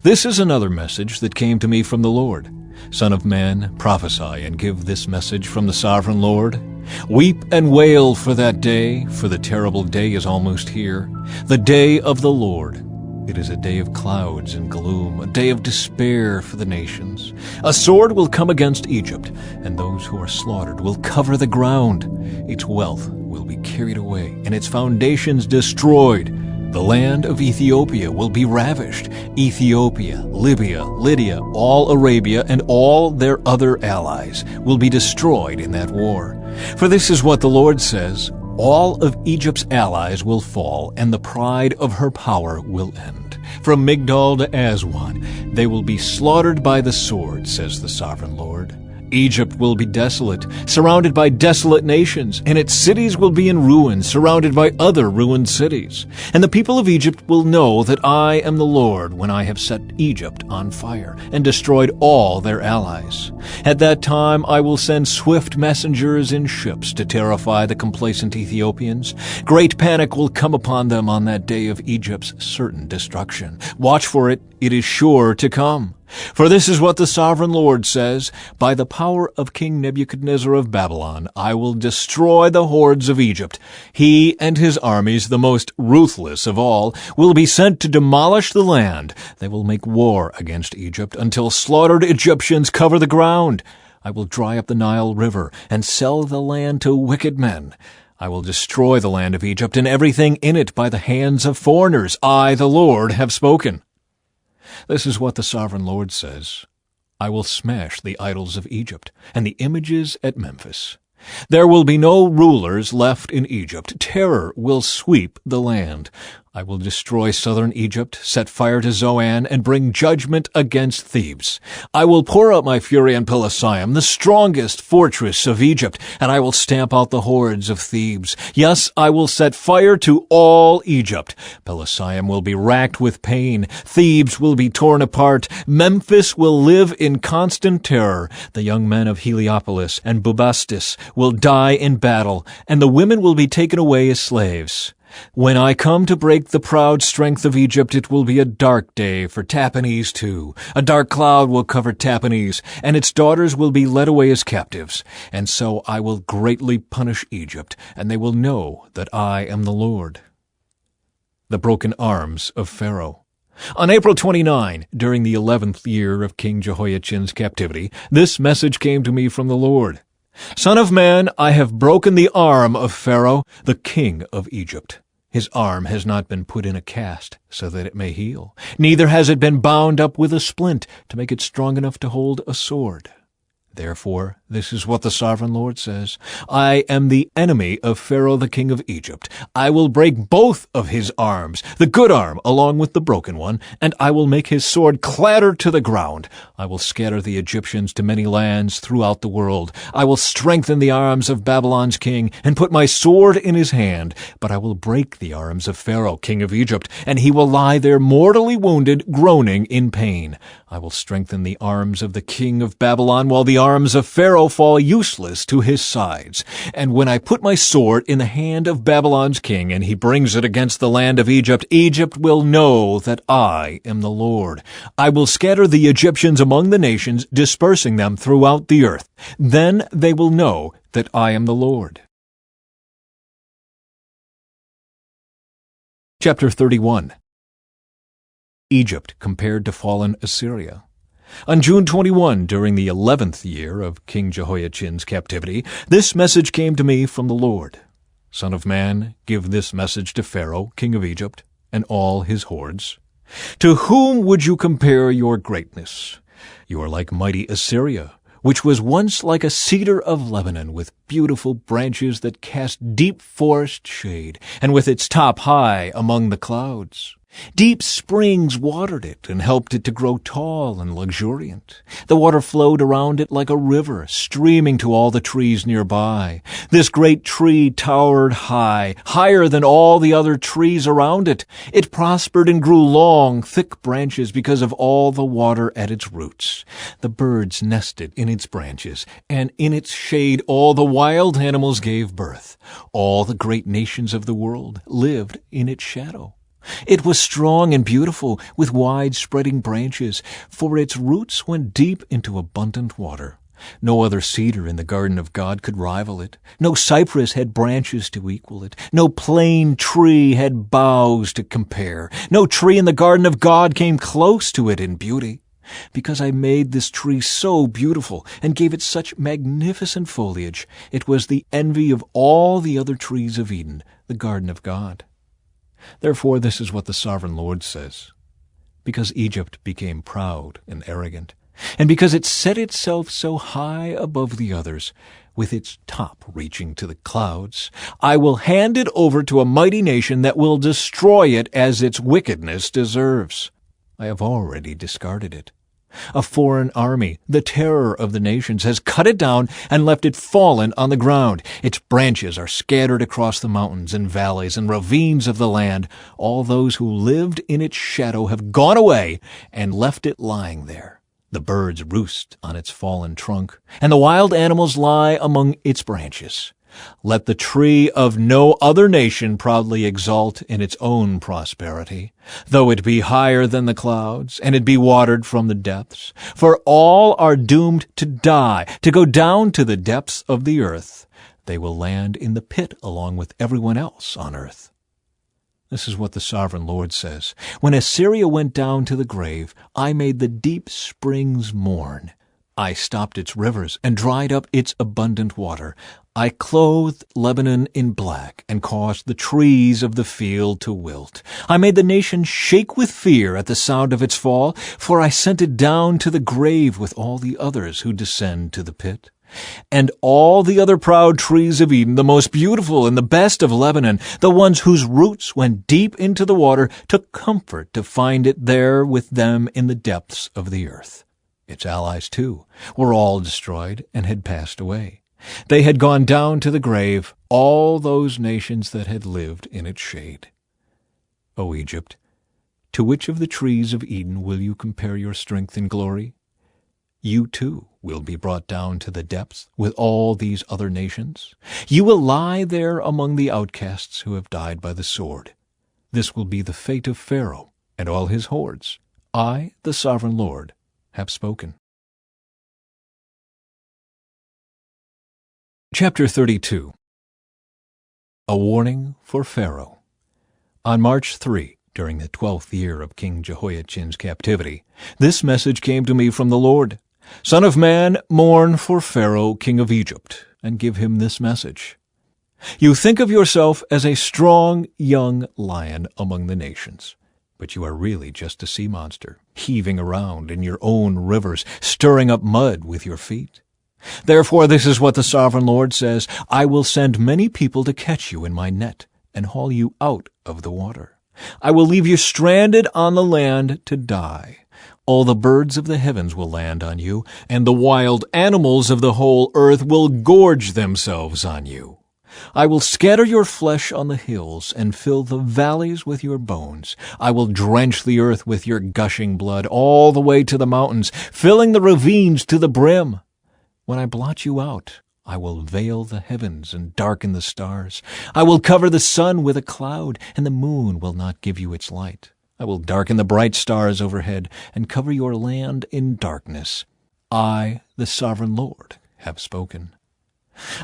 This is another message that came to me from the Lord. Son of man, prophesy and give this message from the sovereign Lord. Weep and wail for that day, for the terrible day is almost here, the day of the Lord. It is a day of clouds and gloom, a day of despair for the nations. A sword will come against Egypt, and those who are slaughtered will cover the ground. Its wealth will be carried away, and its foundations destroyed. The land of Ethiopia will be ravished. Ethiopia, Libya, Lydia, all Arabia, and all their other allies will be destroyed in that war. For this is what the Lord says, all of Egypt's allies will fall, and the pride of her power will end. From Migdol to Aswan, they will be slaughtered by the sword, says the sovereign Lord. Egypt will be desolate, surrounded by desolate nations, and its cities will be in ruins, surrounded by other ruined cities. And the people of Egypt will know that I am the Lord when I have set Egypt on fire and destroyed all their allies. At that time I will send swift messengers in ships to terrify the complacent Ethiopians. Great panic will come upon them on that day of Egypt's certain destruction. Watch for it, it is sure to come. For this is what the sovereign Lord says, by the power of King Nebuchadnezzar of Babylon, I will destroy the hordes of Egypt. He and his armies, the most ruthless of all, will be sent to demolish the land. They will make war against Egypt until slaughtered Egyptians cover the ground. I will dry up the Nile River and sell the land to wicked men. I will destroy the land of Egypt and everything in it by the hands of foreigners. I, the Lord, have spoken. This is what the sovereign Lord says. I will smash the idols of Egypt and the images at Memphis. There will be no rulers left in Egypt. Terror will sweep the land. I will destroy southern Egypt, set fire to Zoan, and bring judgment against Thebes. I will pour out my fury on Pelusium, the strongest fortress of Egypt, and I will stamp out the hordes of Thebes. Yes, I will set fire to all Egypt. Pelusium will be racked with pain. Thebes will be torn apart. Memphis will live in constant terror. The young men of Heliopolis and Bubastis will die in battle, and the women will be taken away as slaves. When I come to break the proud strength of Egypt, it will be a dark day for Tahpanhes too. A dark cloud will cover Tahpanhes, and its daughters will be led away as captives. And so I will greatly punish Egypt, and they will know that I am the Lord. The broken arms of Pharaoh. On April 29, during the 11th year of King Jehoiachin's captivity, this message came to me from the Lord. Son of man, I have broken the arm of Pharaoh, the king of Egypt. His arm has not been put in a cast so that it may heal. Neither has it been bound up with a splint to make it strong enough to hold a sword. Therefore, this is what the sovereign Lord says. I am the enemy of Pharaoh the king of Egypt. I will break both of his arms, the good arm along with the broken one, and I will make his sword clatter to the ground. I will scatter the Egyptians to many lands throughout the world. I will strengthen the arms of Babylon's king and put my sword in his hand. But I will break the arms of Pharaoh, king of Egypt, and he will lie there mortally wounded, groaning in pain. I will strengthen the arms of the king of Babylon, while the arms of Pharaoh fall useless to his sides. And when I put my sword in the hand of Babylon's king, and he brings it against the land of Egypt, Egypt will know that I am the Lord. I will scatter the Egyptians among the nations, dispersing them throughout the earth. Then they will know that I am the Lord. Chapter 31. Egypt compared to fallen Assyria. On June 21, during the 11th year of King Jehoiachin's captivity, this message came to me from the Lord. Son of man, give this message to Pharaoh, king of Egypt, and all his hordes. To whom would you compare your greatness? You are like mighty Assyria, which was once like a cedar of Lebanon, with beautiful branches that cast deep forest shade, and with its top high among the clouds. Deep springs watered it and helped it to grow tall and luxuriant. The water flowed around it like a river, streaming to all the trees nearby. This great tree towered high, higher than all the other trees around it. It prospered and grew long, thick branches because of all the water at its roots. The birds nested in its branches, and in its shade all the wild animals gave birth. All the great nations of the world lived in its shadow. It was strong and beautiful, with wide-spreading branches, for its roots went deep into abundant water. No other cedar in the garden of God could rival it. No cypress had branches to equal it. No plane tree had boughs to compare. No tree in the garden of God came close to it in beauty. Because I made this tree so beautiful and gave it such magnificent foliage, it was the envy of all the other trees of Eden, the garden of God. Therefore, this is what the sovereign Lord says. Because Egypt became proud and arrogant, and because it set itself so high above the others, with its top reaching to the clouds, I will hand it over to a mighty nation that will destroy it as its wickedness deserves. I have already discarded it. A foreign army, the terror of the nations, has cut it down and left it fallen on the ground. Its branches are scattered across the mountains and valleys and ravines of the land. All those who lived in its shadow have gone away and left it lying there. The birds roost on its fallen trunk, and the wild animals lie among its branches. Let the tree of no other nation proudly exult in its own prosperity, though it be higher than the clouds, and it be watered from the depths. For all are doomed to die, to go down to the depths of the earth. They will land in the pit along with everyone else on earth. This is what the sovereign Lord says. When Assyria went down to the grave, I made the deep springs mourn. I stopped its rivers and dried up its abundant water. I clothed Lebanon in black and caused the trees of the field to wilt. I made the nation shake with fear at the sound of its fall, for I sent it down to the grave with all the others who descend to the pit. And all the other proud trees of Eden, the most beautiful and the best of Lebanon, the ones whose roots went deep into the water, took comfort to find it there with them in the depths of the earth. Its allies, too, were all destroyed and had passed away. They had gone down to the grave, all those nations that had lived in its shade. O Egypt, to which of the trees of Eden will you compare your strength and glory? You, too, will be brought down to the depths with all these other nations. You will lie there among the outcasts who have died by the sword. This will be the fate of Pharaoh and all his hordes. I, the sovereign Lord, have spoken. Chapter 32. A warning for Pharaoh. On March 3, during the 12th year of King Jehoiachin's captivity, this message came to me from the Lord. Son of man, mourn for Pharaoh, king of Egypt, and give him this message. You think of yourself as a strong young lion among the nations, but you are really just a sea monster, heaving around in your own rivers, stirring up mud with your feet. Therefore, this is what the sovereign Lord says, I will send many people to catch you in my net and haul you out of the water. I will leave you stranded on the land to die. All the birds of the heavens will land on you, and the wild animals of the whole earth will gorge themselves on you. I will scatter your flesh on the hills and fill the valleys with your bones. I will drench the earth with your gushing blood all the way to the mountains, filling the ravines to the brim. When I blot you out, I will veil the heavens and darken the stars. I will cover the sun with a cloud, and the moon will not give you its light. I will darken the bright stars overhead and cover your land in darkness. I, the sovereign Lord, have spoken.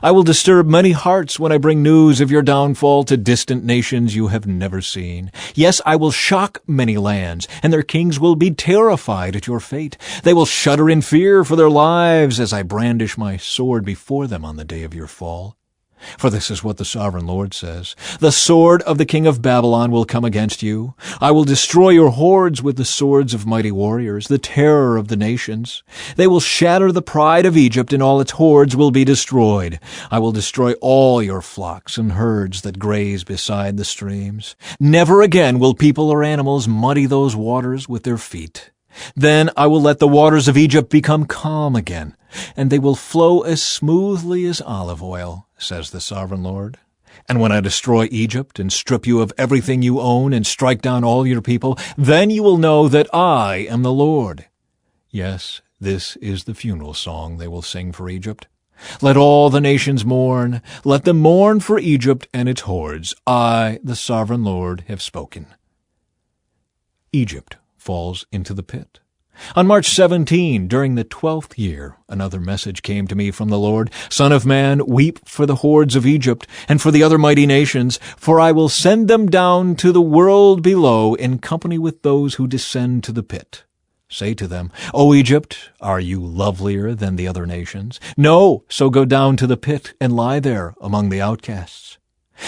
I will disturb many hearts when I bring news of your downfall to distant nations you have never seen. Yes, I will shock many lands, and their kings will be terrified at your fate. They will shudder in fear for their lives as I brandish my sword before them on the day of your fall. For this is what the sovereign Lord says: the sword of the king of Babylon will come against you. I will destroy your hordes with the swords of mighty warriors, the terror of the nations. They will shatter the pride of Egypt, and all its hordes will be destroyed. I will destroy all your flocks and herds that graze beside the streams. Never again will people or animals muddy those waters with their feet. Then I will let the waters of Egypt become calm again, and they will flow as smoothly as olive oil, says the sovereign Lord. And when I destroy Egypt and strip you of everything you own and strike down all your people, then you will know that I am the Lord. Yes, this is the funeral song they will sing for Egypt. Let all the nations mourn. Let them mourn for Egypt and its hordes. I, the sovereign Lord, have spoken. Egypt falls into the pit. On March 17, during the 12th year, another message came to me from the Lord. Son of man, weep for the hordes of Egypt and for the other mighty nations, for I will send them down to the world below in company with those who descend to the pit. Say to them, O Egypt, are you lovelier than the other nations? No, so go down to the pit and lie there among the outcasts.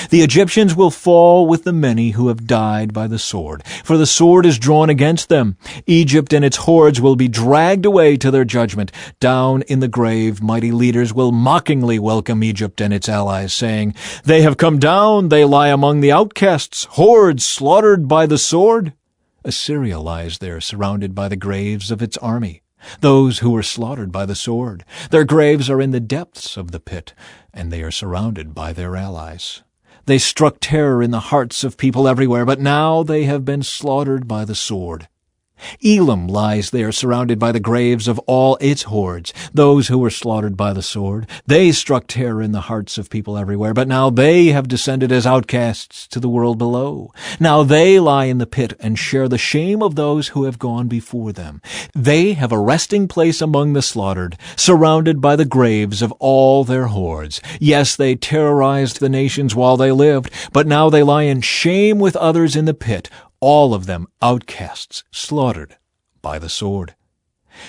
The Egyptians will fall with the many who have died by the sword, for the sword is drawn against them. Egypt and its hordes will be dragged away to their judgment. Down in the grave, mighty leaders will mockingly welcome Egypt and its allies, saying, They have come down, they lie among the outcasts, hordes slaughtered by the sword. Assyria lies there, surrounded by the graves of its army, those who were slaughtered by the sword. Their graves are in the depths of the pit, and they are surrounded by their allies. They struck terror in the hearts of people everywhere, but now they have been slaughtered by the sword. Elam lies there surrounded by the graves of all its hordes, those who were slaughtered by the sword. They struck terror in the hearts of people everywhere, but now they have descended as outcasts to the world below. Now they lie in the pit and share the shame of those who have gone before them. They have a resting place among the slaughtered, surrounded by the graves of all their hordes. Yes, they terrorized the nations while they lived, but now they lie in shame with others in the pit, all of them outcasts, slaughtered by the sword.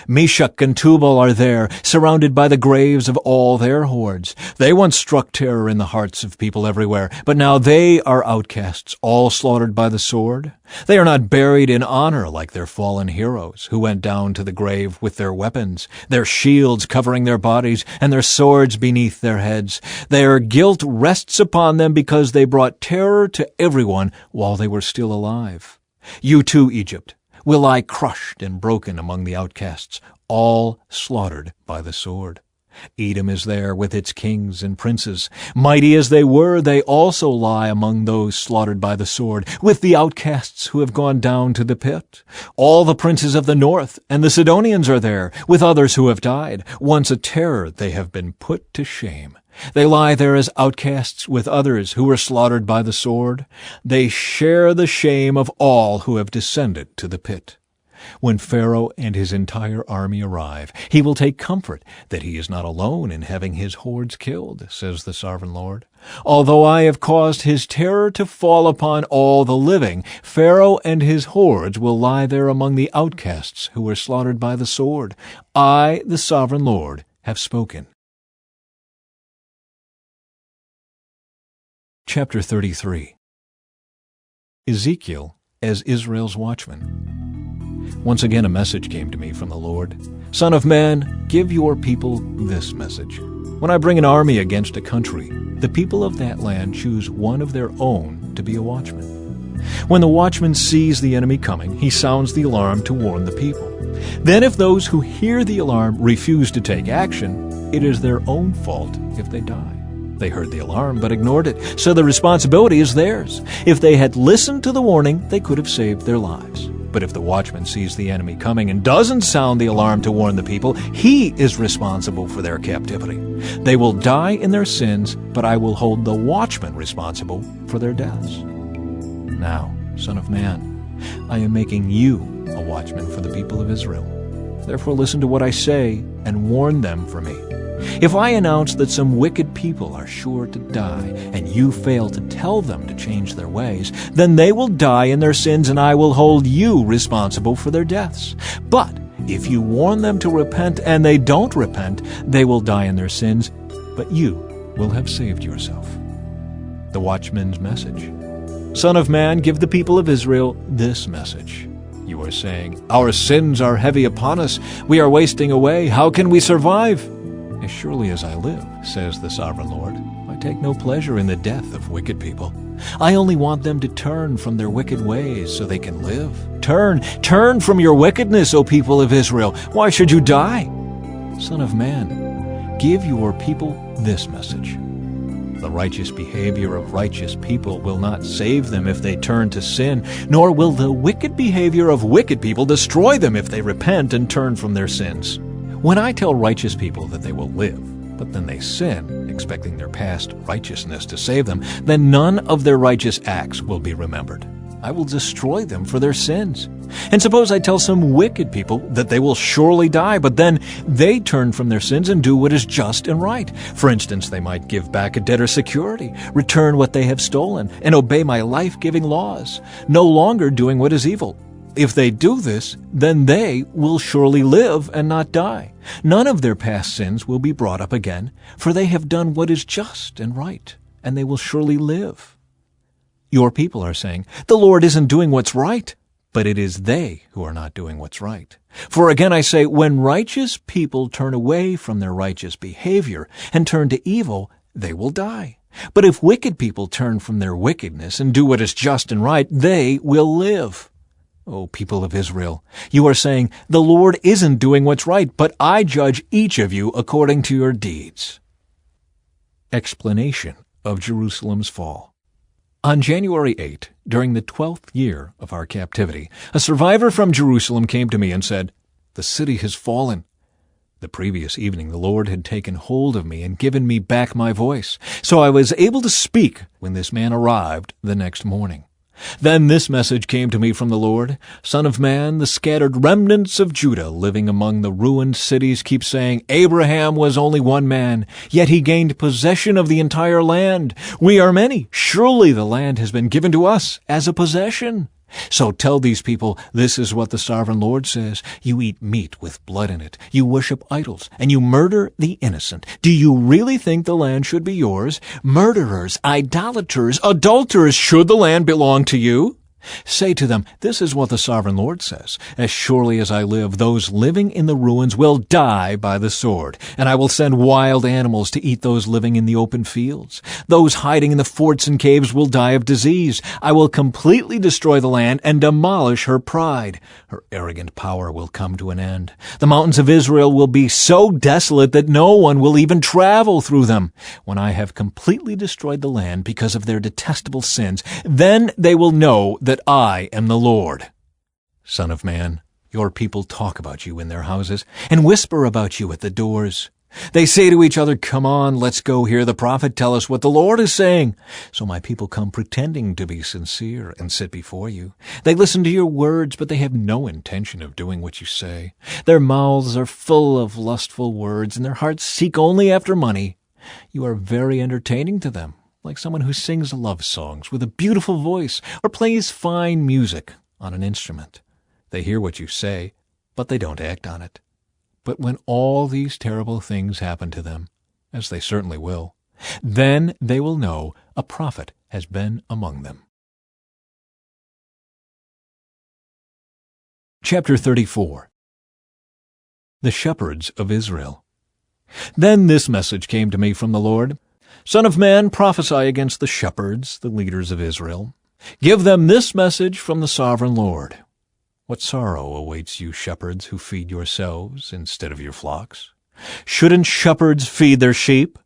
Meshach and Tubal are there, surrounded by the graves of all their hordes. They once struck terror in the hearts of people everywhere, but now they are outcasts, all slaughtered by the sword. They are not buried in honor like their fallen heroes, who went down to the grave with their weapons, their shields covering their bodies, and their swords beneath their heads. Their guilt rests upon them because they brought terror to everyone while they were still alive. You too, Egypt, will lie crushed and broken among the outcasts, all slaughtered by the sword. Edom is there with its kings and princes. Mighty as they were, they also lie among those slaughtered by the sword, with the outcasts who have gone down to the pit. All the princes of the north and the Sidonians are there, with others who have died. Once a terror, they have been put to shame. They lie there as outcasts with others who were slaughtered by the sword. They share the shame of all who have descended to the pit. When Pharaoh and his entire army arrive, he will take comfort that he is not alone in having his hordes killed, says the sovereign Lord. Although I have caused his terror to fall upon all the living, Pharaoh and his hordes will lie there among the outcasts who were slaughtered by the sword. I, the sovereign Lord, have spoken. Chapter 33. Ezekiel as Israel's watchman. Once again a message came to me from the Lord. Son of man, give your people this message. When I bring an army against a country, the people of that land choose one of their own to be a watchman. When the watchman sees the enemy coming, he sounds the alarm to warn the people. Then if those who hear the alarm refuse to take action, it is their own fault if they die. They heard the alarm but ignored it, so the responsibility is theirs. If they had listened to the warning, they could have saved their lives. But if the watchman sees the enemy coming and doesn't sound the alarm to warn the people, he is responsible for their captivity. They will die in their sins, but I will hold the watchman responsible for their deaths. Now, Son of man, I am making you a watchman for the people of Israel. Therefore listen to what I say and warn them for me. If I announce that some wicked people are sure to die, and you fail to tell them to change their ways, then they will die in their sins, and I will hold you responsible for their deaths. But if you warn them to repent and they don't repent, they will die in their sins, but you will have saved yourself. The watchman's message. Son of man, give the people of Israel this message. You are saying, our sins are heavy upon us. We are wasting away. How can we survive? As surely as I live, says the sovereign Lord, I take no pleasure in the death of wicked people. I only want them to turn from their wicked ways so they can live. Turn from your wickedness, O people of Israel. Why should you die? Son of man, give your people this message. The righteous behavior of righteous people will not save them if they turn to sin, nor will the wicked behavior of wicked people destroy them if they repent and turn from their sins. When I tell righteous people that they will live, but then they sin, expecting their past righteousness to save them, then none of their righteous acts will be remembered. I will destroy them for their sins. And suppose I tell some wicked people that they will surely die, but then they turn from their sins and do what is just and right. For instance, they might give back a debtor security, return what they have stolen, and obey my life-giving laws, no longer doing what is evil. If they do this, then they will surely live and not die. None of their past sins will be brought up again, for they have done what is just and right, and they will surely live. Your people are saying, the Lord isn't doing what's right, but it is they who are not doing what's right. For again I say, when righteous people turn away from their righteous behavior and turn to evil, they will die. But if wicked people turn from their wickedness and do what is just and right, they will live. O people of Israel, you are saying, the Lord isn't doing what's right, but I judge each of you according to your deeds. Explanation of Jerusalem's fall. On January 8, during the 12th year of our captivity, a survivor from Jerusalem came to me and said, the city has fallen. The previous evening the Lord had taken hold of me and given me back my voice, so I was able to speak when this man arrived the next morning. Then this message came to me from the Lord, Son of man, the scattered remnants of Judah living among the ruined cities keep saying, Abraham was only one man, yet he gained possession of the entire land. We are many. Surely the land has been given to us as a possession. So tell these people, this is what the sovereign Lord says. You eat meat with blood in it. You worship idols, and you murder the innocent. Do you really think the land should be yours? Murderers, idolaters, adulterers, should the land belong to you? Say to them, this is what the sovereign Lord says. As surely as I live, those living in the ruins will die by the sword, and I will send wild animals to eat those living in the open fields. Those hiding in the forts and caves will die of disease. I will completely destroy the land and demolish her pride. Her arrogant power will come to an end. The mountains of Israel will be so desolate that no one will even travel through them. When I have completely destroyed the land because of their detestable sins, then they will know that I am the Lord. Son of man, your people talk about you in their houses and whisper about you at the doors. They say to each other, come on, let's go hear the prophet tell us what the Lord is saying. So my people come pretending to be sincere and sit before you. They listen to your words, but they have no intention of doing what you say. Their mouths are full of lustful words, and their hearts seek only after money. You are very entertaining to them, like someone who sings love songs with a beautiful voice or plays fine music on an instrument. They hear what you say, but they don't act on it. But when all these terrible things happen to them, as they certainly will, then they will know a prophet has been among them. Chapter 34. The Shepherds of Israel. Then this message came to me from the Lord. Son of man, prophesy against the shepherds, the leaders of Israel. Give them this message from the sovereign Lord. What sorrow awaits you shepherds who feed yourselves instead of your flocks? Shouldn't shepherds feed their sheep?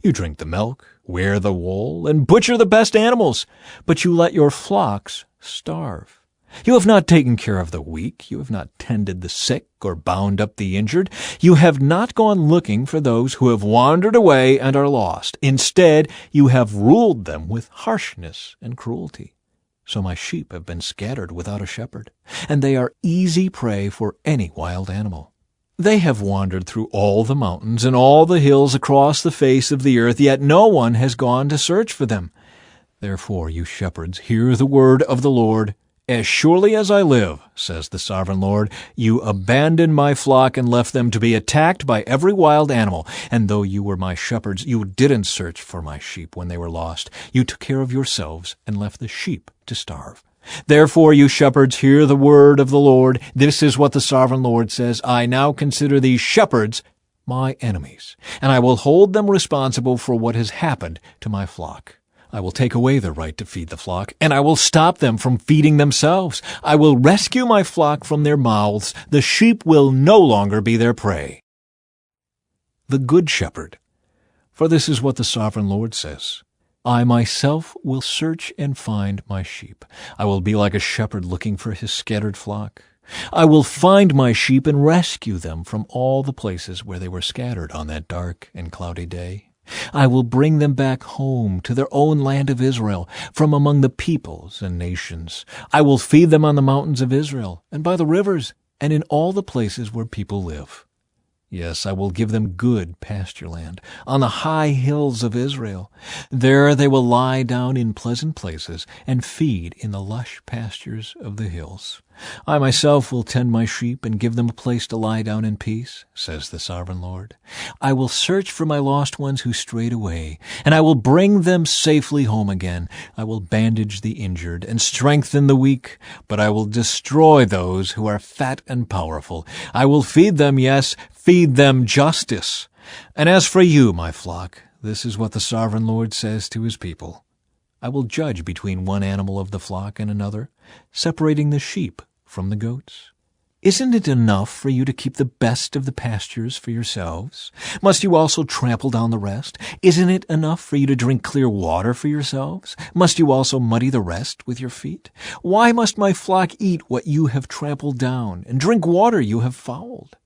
You drink the milk, wear the wool, and butcher the best animals, but you let your flocks starve. You have not taken care of the weak. You have not tended the sick or bound up the injured. You have not gone looking for those who have wandered away and are lost. Instead, you have ruled them with harshness and cruelty. So my sheep have been scattered without a shepherd, and they are easy prey for any wild animal. They have wandered through all the mountains and all the hills across the face of the earth, yet no one has gone to search for them. Therefore, you shepherds, hear the word of the Lord. As surely as I live, says the sovereign Lord, you abandoned my flock and left them to be attacked by every wild animal. And though you were my shepherds, you didn't search for my sheep when they were lost. You took care of yourselves and left the sheep to starve. Therefore, you shepherds, hear the word of the Lord. This is what the sovereign Lord says. I now consider these shepherds my enemies, and I will hold them responsible for what has happened to my flock. I will take away their right to feed the flock, and I will stop them from feeding themselves. I will rescue my flock from their mouths. The sheep will no longer be their prey. The Good Shepherd. For this is what the sovereign Lord says. I myself will search and find my sheep. I will be like a shepherd looking for his scattered flock. I will find my sheep and rescue them from all the places where they were scattered on that dark and cloudy day. I will bring them back home to their own land of Israel, from among the peoples and nations. I will feed them on the mountains of Israel, and by the rivers, and in all the places where people live. Yes, I will give them good pasture land on the high hills of Israel. There they will lie down in pleasant places and feed in the lush pastures of the hills. I myself will tend my sheep and give them a place to lie down in peace, says the sovereign Lord. I will search for my lost ones who strayed away, and I will bring them safely home again. I will bandage the injured and strengthen the weak, but I will destroy those who are fat and powerful. I will feed them, yes, feed them justice. And as for you, my flock, this is what the sovereign Lord says to his people. I will judge between one animal of the flock and another, separating the sheep from the goats. Isn't it enough for you to keep the best of the pastures for yourselves? Must you also trample down the rest? Isn't it enough for you to drink clear water for yourselves? Must you also muddy the rest with your feet? Why must my flock eat what you have trampled down, and drink water you have fouled?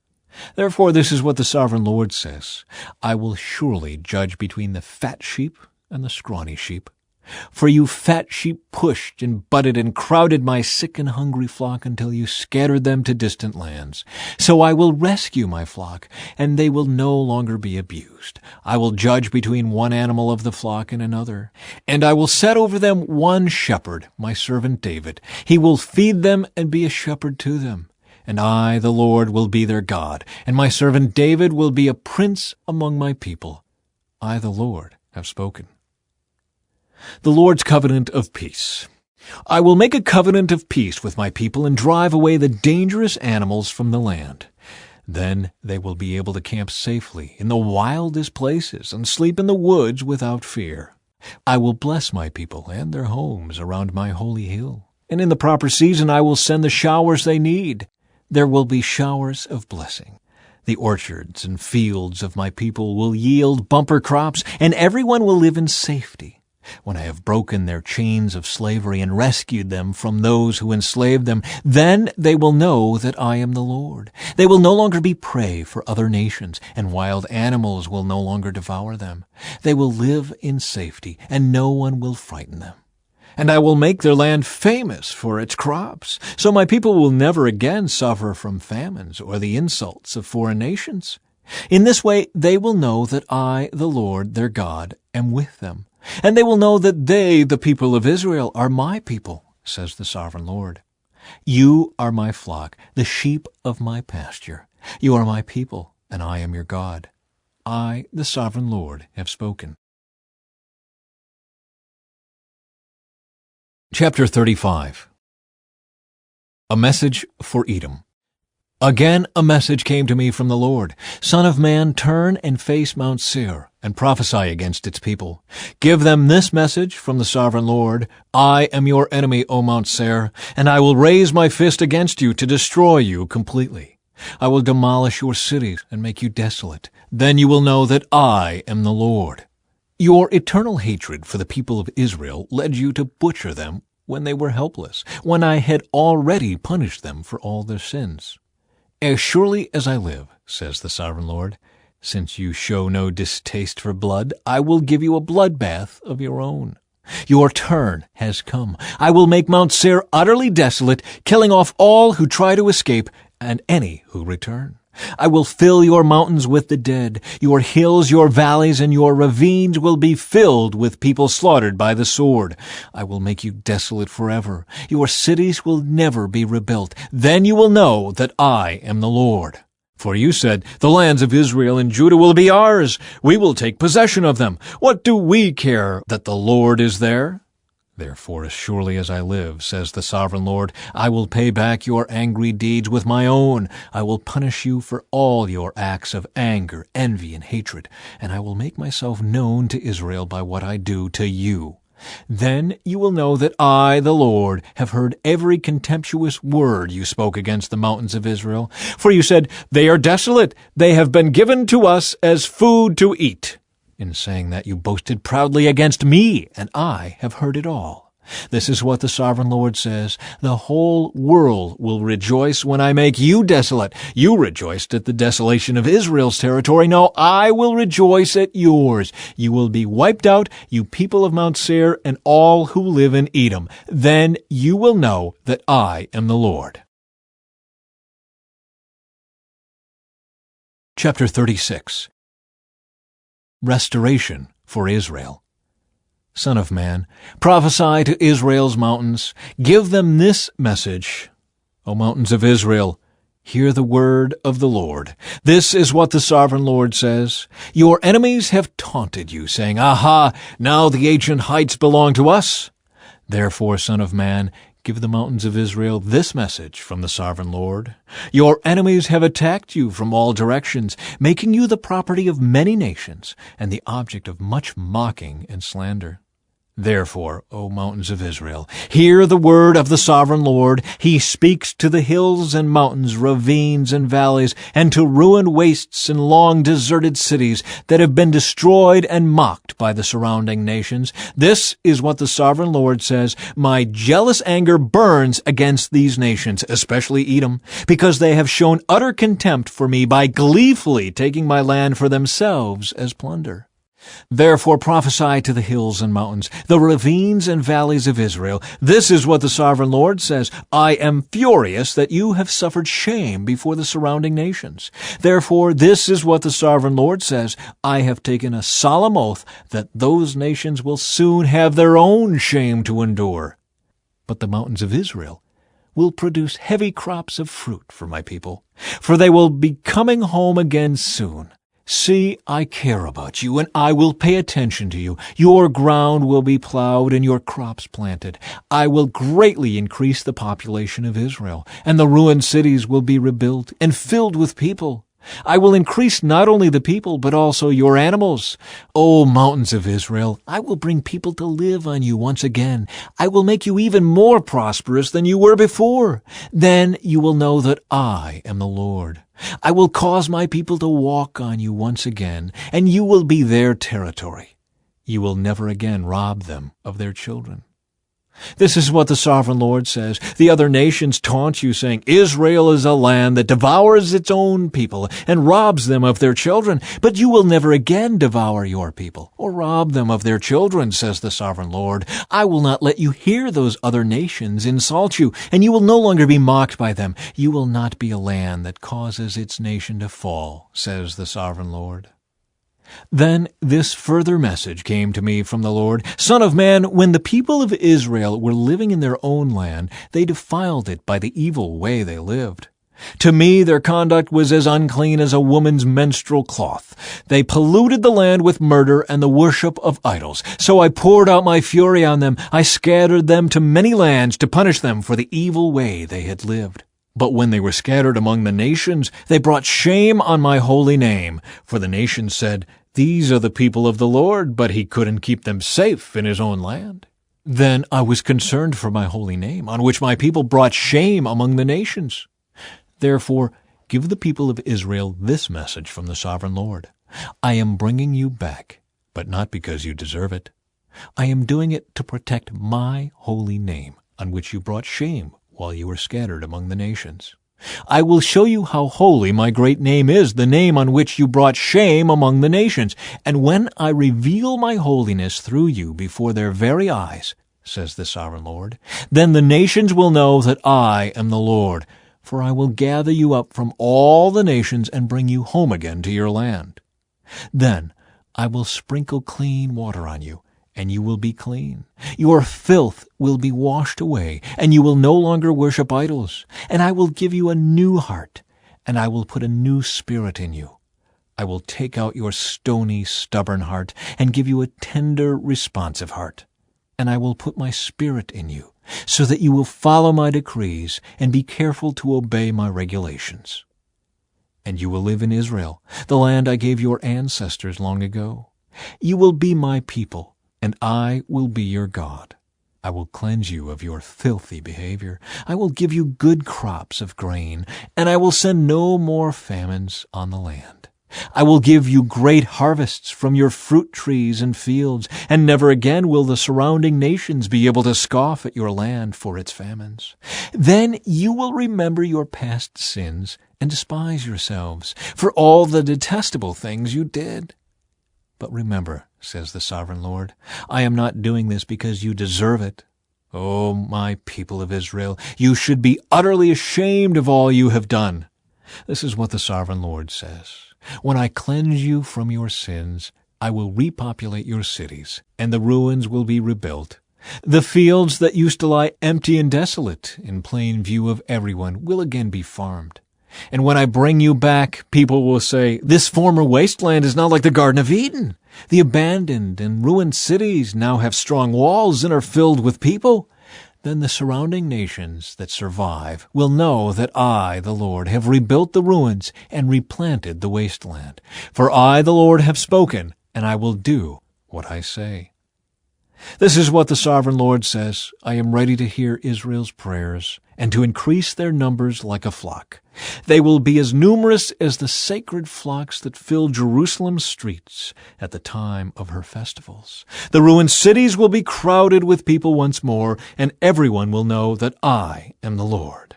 Therefore, this is what the sovereign Lord says. I will surely judge between the fat sheep and the scrawny sheep. For you fat sheep pushed and butted and crowded my sick and hungry flock until you scattered them to distant lands. So I will rescue my flock, and they will no longer be abused. I will judge between one animal of the flock and another, and I will set over them one shepherd, my servant David. He will feed them and be a shepherd to them. And I, the Lord, will be their God, and my servant David will be a prince among my people. I, the Lord, have spoken. The Lord's covenant of peace. I will make a covenant of peace with my people and drive away the dangerous animals from the land. Then they will be able to camp safely in the wildest places and sleep in the woods without fear. I will bless my people and their homes around my holy hill, and in the proper season I will send the showers they need. There will be showers of blessing. The orchards and fields of my people will yield bumper crops, and everyone will live in safety. When I have broken their chains of slavery and rescued them from those who enslaved them, then they will know that I am the Lord. They will no longer be prey for other nations, and wild animals will no longer devour them. They will live in safety, and no one will frighten them. And I will make their land famous for its crops, so my people will never again suffer from famines or the insults of foreign nations. In this way they will know that I, the Lord, their God, am with them. And they will know that they, the people of Israel, are my people, says the sovereign Lord. You are my flock, the sheep of my pasture. You are my people, and I am your God. I, the sovereign Lord, have spoken. Chapter 35. A message for Edom. Again a message came to me from the Lord. Son of man, turn and face Mount Seir, and prophesy against its people. Give them this message from the sovereign Lord. I am your enemy, O Mount Seir, and I will raise my fist against you to destroy you completely. I will demolish your cities and make you desolate. Then you will know that I am the Lord. Your eternal hatred for the people of Israel led you to butcher them when they were helpless, when I had already punished them for all their sins. As surely as I live, says the sovereign Lord, since you show no distaste for blood, I will give you a bloodbath of your own. Your turn has come. I will make Mount Seir utterly desolate, killing off all who try to escape and any who return. I will fill your mountains with the dead. Your hills, your valleys, and your ravines will be filled with people slaughtered by the sword. I will make you desolate forever. Your cities will never be rebuilt. Then you will know that I am the Lord. For you said, the lands of Israel and Judah will be ours. We will take possession of them. What do we care that the Lord is there? Therefore, as surely as I live, says the sovereign Lord, I will pay back your angry deeds with my own. I will punish you for all your acts of anger, envy, and hatred, and I will make myself known to Israel by what I do to you. Then you will know that I, the Lord, have heard every contemptuous word you spoke against the mountains of Israel. For you said, they are desolate. They have been given to us as food to eat. In saying that, you boasted proudly against me, and I have heard it all. This is what the sovereign Lord says. The whole world will rejoice when I make you desolate. You rejoiced at the desolation of Israel's territory. Now I will rejoice at yours. You will be wiped out, you people of Mount Seir, and all who live in Edom. Then you will know that I am the Lord. Chapter 36. Restoration for Israel. Son of man, prophesy to Israel's mountains. Give them this message. O mountains of Israel, hear the word of the Lord. This is what the sovereign Lord says. Your enemies have taunted you, saying, Aha, now the ancient heights belong to us. Therefore, son of man, give the mountains of Israel this message from the sovereign Lord. Your enemies have attacked you from all directions, making you the property of many nations and the object of much mocking and slander. Therefore, O mountains of Israel, hear the word of the sovereign Lord. He speaks to the hills and mountains, ravines and valleys, and to ruined wastes and long deserted cities that have been destroyed and mocked by the surrounding nations. This is what the sovereign Lord says. My jealous anger burns against these nations, especially Edom, because they have shown utter contempt for me by gleefully taking my land for themselves as plunder. Therefore prophesy to the hills and mountains, the ravines and valleys of Israel. This is what the sovereign Lord says. I am furious that you have suffered shame before the surrounding nations. Therefore this is what the sovereign Lord says. I have taken a solemn oath that those nations will soon have their own shame to endure. But the mountains of Israel will produce heavy crops of fruit for my people, for they will be coming home again soon. See, I care about you, and I will pay attention to you. Your ground will be plowed and your crops planted. I will greatly increase the population of Israel, and the ruined cities will be rebuilt and filled with people. I will increase not only the people, but also your animals. O mountains of Israel, I will bring people to live on you once again. I will make you even more prosperous than you were before. Then you will know that I am the Lord. I will cause my people to walk on you once again, and you will be their territory. You will never again rob them of their children. This is what the sovereign Lord says. The other nations taunt you, saying, Israel is a land that devours its own people and robs them of their children. But you will never again devour your people or rob them of their children, says the sovereign Lord. I will not let you hear those other nations insult you, and you will no longer be mocked by them. You will not be a land that causes its nation to fall, says the sovereign Lord. Then this further message came to me from the Lord. Son of man, when the people of Israel were living in their own land, they defiled it by the evil way they lived. To me their conduct was as unclean as a woman's menstrual cloth. They polluted the land with murder and the worship of idols. So I poured out my fury on them. I scattered them to many lands to punish them for the evil way they had lived. But when they were scattered among the nations, they brought shame on my holy name. For the nations said, These are the people of the Lord, but he couldn't keep them safe in his own land. Then I was concerned for my holy name, on which my people brought shame among the nations. Therefore, give the people of Israel this message from the sovereign Lord. I am bringing you back, but not because you deserve it. I am doing it to protect my holy name, on which you brought shame while you were scattered among the nations. I will show you how holy my great name is, the name on which you brought shame among the nations. And when I reveal my holiness through you before their very eyes, says the sovereign Lord, then the nations will know that I am the Lord, for I will gather you up from all the nations and bring you home again to your land. Then I will sprinkle clean water on you, and you will be clean. Your filth will be washed away, and you will no longer worship idols. And I will give you a new heart, and I will put a new spirit in you. I will take out your stony, stubborn heart and give you a tender, responsive heart. And I will put my spirit in you, so that you will follow my decrees and be careful to obey my regulations. And you will live in Israel, the land I gave your ancestors long ago. You will be my people, and I will be your God. I will cleanse you of your filthy behavior. I will give you good crops of grain, and I will send no more famines on the land. I will give you great harvests from your fruit trees and fields, and never again will the surrounding nations be able to scoff at your land for its famines. Then you will remember your past sins and despise yourselves for all the detestable things you did. But remember, says the Sovereign Lord, I am not doing this because you deserve it. O my people of Israel, you should be utterly ashamed of all you have done. This is what the Sovereign Lord says. When I cleanse you from your sins, I will repopulate your cities, and the ruins will be rebuilt. The fields that used to lie empty and desolate, in plain view of everyone, will again be farmed. And when I bring you back, people will say, this former wasteland is not like the Garden of Eden. The abandoned and ruined cities now have strong walls and are filled with people. Then the surrounding nations that survive will know that I, the Lord, have rebuilt the ruins and replanted the wasteland. For I, the Lord, have spoken, and I will do what I say. This is what the Sovereign Lord says. I am ready to hear Israel's prayers and to increase their numbers like a flock. They will be as numerous as the sacred flocks that fill Jerusalem's streets at the time of her festivals. The ruined cities will be crowded with people once more, and everyone will know that I am the Lord.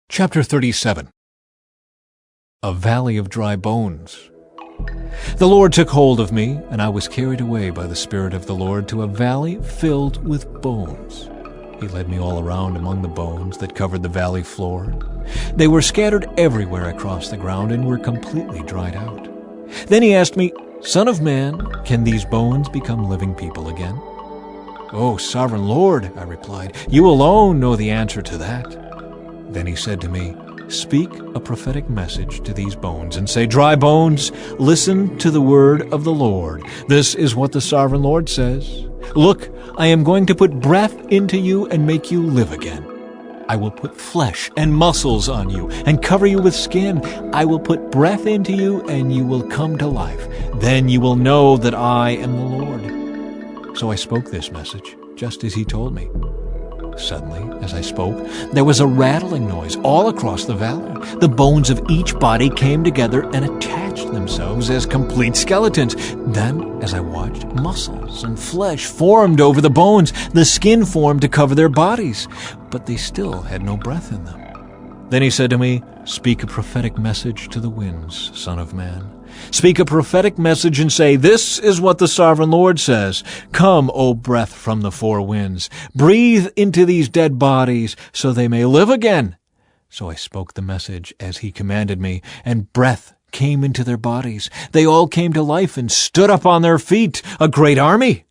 Chapter 37. A Valley of Dry Bones. The Lord took hold of me, and I was carried away by the Spirit of the Lord to a valley filled with bones. He led me all around among the bones that covered the valley floor. They were scattered everywhere across the ground and were completely dried out. Then he asked me, Son of man, can these bones become living people again? Oh, Sovereign Lord, I replied, you alone know the answer to that. Then he said to me, Speak a prophetic message to these bones and say, Dry bones, listen to the word of the Lord. This is what the Sovereign Lord says. Look, I am going to put breath into you and make you live again. I will put flesh and muscles on you and cover you with skin. I will put breath into you and you will come to life. Then you will know that I am the Lord. So I spoke this message, just as he told me. Suddenly, as I spoke, there was a rattling noise all across the valley. The bones of each body came together and attached themselves as complete skeletons. Then, as I watched, muscles and flesh formed over the bones. The skin formed to cover their bodies, but they still had no breath in them. Then he said to me, Speak a prophetic message to the winds, Son of man. Speak a prophetic message and say, This is what the Sovereign Lord says. Come, O breath from the four winds. Breathe into these dead bodies so they may live again. So I spoke the message as he commanded me, and breath came into their bodies. They all came to life and stood up on their feet, a great army.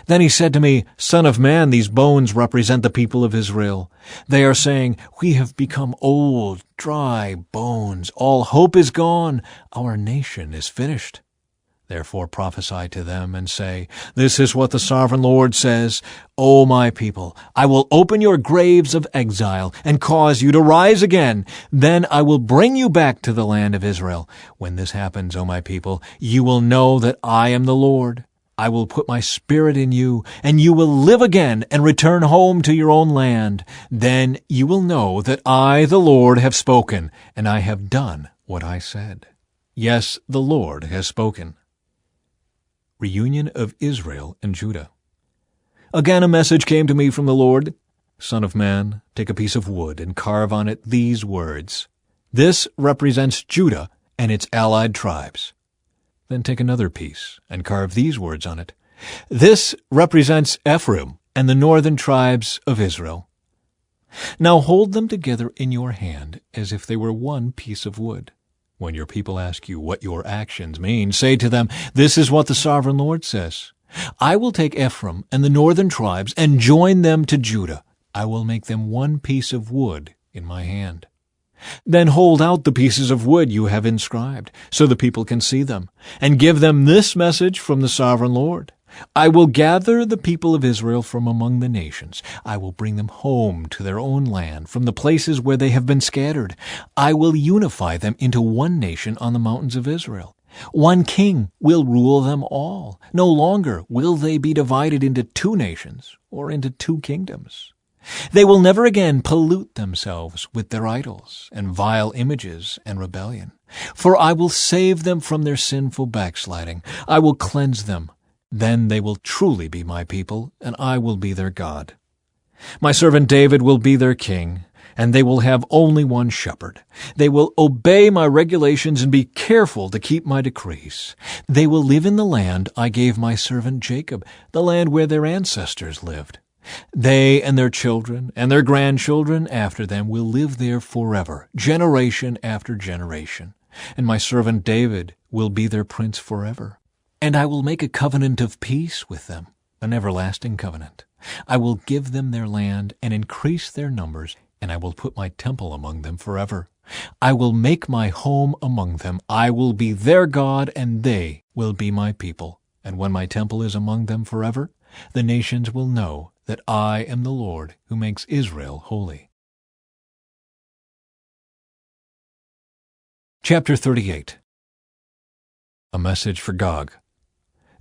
Then he said to me, Son of man, these bones represent the people of Israel. They are saying, We have become old, dry bones. All hope is gone. Our nation is finished. Therefore prophesy to them and say, This is what the Sovereign Lord says. O my people, I will open your graves of exile and cause you to rise again. Then I will bring you back to the land of Israel. When this happens, O my people, you will know that I am the Lord. I will put my spirit in you, and you will live again and return home to your own land. Then you will know that I, the Lord, have spoken, and I have done what I said. Yes, the Lord has spoken. Reunion of Israel and Judah. Again a message came to me from the Lord. Son of man, take a piece of wood and carve on it these words. This represents Judah and its allied tribes. Then take another piece and carve these words on it. This represents Ephraim and the northern tribes of Israel. Now hold them together in your hand as if they were one piece of wood. When your people ask you what your actions mean, say to them, this is what the sovereign Lord says. I will take Ephraim and the northern tribes and join them to Judah. I will make them one piece of wood in my hand. Then hold out the pieces of wood you have inscribed, so the people can see them, and give them this message from the sovereign Lord. I will gather the people of Israel from among the nations. I will bring them home to their own land from the places where they have been scattered. I will unify them into one nation on the mountains of Israel. One king will rule them all. No longer will they be divided into two nations or into two kingdoms. They will never again pollute themselves with their idols and vile images and rebellion. For I will save them from their sinful backsliding. I will cleanse them. Then they will truly be my people, and I will be their God. My servant David will be their king, and they will have only one shepherd. They will obey my regulations and be careful to keep my decrees. They will live in the land I gave my servant Jacob, the land where their ancestors lived. They and their children and their grandchildren after them will live there forever, generation after generation. And my servant David will be their prince forever. And I will make a covenant of peace with them, an everlasting covenant. I will give them their land and increase their numbers, and I will put my temple among them forever. I will make my home among them. I will be their God, and they will be my people. And when my temple is among them forever, the nations will know that I am the Lord who makes Israel holy. Chapter 38. A message for Gog.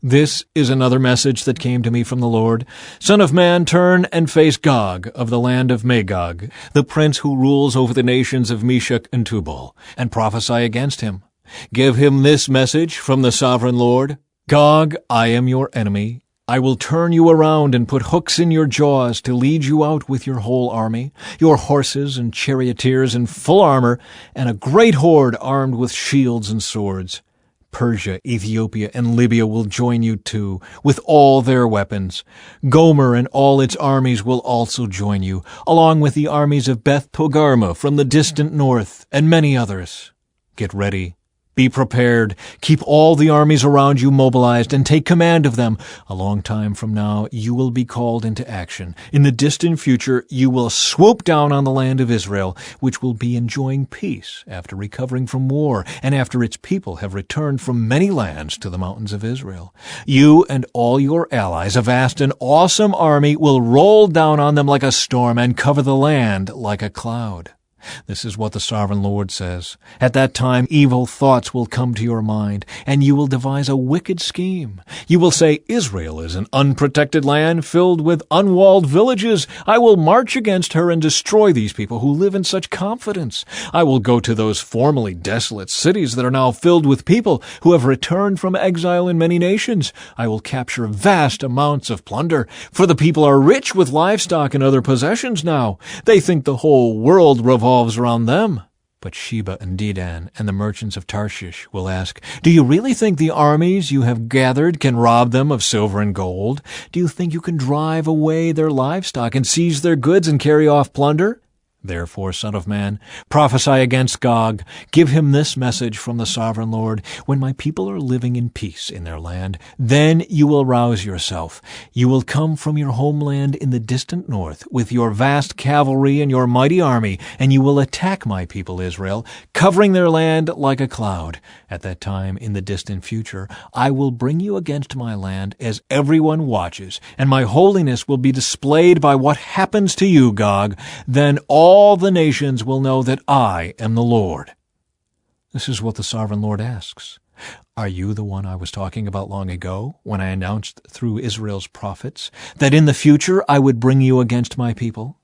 This is another message that came to me from the Lord. Son of man, turn and face Gog of the land of Magog, the prince who rules over the nations of Meshech and Tubal, and prophesy against him. Give him this message from the sovereign Lord. Gog, I am your enemy. I will turn you around and put hooks in your jaws to lead you out with your whole army, your horses and charioteers in full armor, and a great horde armed with shields and swords. Persia, Ethiopia, and Libya will join you too, with all their weapons. Gomer and all its armies will also join you, along with the armies of Beth Togarmah from the distant north, and many others. Get ready. Be prepared. Keep all the armies around you mobilized and take command of them. A long time from now, you will be called into action. In the distant future, you will swoop down on the land of Israel, which will be enjoying peace after recovering from war and after its people have returned from many lands to the mountains of Israel. You and all your allies, a vast and awesome army, will roll down on them like a storm and cover the land like a cloud. This is what the sovereign Lord says. At that time, evil thoughts will come to your mind, and you will devise a wicked scheme. You will say, Israel is an unprotected land filled with unwalled villages. I will march against her and destroy these people who live in such confidence. I will go to those formerly desolate cities that are now filled with people who have returned from exile in many nations. I will capture vast amounts of plunder, for the people are rich with livestock and other possessions now. They think the whole world revolves around them. But Sheba and Dedan and the merchants of Tarshish will ask, do you really think the armies you have gathered can rob them of silver and gold? Do you think you can drive away their livestock and seize their goods and carry off plunder? Therefore, son of man, prophesy against Gog. Give him this message from the sovereign Lord. When my people are living in peace in their land, then you will rouse yourself. You will come from your homeland in the distant north with your vast cavalry and your mighty army, and you will attack my people Israel, covering their land like a cloud. At that time, in the distant future, I will bring you against my land as everyone watches, and my holiness will be displayed by what happens to you, Gog. Then all the nations will know that I am the Lord. This is what the sovereign Lord asks. Are you the one I was talking about long ago, when I announced through Israel's prophets that in the future I would bring you against my people?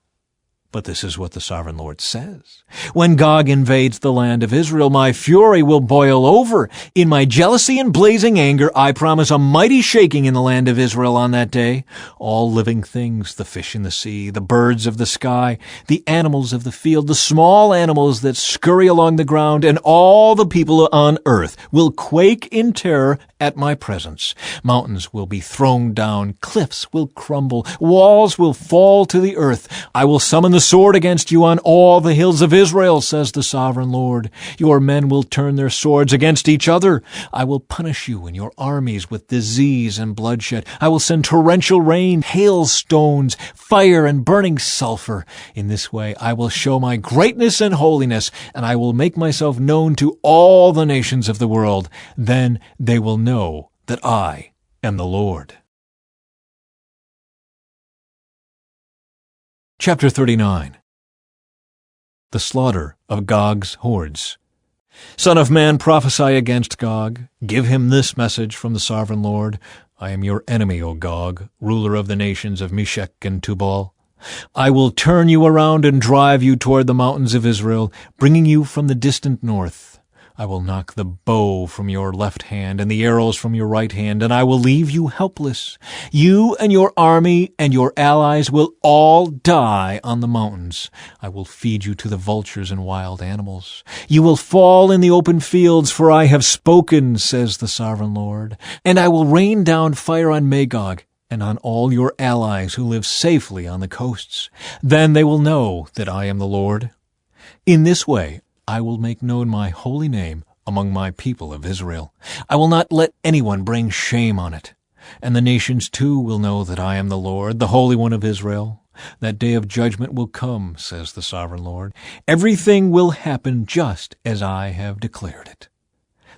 But this is what the Sovereign Lord says. When Gog invades the land of Israel, my fury will boil over. In my jealousy and blazing anger, I promise a mighty shaking in the land of Israel on that day. All living things, the fish in the sea, the birds of the sky, the animals of the field, the small animals that scurry along the ground, and all the people on earth will quake in terror at my presence. Mountains will be thrown down, cliffs will crumble, walls will fall to the earth. I will summon the sword against you on all the hills of Israel, says the Sovereign Lord. Your men will turn their swords against each other. I will punish you and your armies with disease and bloodshed. I will send torrential rain, hailstones, fire, and burning sulfur. In this way I will show my greatness and holiness, and I will make myself known to all the nations of the world. Then they will know that I am the Lord. Chapter 39. The Slaughter of Gog's Hordes. Son of man, prophesy against Gog. Give him this message from the Sovereign Lord. I am your enemy, O Gog, ruler of the nations of Meshech and Tubal. I will turn you around and drive you toward the mountains of Israel, bringing you from the distant north. I will knock the bow from your left hand and the arrows from your right hand, and I will leave you helpless. You and your army and your allies will all die on the mountains. I will feed you to the vultures and wild animals. You will fall in the open fields, for I have spoken, says the Sovereign Lord. And I will rain down fire on Magog and on all your allies who live safely on the coasts. Then they will know that I am the Lord. In this way I will make known my holy name among my people of Israel. I will not let anyone bring shame on it. And the nations too will know that I am the Lord, the Holy One of Israel. That day of judgment will come, says the Sovereign Lord. Everything will happen just as I have declared it.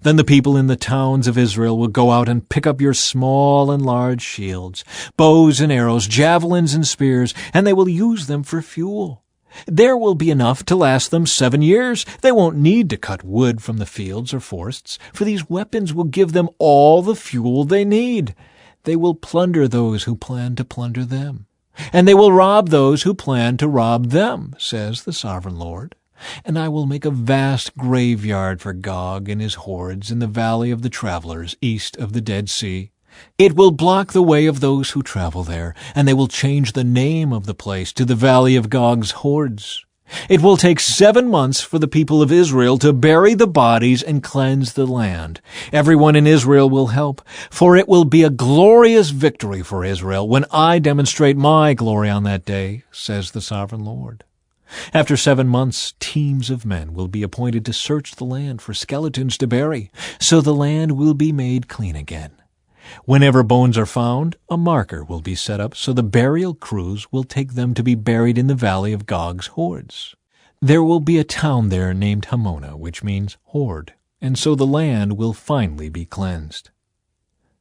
Then the people in the towns of Israel will go out and pick up your small and large shields, bows and arrows, javelins and spears, and they will use them for fuel. There will be enough to last them 7 years. They won't need to cut wood from the fields or forests, for these weapons will give them all the fuel they need. They will plunder those who plan to plunder them, and they will rob those who plan to rob them, says the Sovereign Lord. And I will make a vast graveyard for Gog and his hordes in the valley of the travelers east of the Dead Sea. It will block the way of those who travel there, and they will change the name of the place to the Valley of Gog's Hordes. It will take 7 months for the people of Israel to bury the bodies and cleanse the land. Everyone in Israel will help, for it will be a glorious victory for Israel when I demonstrate my glory on that day, says the Sovereign Lord. After 7 months, teams of men will be appointed to search the land for skeletons to bury, so the land will be made clean again. Whenever bones are found, a marker will be set up so the burial crews will take them to be buried in the valley of Gog's hordes. There will be a town there named Hamona, which means horde, and so the land will finally be cleansed.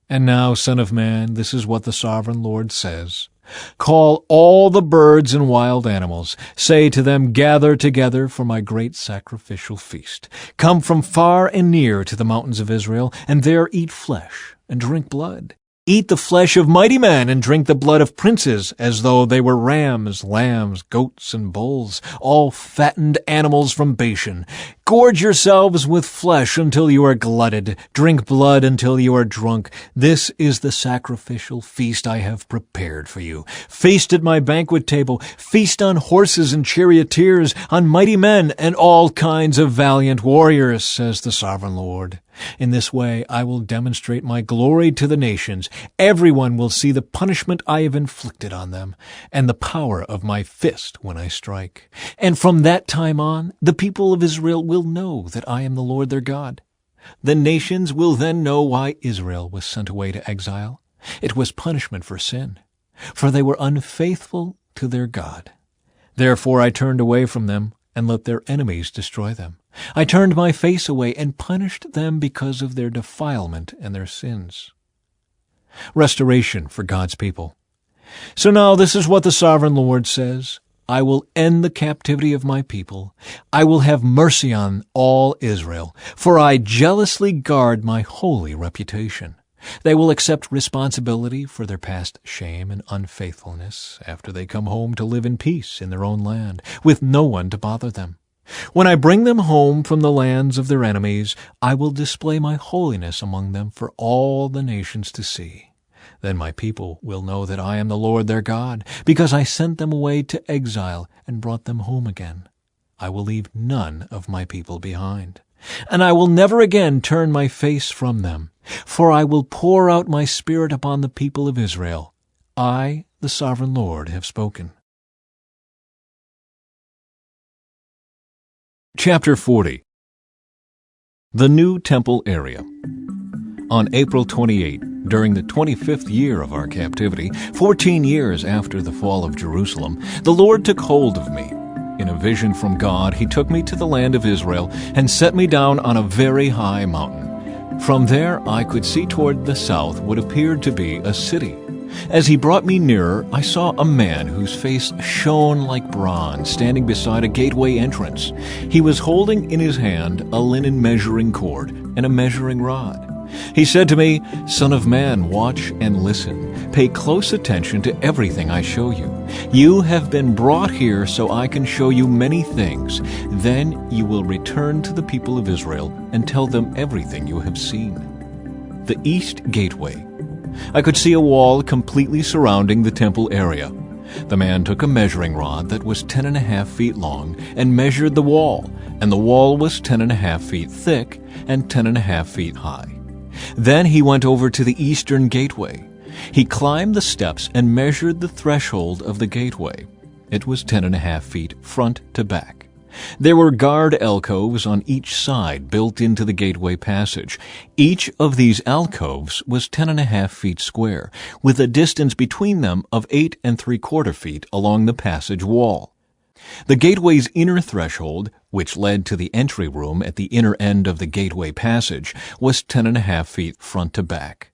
And now, Son of man, this is what the Sovereign Lord says. Call all the birds and wild animals. Say to them, gather together for my great sacrificial feast. Come from far and near to the mountains of Israel, and there eat flesh and drink blood. Eat the flesh of mighty men and drink the blood of princes, as though they were rams, lambs, goats, and bulls, all fattened animals from Bashan. Gorge yourselves with flesh until you are glutted. Drink blood until you are drunk. This is the sacrificial feast I have prepared for you. Feast at my banquet table. Feast on horses and charioteers, on mighty men and all kinds of valiant warriors, says the Sovereign Lord. In this way I will demonstrate my glory to the nations. Everyone will see the punishment I have inflicted on them, and the power of my fist when I strike. And from that time on, the people of Israel will know that I am the Lord their God. The nations will then know why Israel was sent away to exile. It was punishment for sin, for they were unfaithful to their God. Therefore I turned away from them and let their enemies destroy them. I turned my face away and punished them because of their defilement and their sins. Restoration for God's people. So now this is what the Sovereign Lord says. I will end the captivity of my people. I will have mercy on all Israel, for I jealously guard my holy reputation. They will accept responsibility for their past shame and unfaithfulness after they come home to live in peace in their own land, with no one to bother them. When I bring them home from the lands of their enemies, I will display my holiness among them for all the nations to see. Then my people will know that I am the Lord their God, because I sent them away to exile and brought them home again. I will leave none of my people behind, and I will never again turn my face from them, for I will pour out my Spirit upon the people of Israel. I, the Sovereign Lord, have spoken. Chapter 40. The New Temple Area. On April 28, during the 25th year of our captivity, 14 years after the fall of Jerusalem, the Lord took hold of me. In a vision from God, He took me to the land of Israel and set me down on a very high mountain. From there I could see toward the south what appeared to be a city. As He brought me nearer, I saw a man whose face shone like bronze standing beside a gateway entrance. He was holding in his hand a linen measuring cord and a measuring rod. He said to me, "Son of man, watch and listen. Pay close attention to everything I show you. You have been brought here so I can show you many things. Then you will return to the people of Israel and tell them everything you have seen." The East Gateway. I could see a wall completely surrounding the temple area. The man took a measuring rod that was 10.5 feet long and measured the wall, and the wall was 10.5 feet thick and 10.5 feet high. Then he went over to the eastern gateway. He climbed the steps and measured the threshold of the gateway. It was 10.5 feet front to back. There were guard alcoves on each side built into the gateway passage. Each of these alcoves was 10.5 feet square, with a distance between them of 8 3/4 feet along the passage wall. The gateway's inner threshold, which led to the entry room at the inner end of the gateway passage, was 10.5 feet front to back.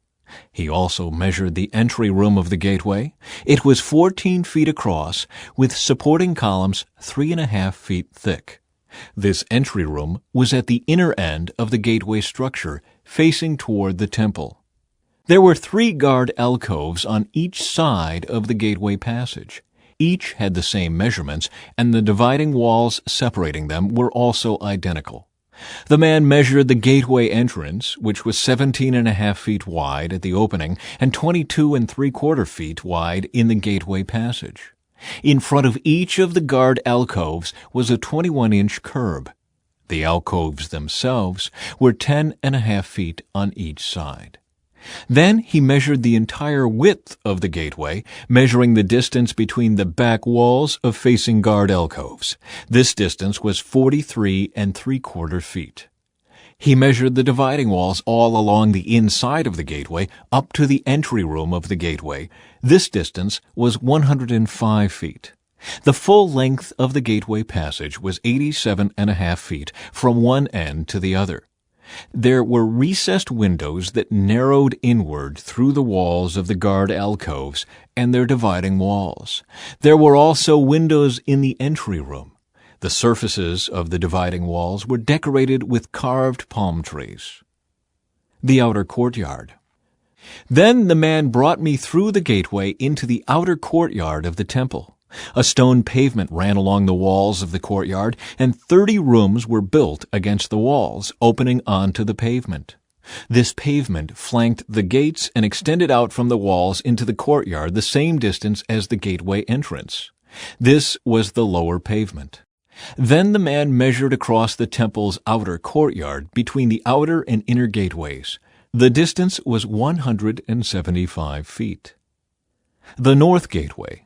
He also measured the entry room of the gateway. It was 14 feet across, with supporting columns 3.5 feet thick. This entry room was at the inner end of the gateway structure, facing toward the temple. There were 3 guard alcoves on each side of the gateway passage. Each had the same measurements, and the dividing walls separating them were also identical. The man measured the gateway entrance, which was 17.5 feet wide at the opening and 22 3/4 feet wide in the gateway passage. In front of each of the guard alcoves was a 21-inch curb. The alcoves themselves were 10.5 feet on each side. Then he measured the entire width of the gateway, measuring the distance between the back walls of facing guard alcoves. This distance was 43 3/4 feet. He measured the dividing walls all along the inside of the gateway up to the entry room of the gateway. This distance was 105 feet. The full length of the gateway passage was 87.5 feet from one end to the other. There were recessed windows that narrowed inward through the walls of the guard alcoves and their dividing walls. There were also windows in the entry room. The surfaces of the dividing walls were decorated with carved palm trees. The outer courtyard. Then the man brought me through the gateway into the outer courtyard of the temple. A stone pavement ran along the walls of the courtyard, and 30 rooms were built against the walls, opening onto the pavement. This pavement flanked the gates and extended out from the walls into the courtyard the same distance as the gateway entrance. This was the lower pavement. Then the man measured across the temple's outer courtyard between the outer and inner gateways. The distance was 175 feet. The north gateway.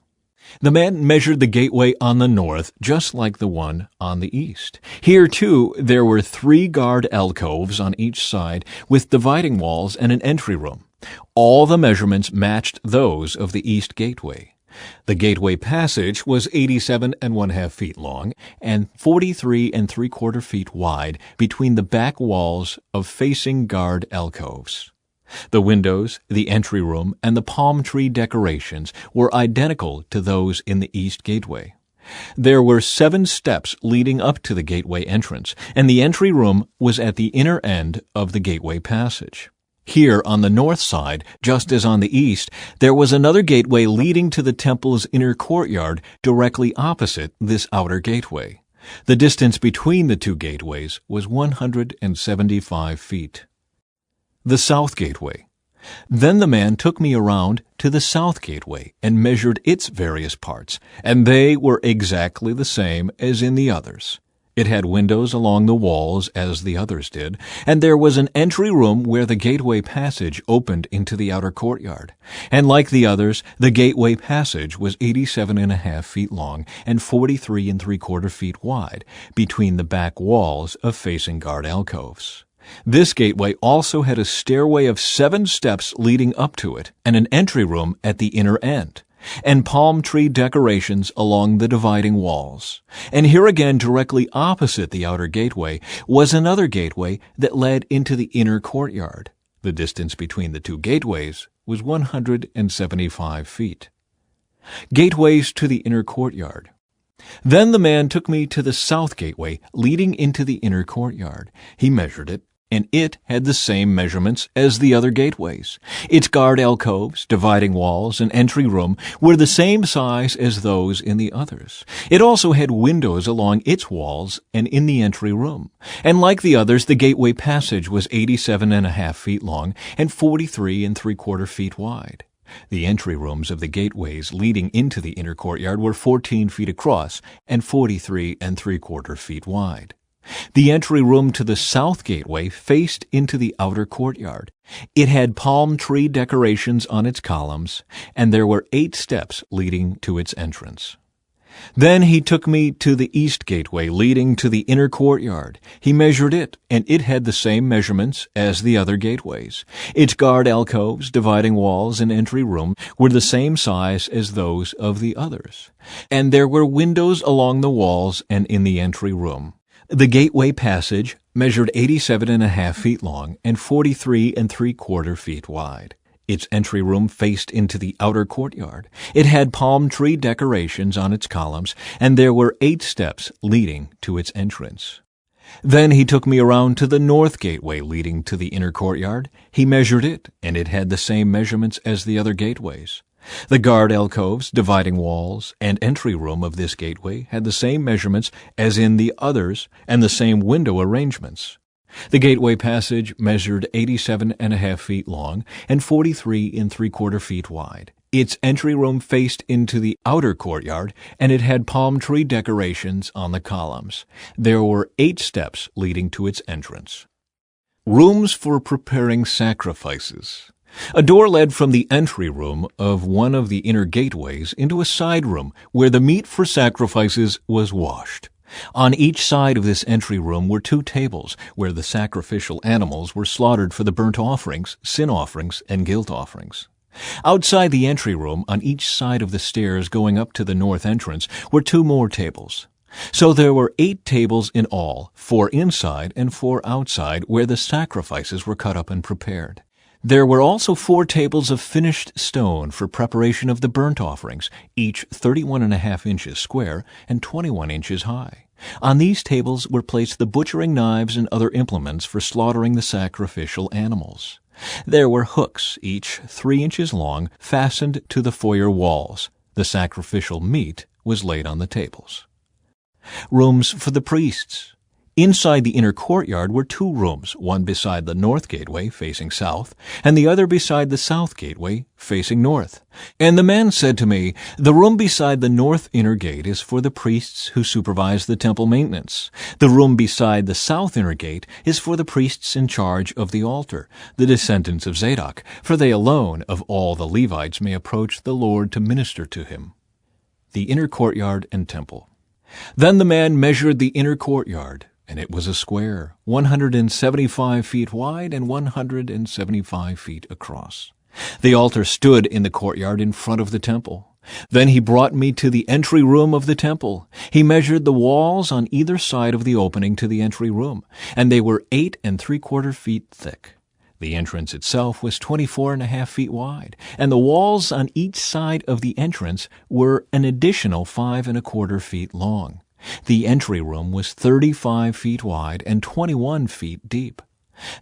The man measured the gateway on the north, just like the one on the east. Here, too, there were 3 guard alcoves on each side, with dividing walls and an entry room. All the measurements matched those of the east gateway. The gateway passage was 87.5 feet long and 43 3/4 feet wide between the back walls of facing guard alcoves. The windows, the entry room, and the palm tree decorations were identical to those in the east gateway. There were 7 steps leading up to the gateway entrance, and the entry room was at the inner end of the gateway passage. Here on the north side, just as on the east, there was another gateway leading to the temple's inner courtyard directly opposite this outer gateway. The distance between the two gateways was 175 feet. The south gateway. Then the man took me around to the south gateway and measured its various parts, and they were exactly the same as in the others. It had windows along the walls as the others did, and there was an entry room where the gateway passage opened into the outer courtyard. And like the others, the gateway passage was 87.5 feet long and 43.75 feet wide between the back walls of facing guard alcoves. This gateway also had a stairway of 7 steps leading up to it and an entry room at the inner end, and palm tree decorations along the dividing walls. And here again, directly opposite the outer gateway, was another gateway that led into the inner courtyard. The distance between the two gateways was 175 feet. Gateways to the inner courtyard. Then the man took me to the south gateway leading into the inner courtyard. He measured it, and it had the same measurements as the other gateways. Its guard alcoves, dividing walls, and entry room were the same size as those in the others. It also had windows along its walls and in the entry room. And like the others, the gateway passage was 87.5 feet long and 43.75 feet wide. The entry rooms of the gateways leading into the inner courtyard were 14 feet across and 43.75 feet wide. The entry room to the south gateway faced into the outer courtyard. It had palm tree decorations on its columns, and there were 8 steps leading to its entrance. Then he took me to the east gateway leading to the inner courtyard. He measured it, and it had the same measurements as the other gateways. Its guard alcoves, dividing walls, and entry room were the same size as those of the others. And there were windows along the walls and in the entry room. The gateway passage measured 87.5 feet long and 43.75 feet wide. Its entry room faced into the outer courtyard. It had palm tree decorations on its columns, and there were 8 steps leading to its entrance. Then he took me around to the north gateway leading to the inner courtyard. He measured it, and it had the same measurements as the other gateways. The guard alcoves, dividing walls, and entry room of this gateway had the same measurements as in the others and the same window arrangements. The gateway passage measured 87.5 feet long and 43.75 feet wide. Its entry room faced into the outer courtyard, and it had palm tree decorations on the columns. There were 8 steps leading to its entrance. Rooms for preparing sacrifices. A door led from the entry room of one of the inner gateways into a side room where the meat for sacrifices was washed. On each side of this entry room were 2 tables where the sacrificial animals were slaughtered for the burnt offerings, sin offerings, and guilt offerings. Outside the entry room, on each side of the stairs going up to the north entrance, were 2 more tables. So there were 8 tables in all, 4 inside and 4 outside, where the sacrifices were cut up and prepared. There were also 4 tables of finished stone for preparation of the burnt offerings, each 31.5 inches square and 21 inches high. On these tables were placed the butchering knives and other implements for slaughtering the sacrificial animals. There were hooks, each 3 inches long, fastened to the foyer walls. The sacrificial meat was laid on the tables. Rooms for the priests. Inside the inner courtyard were 2 rooms, one beside the north gateway facing south, and the other beside the south gateway facing north. And the man said to me, "The room beside the north inner gate is for the priests who supervise the temple maintenance. The room beside the south inner gate is for the priests in charge of the altar, the descendants of Zadok, for they alone of all the Levites may approach the Lord to minister to him." The inner courtyard and temple. Then the man measured the inner courtyard, and it was a square, 175 feet wide and 175 feet across. The altar stood in the courtyard in front of the temple. Then he brought me to the entry room of the temple. He measured the walls on either side of the opening to the entry room, and they were 8.75 feet thick. The entrance itself was 24.5 feet wide, and the walls on each side of the entrance were an additional 5.25 feet long. The entry room was 35 feet wide and 21 feet deep.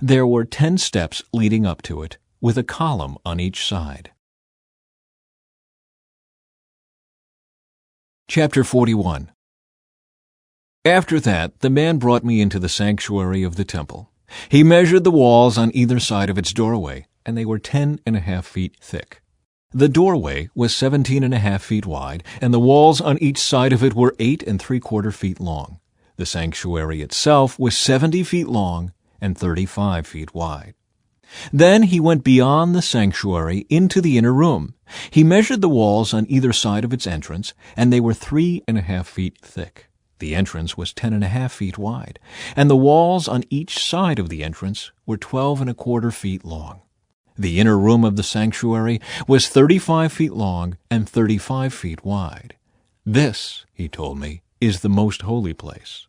There were 10 steps leading up to it, with a column on each side. Chapter 41. After that, the man brought me into the sanctuary of the temple. He measured the walls on either side of its doorway, and they were 10.5 feet thick. The doorway was 17.5 feet wide, and the walls on each side of it were 8.75 feet long. The sanctuary itself was 70 feet long and 35 feet wide. Then he went beyond the sanctuary into the inner room. He measured the walls on either side of its entrance, and they were 3.5 feet thick. The entrance was 10.5 feet wide, and the walls on each side of the entrance were 12.25 feet long. The inner room of the sanctuary was 35 feet long and 35 feet wide. This, he told me, is the most holy place.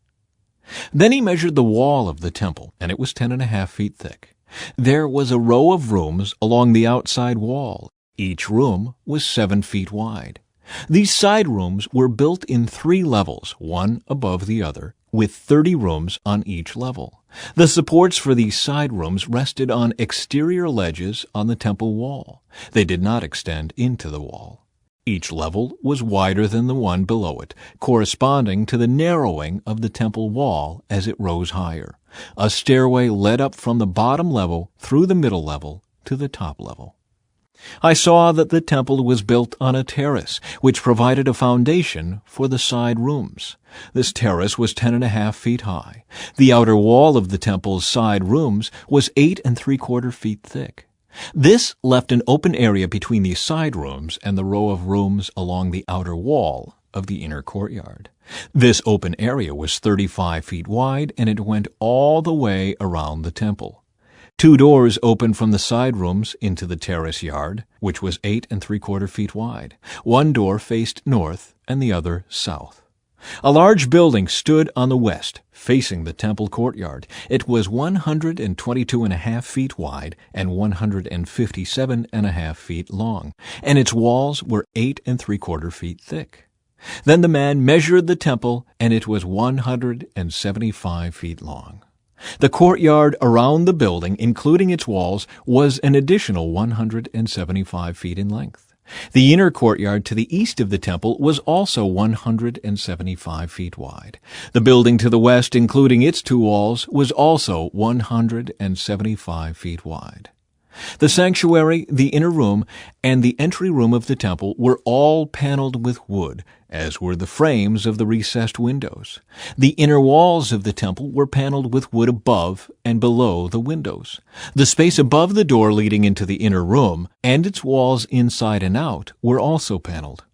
Then he measured the wall of the temple, and it was 10.5 feet thick. There was a row of rooms along the outside wall. Each room was 7 feet wide. These side rooms were built in 3 levels, one above the other, with 30 rooms on each level. The supports for these side rooms rested on exterior ledges on the temple wall. They did not extend into the wall. Each level was wider than the one below it, corresponding to the narrowing of the temple wall as it rose higher. A stairway led up from the bottom level through the middle level to the top level. I saw that the temple was built on a terrace, which provided a foundation for the side rooms. This terrace was 10.5 feet high. The outer wall of the temple's side rooms was 8.75 feet thick. This left an open area between these side rooms and the row of rooms along the outer wall of the inner courtyard. This open area was 35 feet wide, and it went all the way around the temple. 2 doors opened from the side rooms into the terrace yard, which was 8.75 feet wide. One door faced north and the other south. A large building stood on the west, facing the temple courtyard. It was 122.5 feet wide and 157.5 feet long, and its walls were 8.75 feet thick. Then the man measured the temple, and it was 175 feet long. The courtyard around the building, including its walls, was an additional 175 feet in length. The inner courtyard to the east of the temple was also 175 feet wide. The building to the west, including its 2 walls, was also 175 feet wide. The sanctuary, the inner room, and the entry room of the temple were all paneled with wood, as were the frames of the recessed windows. The inner walls of the temple were paneled with wood above and below the windows. The space above the door leading into the inner room and its walls inside and out were also paneled.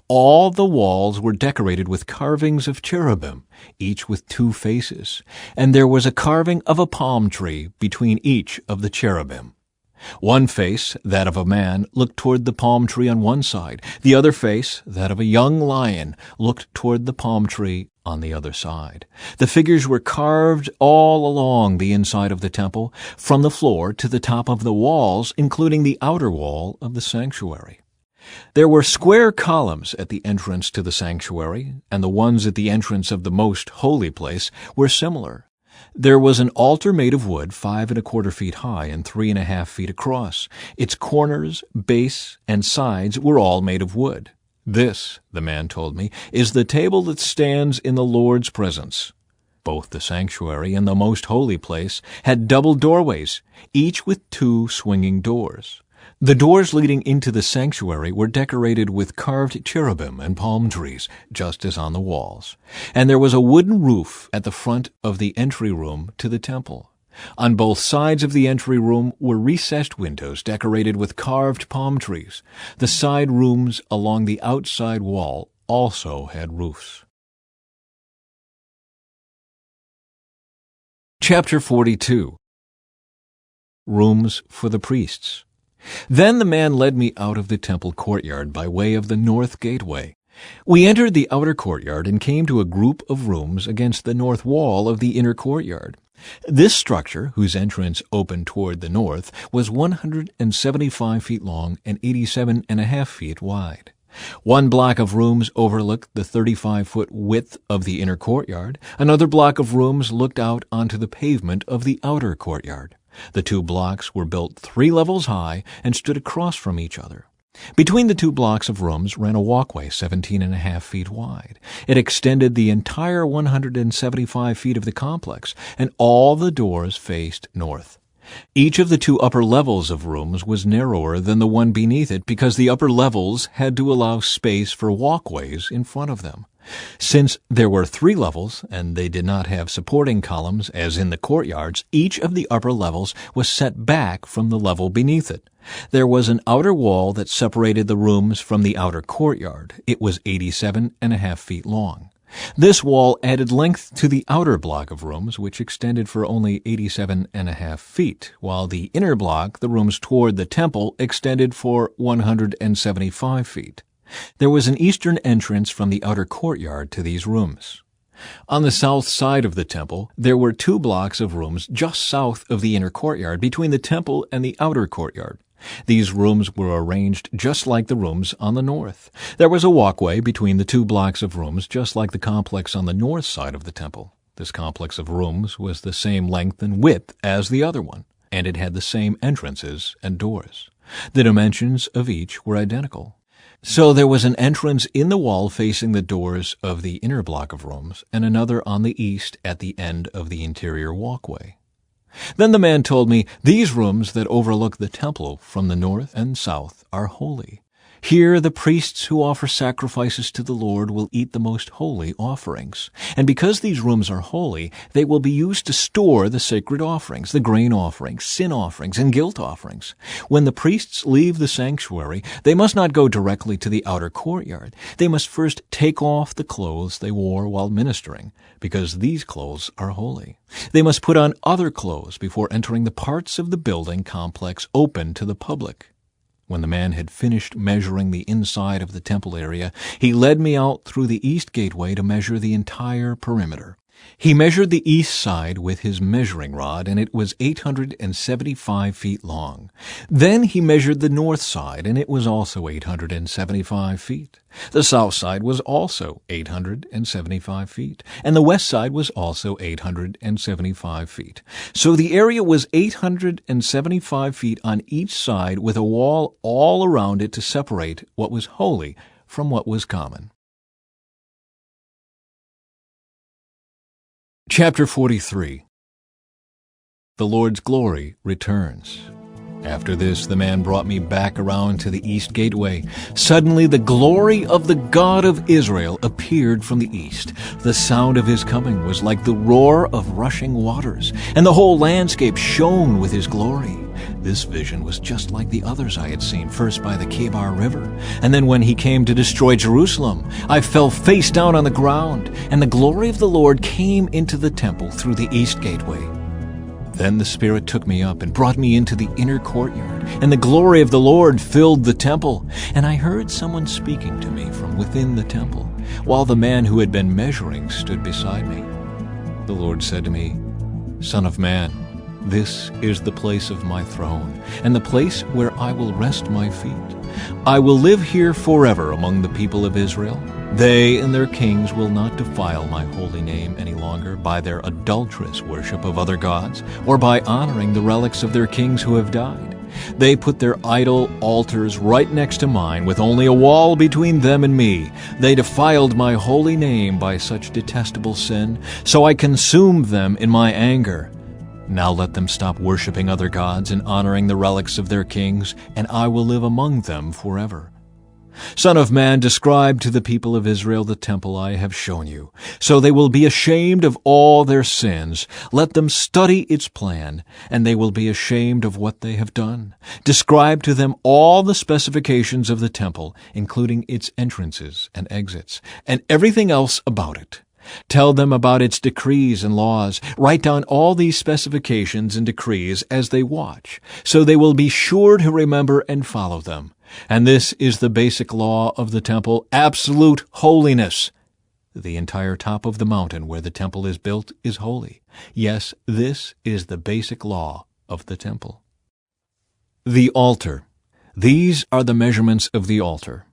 All the walls were decorated with carvings of cherubim, each with 2 faces, and there was a carving of a palm tree between each of the cherubim. One face, that of a man, looked toward the palm tree on one side. The other face, that of a young lion, looked toward the palm tree on the other side. The figures were carved all along the inside of the temple, from the floor to the top of the walls, including the outer wall of the sanctuary. There were square columns at the entrance to the sanctuary, and the ones at the entrance of the most holy place were similar. There was an altar made of wood 5.25 feet high and 3.5 feet across. Its corners, base, and sides were all made of wood. This, the man told me, is the table that stands in the Lord's presence. Both the sanctuary and the most holy place had double doorways, each with 2 swinging doors. The doors leading into the sanctuary were decorated with carved cherubim and palm trees, just as on the walls. And there was a wooden roof at the front of the entry room to the temple. On both sides of the entry room were recessed windows decorated with carved palm trees. The side rooms along the outside wall also had roofs. Chapter 42. Rooms for the priests. Then the man led me out of the temple courtyard by way of the north gateway. We entered the outer courtyard and came to a group of rooms against the north wall of the inner courtyard. This structure, whose entrance opened toward the north, was 175 feet long and 87.5 feet wide. One block of rooms overlooked the 35-foot width of the inner courtyard. Another block of rooms looked out onto the pavement of the outer courtyard. The two blocks were built 3 levels high and stood across from each other. Between the two blocks of rooms ran a walkway 17.5 feet wide. It extended the entire 175 feet of the complex, and all the doors faced north. Each of the 2 upper levels of rooms was narrower than the one beneath it because the upper levels had to allow space for walkways in front of them. Since there were 3 levels, and they did not have supporting columns as in the courtyards, each of the upper levels was set back from the level beneath it. There was an outer wall that separated the rooms from the outer courtyard. It was 87.5 feet long. This wall added length to the outer block of rooms, which extended for only 87.5 feet, while the inner block, the rooms toward the temple, extended for 175 feet. There was an eastern entrance from the outer courtyard to these rooms. On the south side of the temple, there were 2 blocks of rooms just south of the inner courtyard, between the temple and the outer courtyard. These rooms were arranged just like the rooms on the north. There was a walkway between the 2 blocks of rooms, just like the complex on the north side of the temple. This complex of rooms was the same length and width as the other one, and it had the same entrances and doors. The dimensions of each were identical. So there was an entrance in the wall facing the doors of the inner block of rooms, and another on the east at the end of the interior walkway. Then the man told me, "These rooms that overlook the temple from the north and south are holy. Here the priests who offer sacrifices to the Lord will eat the most holy offerings. And because these rooms are holy, they will be used to store the sacred offerings, the grain offerings, sin offerings, and guilt offerings. When the priests leave the sanctuary, they must not go directly to the outer courtyard. They must first take off the clothes they wore while ministering, because these clothes are holy. They must put on other clothes before entering the parts of the building complex open to the public." When the man had finished measuring the inside of the temple area, he led me out through the east gateway to measure the entire perimeter. He measured the east side with his measuring rod, and it was 875 feet long. Then he measured the north side, and it was also 875 feet. The south side was also 875 feet, and the west side was also 875 feet. So the area was 875 feet on each side, with a wall all around it to separate what was holy from what was common. Chapter 43. The Lord's glory returns. After this, the man brought me back around to the east gateway. Suddenly, the glory of the God of Israel appeared from the east. The sound of his coming was like the roar of rushing waters, and the whole landscape shone with his glory. This vision was just like the others I had seen, first by the Kebar River, and then when he came to destroy Jerusalem. I fell face down on the ground, and the glory of the Lord came into the temple through the east gateway. Then the Spirit took me up and brought me into the inner courtyard, and the glory of the Lord filled the temple. And I heard someone speaking to me from within the temple, while the man who had been measuring stood beside me. The Lord said to me, "Son of man, this is the place of my throne, and the place where I will rest my feet. I will live here forever among the people of Israel. They and their kings will not defile my holy name any longer by their adulterous worship of other gods, or by honoring the relics of their kings who have died. They put their idol altars right next to mine, with only a wall between them and me. They defiled my holy name by such detestable sin, so I consumed them in my anger. Now let them stop worshiping other gods and honoring the relics of their kings, and I will live among them forever. Son of man, describe to the people of Israel the temple I have shown you, so they will be ashamed of all their sins. Let them study its plan, and they will be ashamed of what they have done. Describe to them all the specifications of the temple, including its entrances and exits, and everything else about it. Tell them about its decrees and laws. Write down all these specifications and decrees as they watch, so they will be sure to remember and follow them. And this is the basic law of the temple: absolute holiness. The entire top of the mountain where the temple is built is holy. Yes, this is the basic law of the temple. The altar. These are the measurements of the altar.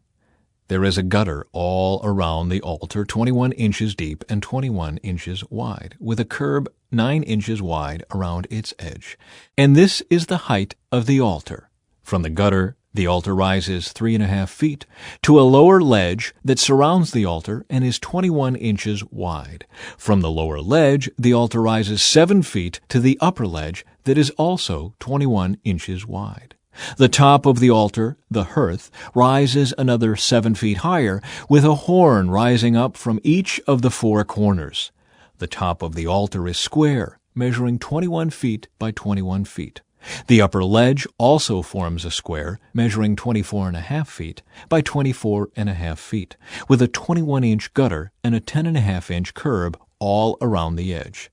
There is a gutter all around the altar, 21 inches deep and 21 inches wide, with a curb 9 inches wide around its edge. And this is the height of the altar. From the gutter, the altar rises 3.5 feet to a lower ledge that surrounds the altar and is 21 inches wide. From the lower ledge, the altar rises 7 feet to the upper ledge that is also 21 inches wide. The top of the altar, the hearth, rises another 7 feet higher, with a horn rising up from each of the 4 corners. The top of the altar is square, measuring 21 feet by 21 feet. The upper ledge also forms a square, measuring 24.5 feet by 24.5 feet, with a 21-inch gutter and a 10.5-inch curb all around the edge.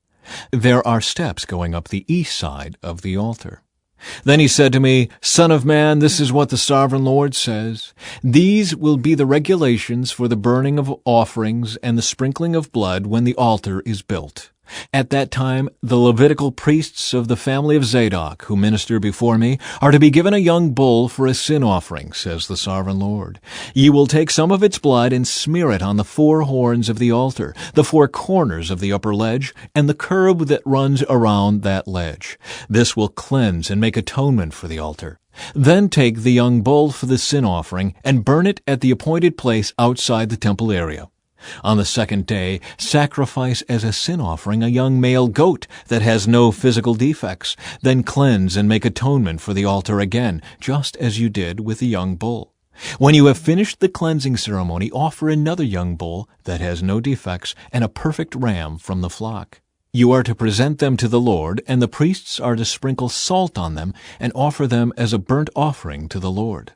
There are steps going up the east side of the altar. Then he said to me, "Son of man, this is what the Sovereign Lord says. These will be the regulations for the burning of offerings and the sprinkling of blood when the altar is built. At that time, the Levitical priests of the family of Zadok, who minister before me, are to be given a young bull for a sin offering, says the Sovereign Lord. Ye will take some of its blood and smear it on the 4 horns of the altar, the 4 corners of the upper ledge, and the curb that runs around that ledge. This will cleanse and make atonement for the altar. Then take the young bull for the sin offering and burn it at the appointed place outside the temple area. On the 2nd day, sacrifice as a sin offering a young male goat that has no physical defects. Then cleanse and make atonement for the altar again, just as you did with the young bull. When you have finished the cleansing ceremony, offer another young bull that has no defects and a perfect ram from the flock. You are to present them to the Lord, and the priests are to sprinkle salt on them and offer them as a burnt offering to the Lord.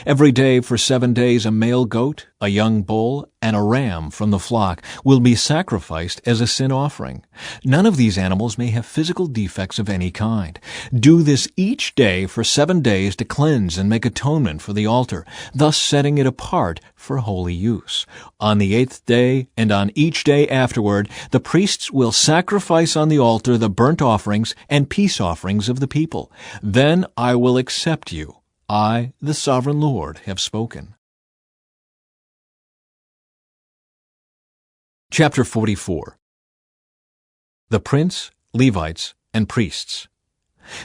Every day for 7 days a male goat, a young bull, and a ram from the flock will be sacrificed as a sin offering. None of these animals may have physical defects of any kind. Do this each day for 7 days to cleanse and make atonement for the altar, thus setting it apart for holy use. On the 8th day and on each day afterward, the priests will sacrifice on the altar the burnt offerings and peace offerings of the people. Then I will accept you. I, the Sovereign Lord, have spoken. Chapter 44. The Prince, Levites, and Priests.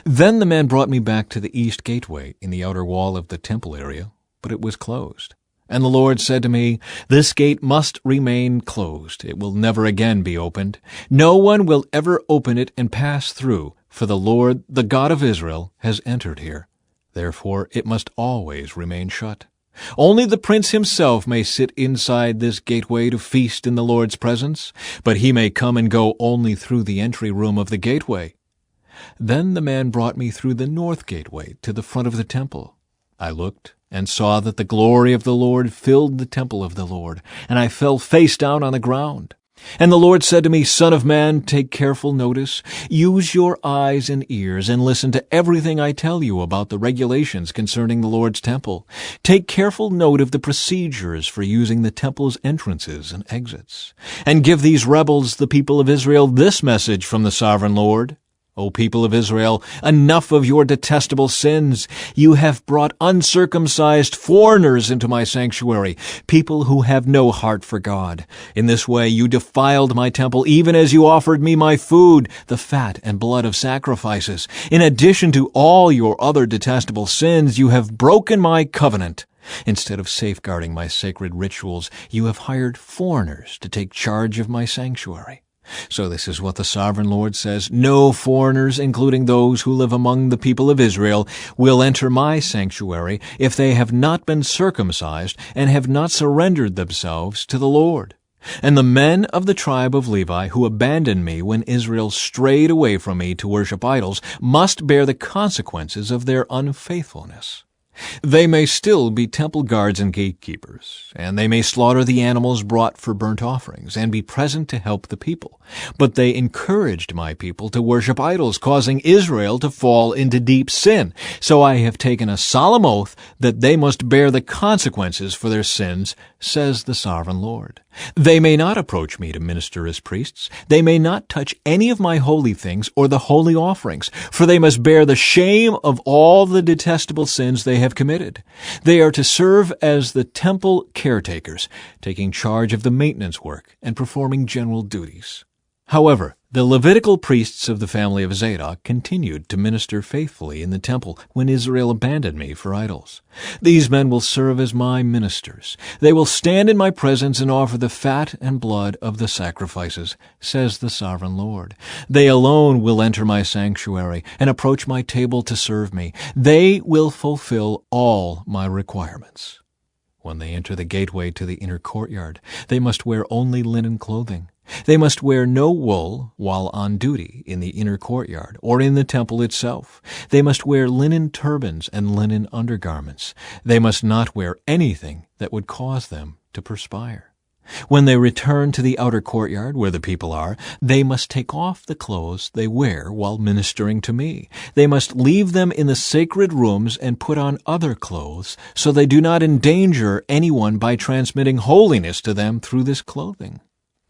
Then the man brought me back to the east gateway in the outer wall of the temple area, but it was closed. And the Lord said to me, "This gate must remain closed. It will never again be opened. No one will ever open it and pass through, for the Lord, the God of Israel, has entered here. Therefore it must always remain shut. Only the prince himself may sit inside this gateway to feast in the Lord's presence, but he may come and go only through the entry room of the gateway." Then the man brought me through the north gateway to the front of the temple. I looked and saw that the glory of the Lord filled the temple of the Lord, and I fell face down on the ground. And the Lord said to me, "Son of man, take careful notice. Use your eyes and ears and listen to everything I tell you about the regulations concerning the Lord's temple. Take careful note of the procedures for using the temple's entrances and exits. And give these rebels, the people of Israel, this message from the Sovereign Lord. O people of Israel, enough of your detestable sins. You have brought uncircumcised foreigners into my sanctuary, people who have no heart for God. In this way you defiled my temple, even as you offered me my food, the fat and blood of sacrifices. In addition to all your other detestable sins, you have broken my covenant. Instead of safeguarding my sacred rituals, you have hired foreigners to take charge of my sanctuary. So this is what the Sovereign Lord says: no foreigners, including those who live among the people of Israel, will enter my sanctuary if they have not been circumcised and have not surrendered themselves to the Lord. And the men of the tribe of Levi who abandoned me when Israel strayed away from me to worship idols must bear the consequences of their unfaithfulness. They may still be temple guards and gatekeepers, and they may slaughter the animals brought for burnt offerings and be present to help the people. But they encouraged my people to worship idols, causing Israel to fall into deep sin. So I have taken a solemn oath that they must bear the consequences for their sins, says the Sovereign Lord. They may not approach me to minister as priests. They may not touch any of my holy things or the holy offerings, for they must bear the shame of all the detestable sins they have committed. They are to serve as the temple caretakers, taking charge of the maintenance work and performing general duties. However, the Levitical priests of the family of Zadok continued to minister faithfully in the temple when Israel abandoned me for idols. These men will serve as my ministers. They will stand in my presence and offer the fat and blood of the sacrifices, says the sovereign Lord. They alone will enter my sanctuary and approach my table to serve me. They will fulfill all my requirements. When they enter the gateway to the inner courtyard, they must wear only linen clothing. They must wear no wool while on duty in the inner courtyard or in the temple itself. They must wear linen turbans and linen undergarments. They must not wear anything that would cause them to perspire. When they return to the outer courtyard where the people are, they must take off the clothes they wear while ministering to me. They must leave them in the sacred rooms and put on other clothes, so they do not endanger anyone by transmitting holiness to them through this clothing.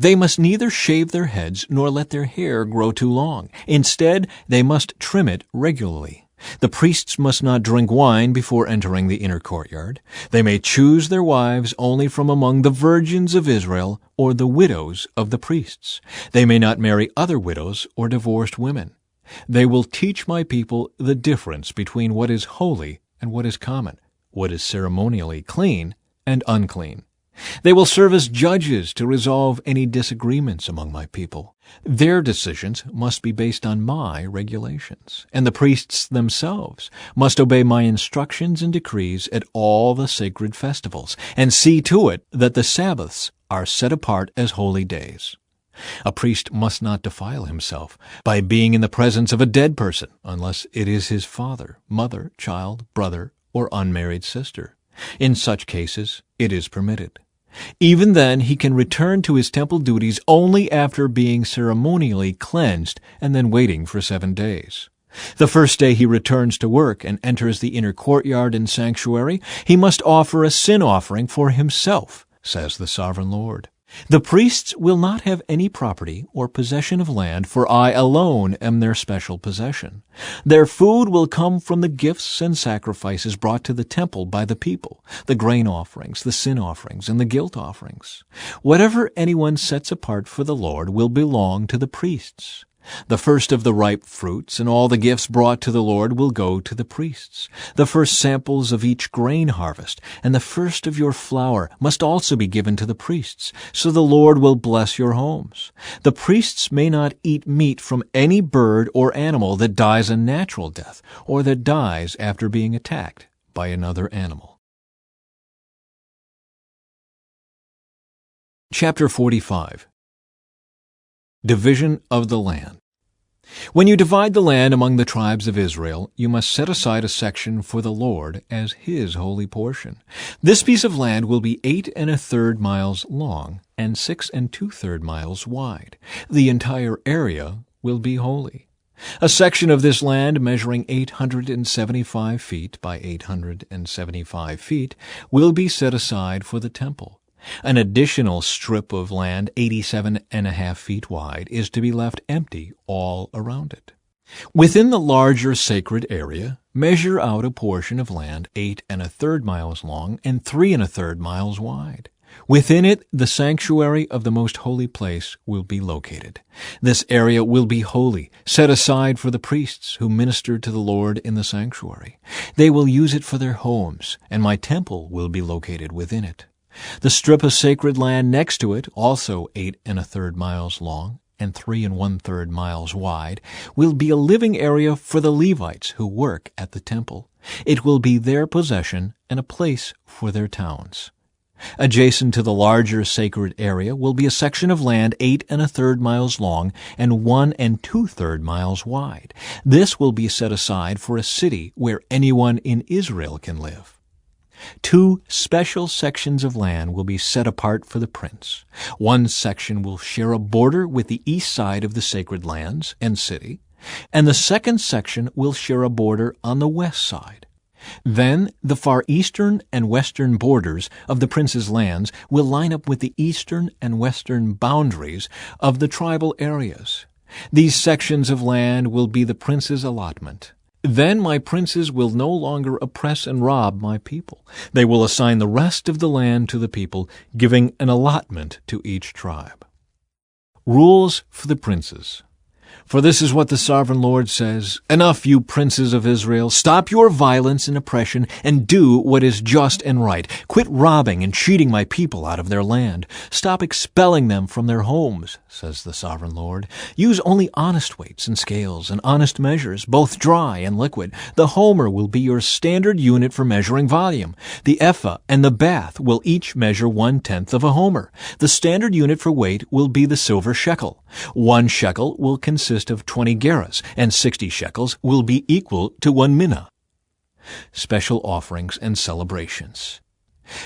They must neither shave their heads nor let their hair grow too long. Instead, they must trim it regularly. The priests must not drink wine before entering the inner courtyard. They may choose their wives only from among the virgins of Israel or the widows of the priests. They may not marry other widows or divorced women. They will teach my people the difference between what is holy and what is common, what is ceremonially clean and unclean. They will serve as judges to resolve any disagreements among my people. Their decisions must be based on my regulations, and the priests themselves must obey my instructions and decrees at all the sacred festivals, and see to it that the Sabbaths are set apart as holy days. A priest must not defile himself by being in the presence of a dead person, unless it is his father, mother, child, brother, or unmarried sister. In such cases, it is permitted. Even then, he can return to his temple duties only after being ceremonially cleansed and then waiting for 7 days. The first day he returns to work and enters the inner courtyard and sanctuary, he must offer a sin offering for himself, says the sovereign Lord. The priests will not have any property or possession of land, for I alone am their special possession. Their food will come from the gifts and sacrifices brought to the temple by the people, the grain offerings, the sin offerings, and the guilt offerings. Whatever anyone sets apart for the Lord will belong to the priests. The first of the ripe fruits and all the gifts brought to the Lord will go to the priests. The first samples of each grain harvest and the first of your flour must also be given to the priests, so the Lord will bless your homes. The priests may not eat meat from any bird or animal that dies a natural death or that dies after being attacked by another animal. Chapter 45. Division of the land. When you divide the land among the tribes of Israel, you must set aside a section for the Lord as His holy portion. This piece of land will be 8 1/3 miles long and 6 2/3 miles wide. The entire area will be holy. A section of this land measuring 875 feet by 875 feet will be set aside for the temple. An additional strip of land 87.5 feet wide is to be left empty all around it. Within the larger sacred area, measure out a portion of land 8 1/3 miles long and 3 1/3 miles wide. Within it, the sanctuary of the most holy place will be located. This area will be holy, set aside for the priests who minister to the Lord in the sanctuary. They will use it for their homes, and my temple will be located within it. The strip of sacred land next to it, also 8 1/3 miles long and 3 1/3 miles wide, will be a living area for the Levites who work at the temple. It will be their possession and a place for their towns. Adjacent to the larger sacred area will be a section of land 8 1/3 miles long and 1 2/3 miles wide. This will be set aside for a city where anyone in Israel can live. 2 special sections of land will be set apart for the prince. One section will share a border with the east side of the sacred lands and city, and the second section will share a border on the west side. Then the far eastern and western borders of the prince's lands will line up with the eastern and western boundaries of the tribal areas. These sections of land will be the prince's allotment. Then my princes will no longer oppress and rob my people. They will assign the rest of the land to the people, giving an allotment to each tribe. Rules for the princes. For this is what the sovereign Lord says, Enough, you princes of Israel! Stop your violence and oppression, and do what is just and right. Quit robbing and cheating my people out of their land. Stop expelling them from their homes, says the sovereign Lord. Use only honest weights and scales and honest measures, both dry and liquid. The homer will be your standard unit for measuring volume. The ephah and the bath will each measure 1/10 of a homer. The standard unit for weight will be the silver shekel. 1 shekel will consist of 20 gerahs, and 60 shekels will be equal to 1 minnah. Special offerings and celebrations.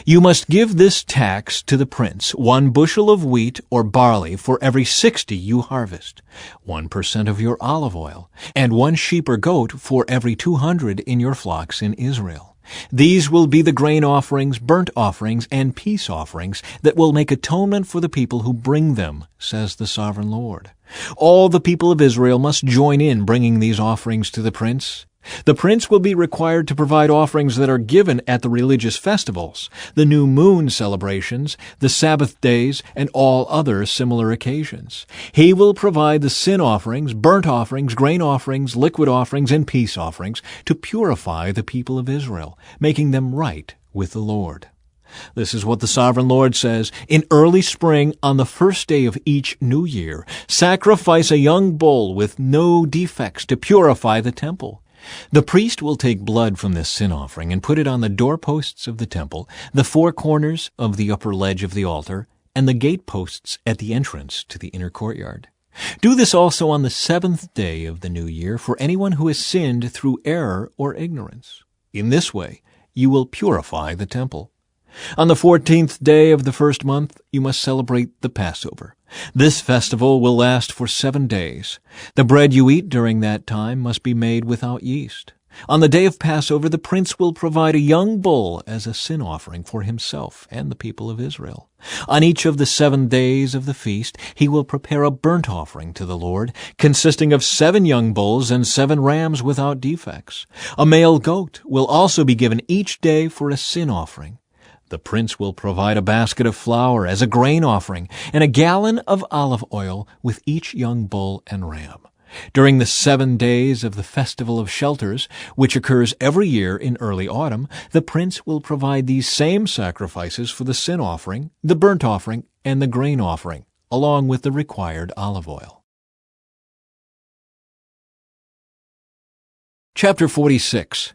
You must give this tax to the prince, 1 bushel of wheat or barley for every 60 you harvest, 1% of your olive oil, and 1 sheep or goat for every 200 in your flocks in Israel. These will be the grain offerings, burnt offerings, and peace offerings that will make atonement for the people who bring them, says the sovereign Lord. All the people of Israel must join in bringing these offerings to the prince. The prince will be required to provide offerings that are given at the religious festivals, the new moon celebrations, the Sabbath days, and all other similar occasions. He will provide the sin offerings, burnt offerings, grain offerings, liquid offerings, and peace offerings to purify the people of Israel, making them right with the Lord. This is what the sovereign Lord says. In early spring, on the first day of each new year, sacrifice a young bull with no defects to purify the temple. The priest will take blood from this sin offering and put it on the doorposts of the temple, the 4 corners of the upper ledge of the altar, and the gateposts at the entrance to the inner courtyard. Do this also on the 7th day of the new year for anyone who has sinned through error or ignorance. In this way, you will purify the temple. On the 14th day of the first month, you must celebrate the Passover. This festival will last for 7 days. The bread you eat during that time must be made without yeast. On the day of Passover, the prince will provide a young bull as a sin offering for himself and the people of Israel. On each of the 7 days of the feast, he will prepare a burnt offering to the Lord, consisting of 7 young bulls and 7 rams without defects. A male goat will also be given each day for a sin offering. The prince will provide a basket of flour as a grain offering and a gallon of olive oil with each young bull and ram. During the 7 days of the Festival of Shelters, which occurs every year in early autumn, the prince will provide these same sacrifices for the sin offering, the burnt offering, and the grain offering, along with the required olive oil. Chapter 46.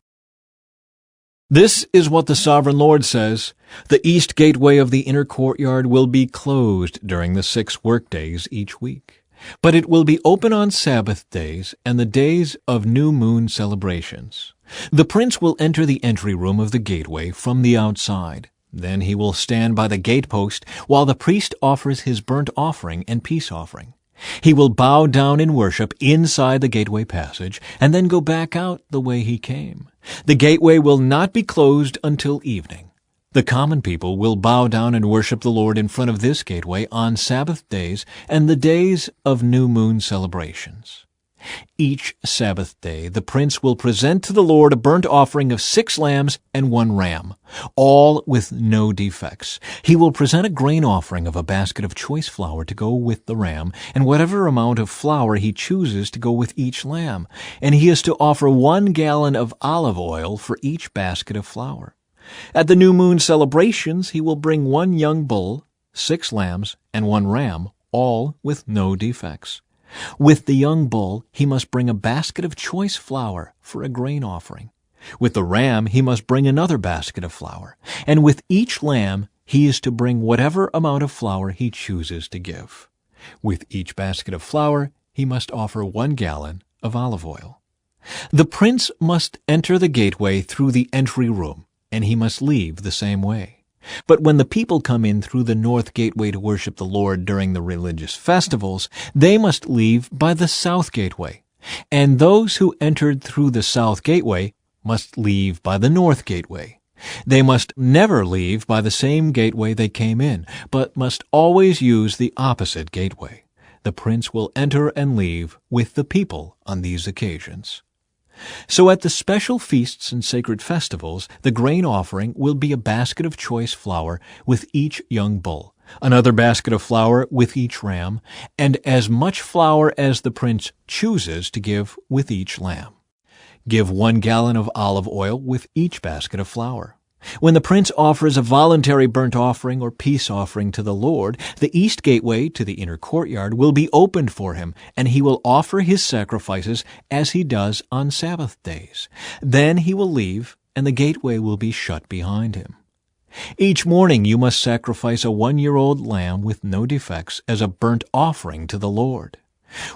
This is what the sovereign Lord says. The east gateway of the inner courtyard will be closed during the 6 workdays each week, but it will be open on Sabbath days and the days of new moon celebrations. The prince will enter the entry room of the gateway from the outside. Then he will stand by the gatepost while the priest offers his burnt offering and peace offering. He will bow down in worship inside the gateway passage and then go back out the way he came. The gateway will not be closed until evening. The common people will bow down and worship the Lord in front of this gateway on Sabbath days and the days of new moon celebrations. Each Sabbath day, the prince will present to the Lord a burnt offering of 6 lambs and 1 ram, all with no defects. He will present a grain offering of a basket of choice flour to go with the ram, and whatever amount of flour he chooses to go with each lamb, and he is to offer 1 gallon of olive oil for each basket of flour. At the new moon celebrations, he will bring 1 young bull, 6 lambs, and 1 ram, all with no defects. With the young bull, he must bring a basket of choice flour for a grain offering. With the ram, he must bring another basket of flour. And with each lamb, he is to bring whatever amount of flour he chooses to give. With each basket of flour, he must offer 1 gallon of olive oil. The prince must enter the gateway through the entry room, and he must leave the same way. But when the people come in through the north gateway to worship the Lord during the religious festivals, they must leave by the south gateway. And those who entered through the south gateway must leave by the north gateway. They must never leave by the same gateway they came in, but must always use the opposite gateway. The prince will enter and leave with the people on these occasions. So at the special feasts and sacred festivals, the grain offering will be a basket of choice flour with each young bull, another basket of flour with each ram, and as much flour as the prince chooses to give with each lamb. Give 1 gallon of olive oil with each basket of flour. When the prince offers a voluntary burnt offering or peace offering to the Lord, the east gateway to the inner courtyard will be opened for him, and he will offer his sacrifices as he does on Sabbath days. Then he will leave, and the gateway will be shut behind him. Each morning you must sacrifice a 1-year-old lamb with no defects as a burnt offering to the Lord.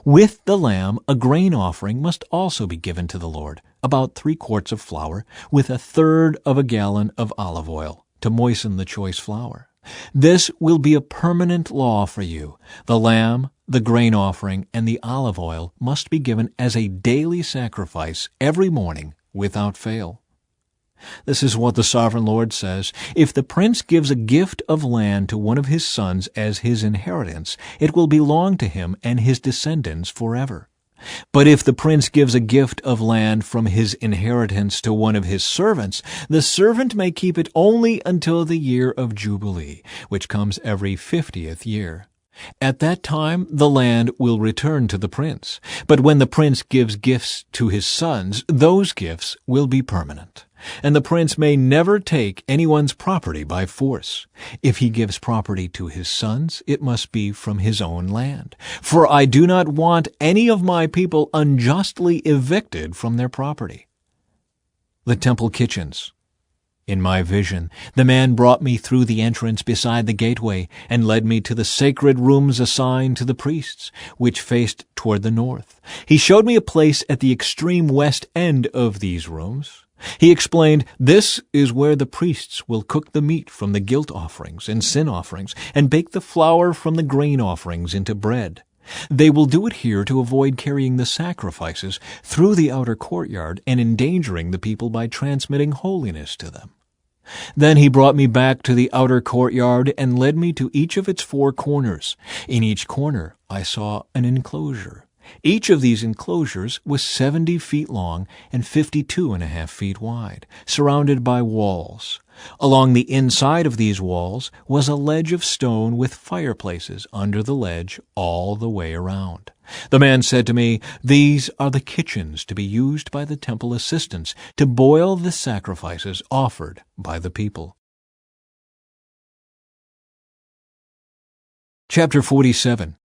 With the lamb, a grain offering must also be given to the Lord, about 3 quarts of flour, with 1/3 of a gallon of olive oil, to moisten the choice flour. This will be a permanent law for you. The lamb, the grain offering, and the olive oil must be given as a daily sacrifice every morning without fail. This is what the Sovereign Lord says. If the prince gives a gift of land to one of his sons as his inheritance, it will belong to him and his descendants forever. But if the prince gives a gift of land from his inheritance to one of his servants, the servant may keep it only until the year of Jubilee, which comes every 50th year. At that time the land will return to the prince. But when the prince gives gifts to his sons, those gifts will be permanent. And the prince may never take anyone's property by force. If he gives property to his sons, it must be from his own land. For I do not want any of my people unjustly evicted from their property. The temple kitchens. In my vision, the man brought me through the entrance beside the gateway and led me to the sacred rooms assigned to the priests, which faced toward the north. He showed me a place at the extreme west end of these rooms. He explained, "This is where the priests will cook the meat from the guilt offerings and sin offerings and bake the flour from the grain offerings into bread. They will do it here to avoid carrying the sacrifices through the outer courtyard and endangering the people by transmitting holiness to them." Then he brought me back to the outer courtyard and led me to each of its 4 corners. In each corner I saw an enclosure. Each of these enclosures was 70 feet long and 52.5 feet wide, surrounded by walls. Along the inside of these walls was a ledge of stone with fireplaces under the ledge all the way around. The man said to me, "These are the kitchens to be used by the temple assistants to boil the sacrifices offered by the people." Chapter 47.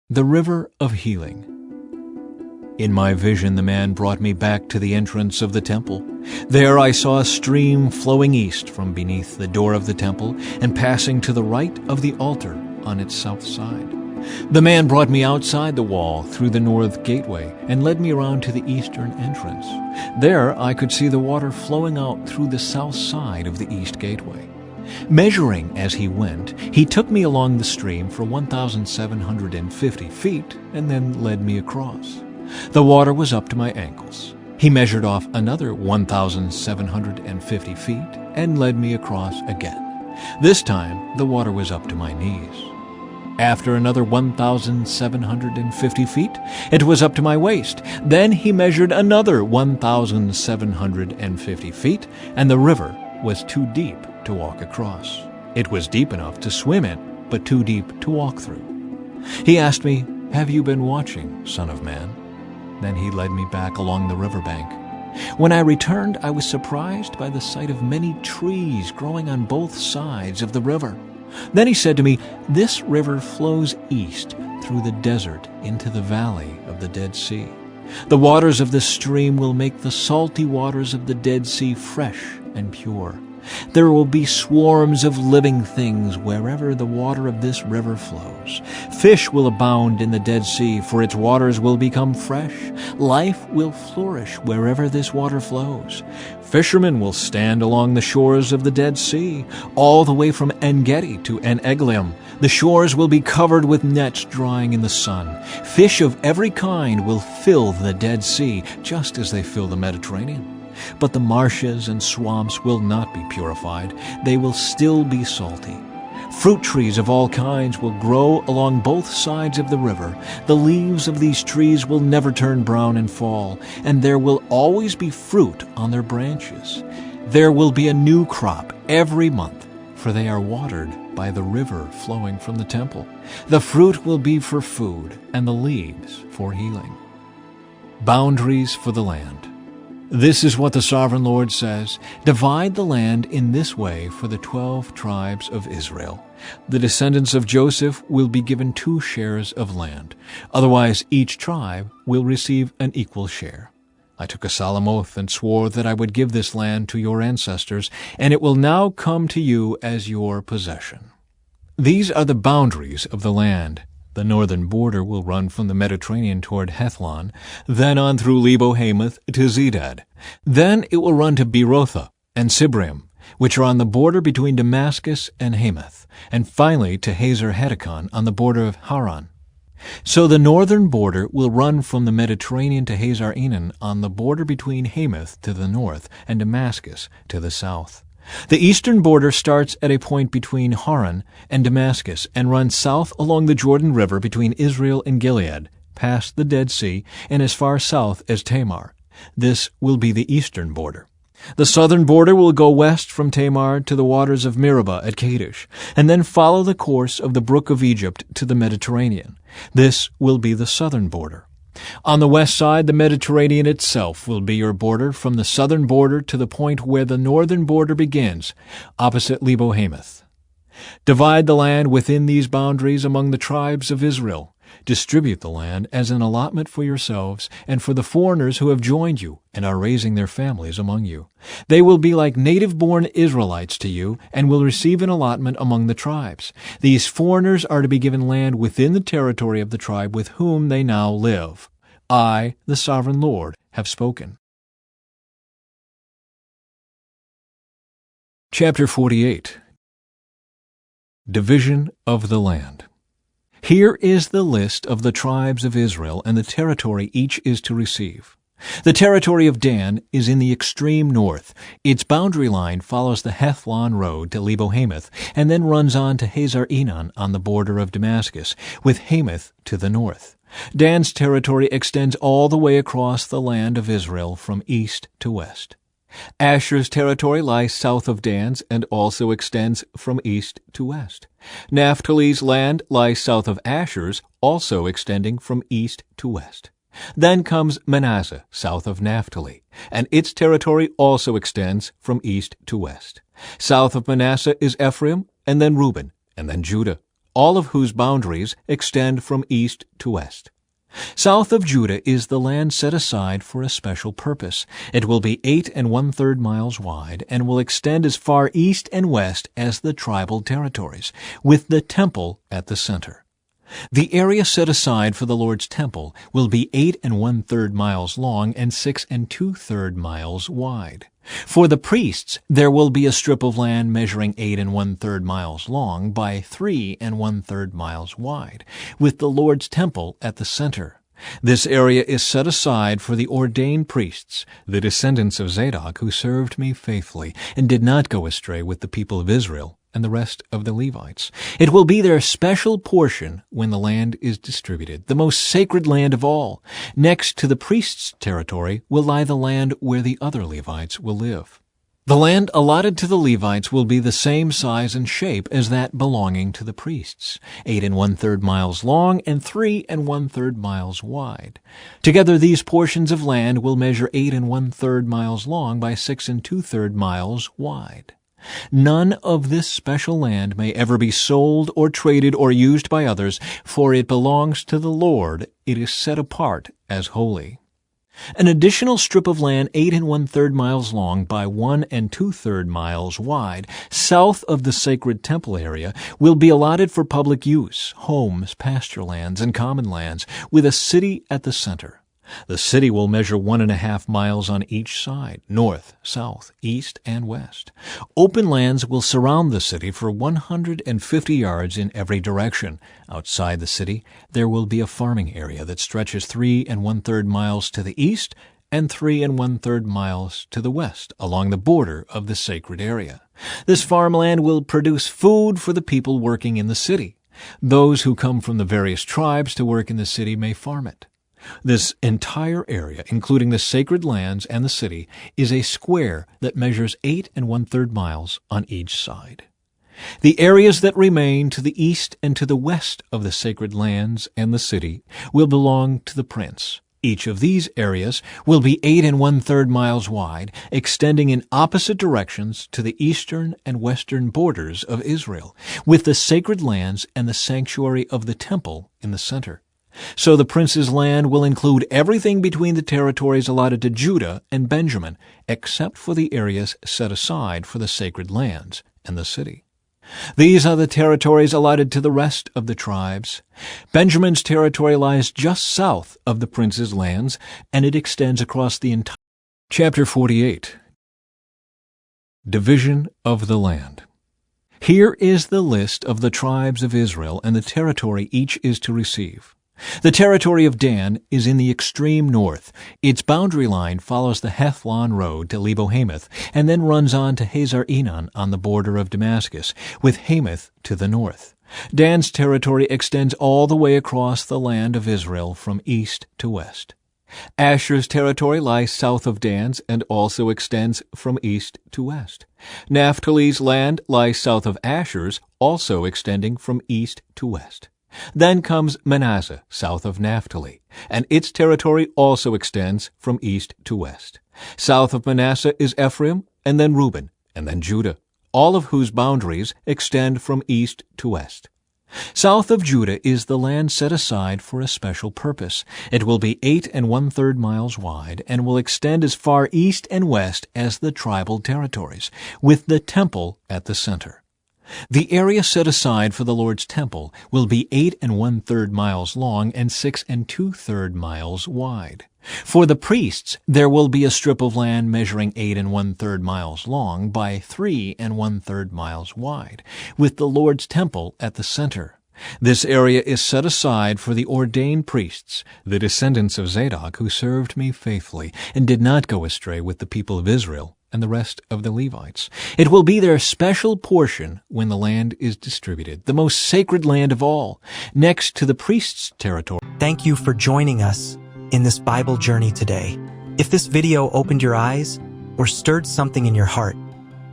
The River of Healing. In my vision, the man brought me back to the entrance of the temple. There I saw a stream flowing east from beneath the door of the temple and passing to the right of the altar on its south side. The man brought me outside the wall through the north gateway and led me around to the eastern entrance. There I could see the water flowing out through the south side of the east gateway. Measuring as he went, he took me along the stream for 1,750 feet and then led me across. The water was up to my ankles. He measured off another 1,750 feet and led me across again. This time, the water was up to my knees. After another 1,750 feet, it was up to my waist. Then he measured another 1,750 feet, and the river was too deep to walk across. It was deep enough to swim in, but too deep to walk through. He asked me, "Have you been watching, Son of Man?" Then he led me back along the riverbank. When I returned, I was surprised by the sight of many trees growing on both sides of the river. Then he said to me, "This river flows east through the desert into the valley of the Dead Sea. The waters of this stream will make the salty waters of the Dead Sea fresh and pure. There will be swarms of living things wherever the water of this river flows. Fish will abound in the Dead Sea, for its waters will become fresh. Life will flourish wherever this water flows. Fishermen will stand along the shores of the Dead Sea, all the way from En-Gedi to En-Eglaim. The shores will be covered with nets drying in the sun. Fish of every kind will fill the Dead Sea, just as they fill the Mediterranean. But the marshes and swamps will not be purified. They will still be salty. Fruit trees of all kinds will grow along both sides of the river. The leaves of these trees will never turn brown and fall, and there will always be fruit on their branches. There will be a new crop every month, for they are watered by the river flowing from the temple. The fruit will be for food, and the leaves for healing. Boundaries for the land. This is what the Sovereign Lord says: divide the land in this way for the 12 tribes of Israel. The descendants of Joseph will be given 2 shares of land. Otherwise, each tribe will receive an equal share. I took a solemn oath and swore that I would give this land to your ancestors, and it will now come to you as your possession. These are the boundaries of the land. The northern border will run from the Mediterranean toward Hethlon, then on through Lebo-Hamath to Zedad. Then it will run to Berothah and Sibrim, which are on the border between Damascus and Hamath, and finally to Hazer-Hetikon on the border of Haran. So the northern border will run from the Mediterranean to Hazar-Enan on the border between Hamath to the north and Damascus to the south. The eastern border starts at a point between Haran and Damascus and runs south along the Jordan River between Israel and Gilead, past the Dead Sea, and as far south as Tamar. This will be the eastern border. The southern border will go west from Tamar to the waters of Meribah at Kadesh, and then follow the course of the brook of Egypt to the Mediterranean. This will be the southern border. On the west side, the Mediterranean itself will be your border from the southern border to the point where the northern border begins, opposite Lebo-Hamath. Divide the land within these boundaries among the tribes of Israel. Distribute the land as an allotment for yourselves and for the foreigners who have joined you and are raising their families among you. They will be like native-born Israelites to you and will receive an allotment among the tribes. These foreigners are to be given land within the territory of the tribe with whom they now live. I, the Sovereign Lord, have spoken. Chapter 48. Division of the land. Here is the list of the tribes of Israel and the territory each is to receive. The territory of Dan is in the extreme north. Its boundary line follows the Hethlon road to Lebo-Hamath and then runs on to Hazar-Enan on the border of Damascus, with Hamath to the north. Dan's territory extends all the way across the land of Israel from east to west. Asher's territory lies south of Dan's and also extends from east to west. Naphtali's land lies south of Asher's, also extending from east to west. Then comes Manasseh, south of Naphtali, and its territory also extends from east to west. South of Manasseh is Ephraim, and then Reuben, and then Judah, all of whose boundaries extend from east to west. South of Judah is the land set aside for a special purpose. It will be 8 1/3 miles wide and will extend as far east and west as the tribal territories, with the temple at the center. The area set aside for the Lord's temple will be 8 1/3 miles long and 6 2/3 miles wide. For the priests, there will be a strip of land measuring 8 1/3 miles long by 3 1/3 miles wide, with the Lord's temple at the center. This area is set aside for the ordained priests, the descendants of Zadok, who served me faithfully and did not go astray with the people of Israel and the rest of the Levites. It will be their special portion when the land is distributed, the most sacred land of all. Next to the priest's territory will lie the land where the other Levites will live. The land allotted to the Levites will be the same size and shape as that belonging to the priests, 8 1/3 miles long and 3 1/3 miles wide. Together these portions of land will measure 8 1/3 miles long by 6 2/3 miles wide. None of this special land may ever be sold or traded or used by others, for it belongs to the Lord. It is set apart as holy. An additional strip of land 8 1/3 miles long by 1 2/3 miles wide, south of the sacred temple area, will be allotted for public use, homes, pasture lands, and common lands, with a city at the center. The city will measure 1.5 miles on each side, north, south, east, and west. Open lands will surround the city for 150 yards in every direction. Outside the city, there will be a farming area that stretches 3 1/3 miles to the east and 3 1/3 miles to the west along the border of the sacred area. This farmland will produce food for the people working in the city. Those who come from the various tribes to work in the city may farm it. This entire area, including the sacred lands and the city, is a square that measures 8 1/3 miles on each side. The areas that remain to the east and to the west of the sacred lands and the city will belong to the prince. Each of these areas will be 8 1/3 miles wide, extending in opposite directions to the eastern and western borders of Israel, with the sacred lands and the sanctuary of the temple in the center. So the prince's land will include everything between the territories allotted to Judah and Benjamin, except for the areas set aside for the sacred lands and the city. These are the territories allotted to the rest of the tribes. Benjamin's territory lies just south of the prince's lands, and it extends across the entire. Chapter 48. Division of the land. Here is the list of the tribes of Israel and the territory each is to receive. The territory of Dan is in the extreme north. Its boundary line follows the Hethlon road to Lebo-Hamath and then runs on to Hazar-Enan on the border of Damascus, with Hamath to the north. Dan's territory extends all the way across the land of Israel from east to west. Asher's territory lies south of Dan's and also extends from east to west. Naphtali's land lies south of Asher's, also extending from east to west. Then comes Manasseh, south of Naphtali, and its territory also extends from east to west. South of Manasseh is Ephraim, and then Reuben, and then Judah, all of whose boundaries extend from east to west. South of Judah is the land set aside for a special purpose. It will be 8 1/3 miles wide and will extend as far east and west as the tribal territories, with the temple at the center. The area set aside for the Lord's temple will be 8 1/3 miles long and 6 2/3 miles wide. For the priests, there will be a strip of land measuring 8 1/3 miles long by 3 1/3 miles wide, with the Lord's temple at the center. This area is set aside for the ordained priests, the descendants of Zadok, who served me faithfully and did not go astray with the people of Israel and the rest of the Levites. It will be their special portion when the land is distributed, the most sacred land of all, next to the priest's territory. Thank you for joining us in this Bible journey today. If this video opened your eyes or stirred something in your heart,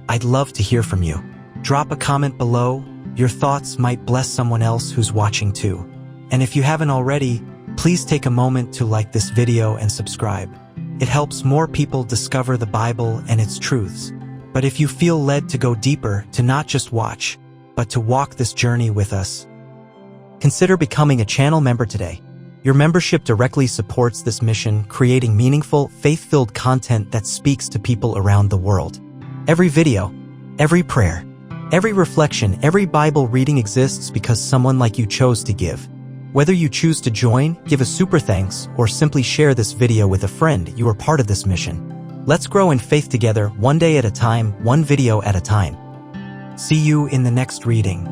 I'd love to hear from you. Drop a comment below. Your thoughts might bless someone else who's watching too. And if you haven't already, please take a moment to like this video and subscribe. It helps more people discover the Bible and its truths. But if you feel led to go deeper, to not just watch, but to walk this journey with us, consider becoming a channel member today. Your membership directly supports this mission, creating meaningful, faith-filled content that speaks to people around the world. Every video, every prayer, every reflection, every Bible reading exists because someone like you chose to give. Whether you choose to join, give a super thanks, or simply share this video with a friend, you are part of this mission. Let's grow in faith together, one day at a time, one video at a time. See you in the next reading.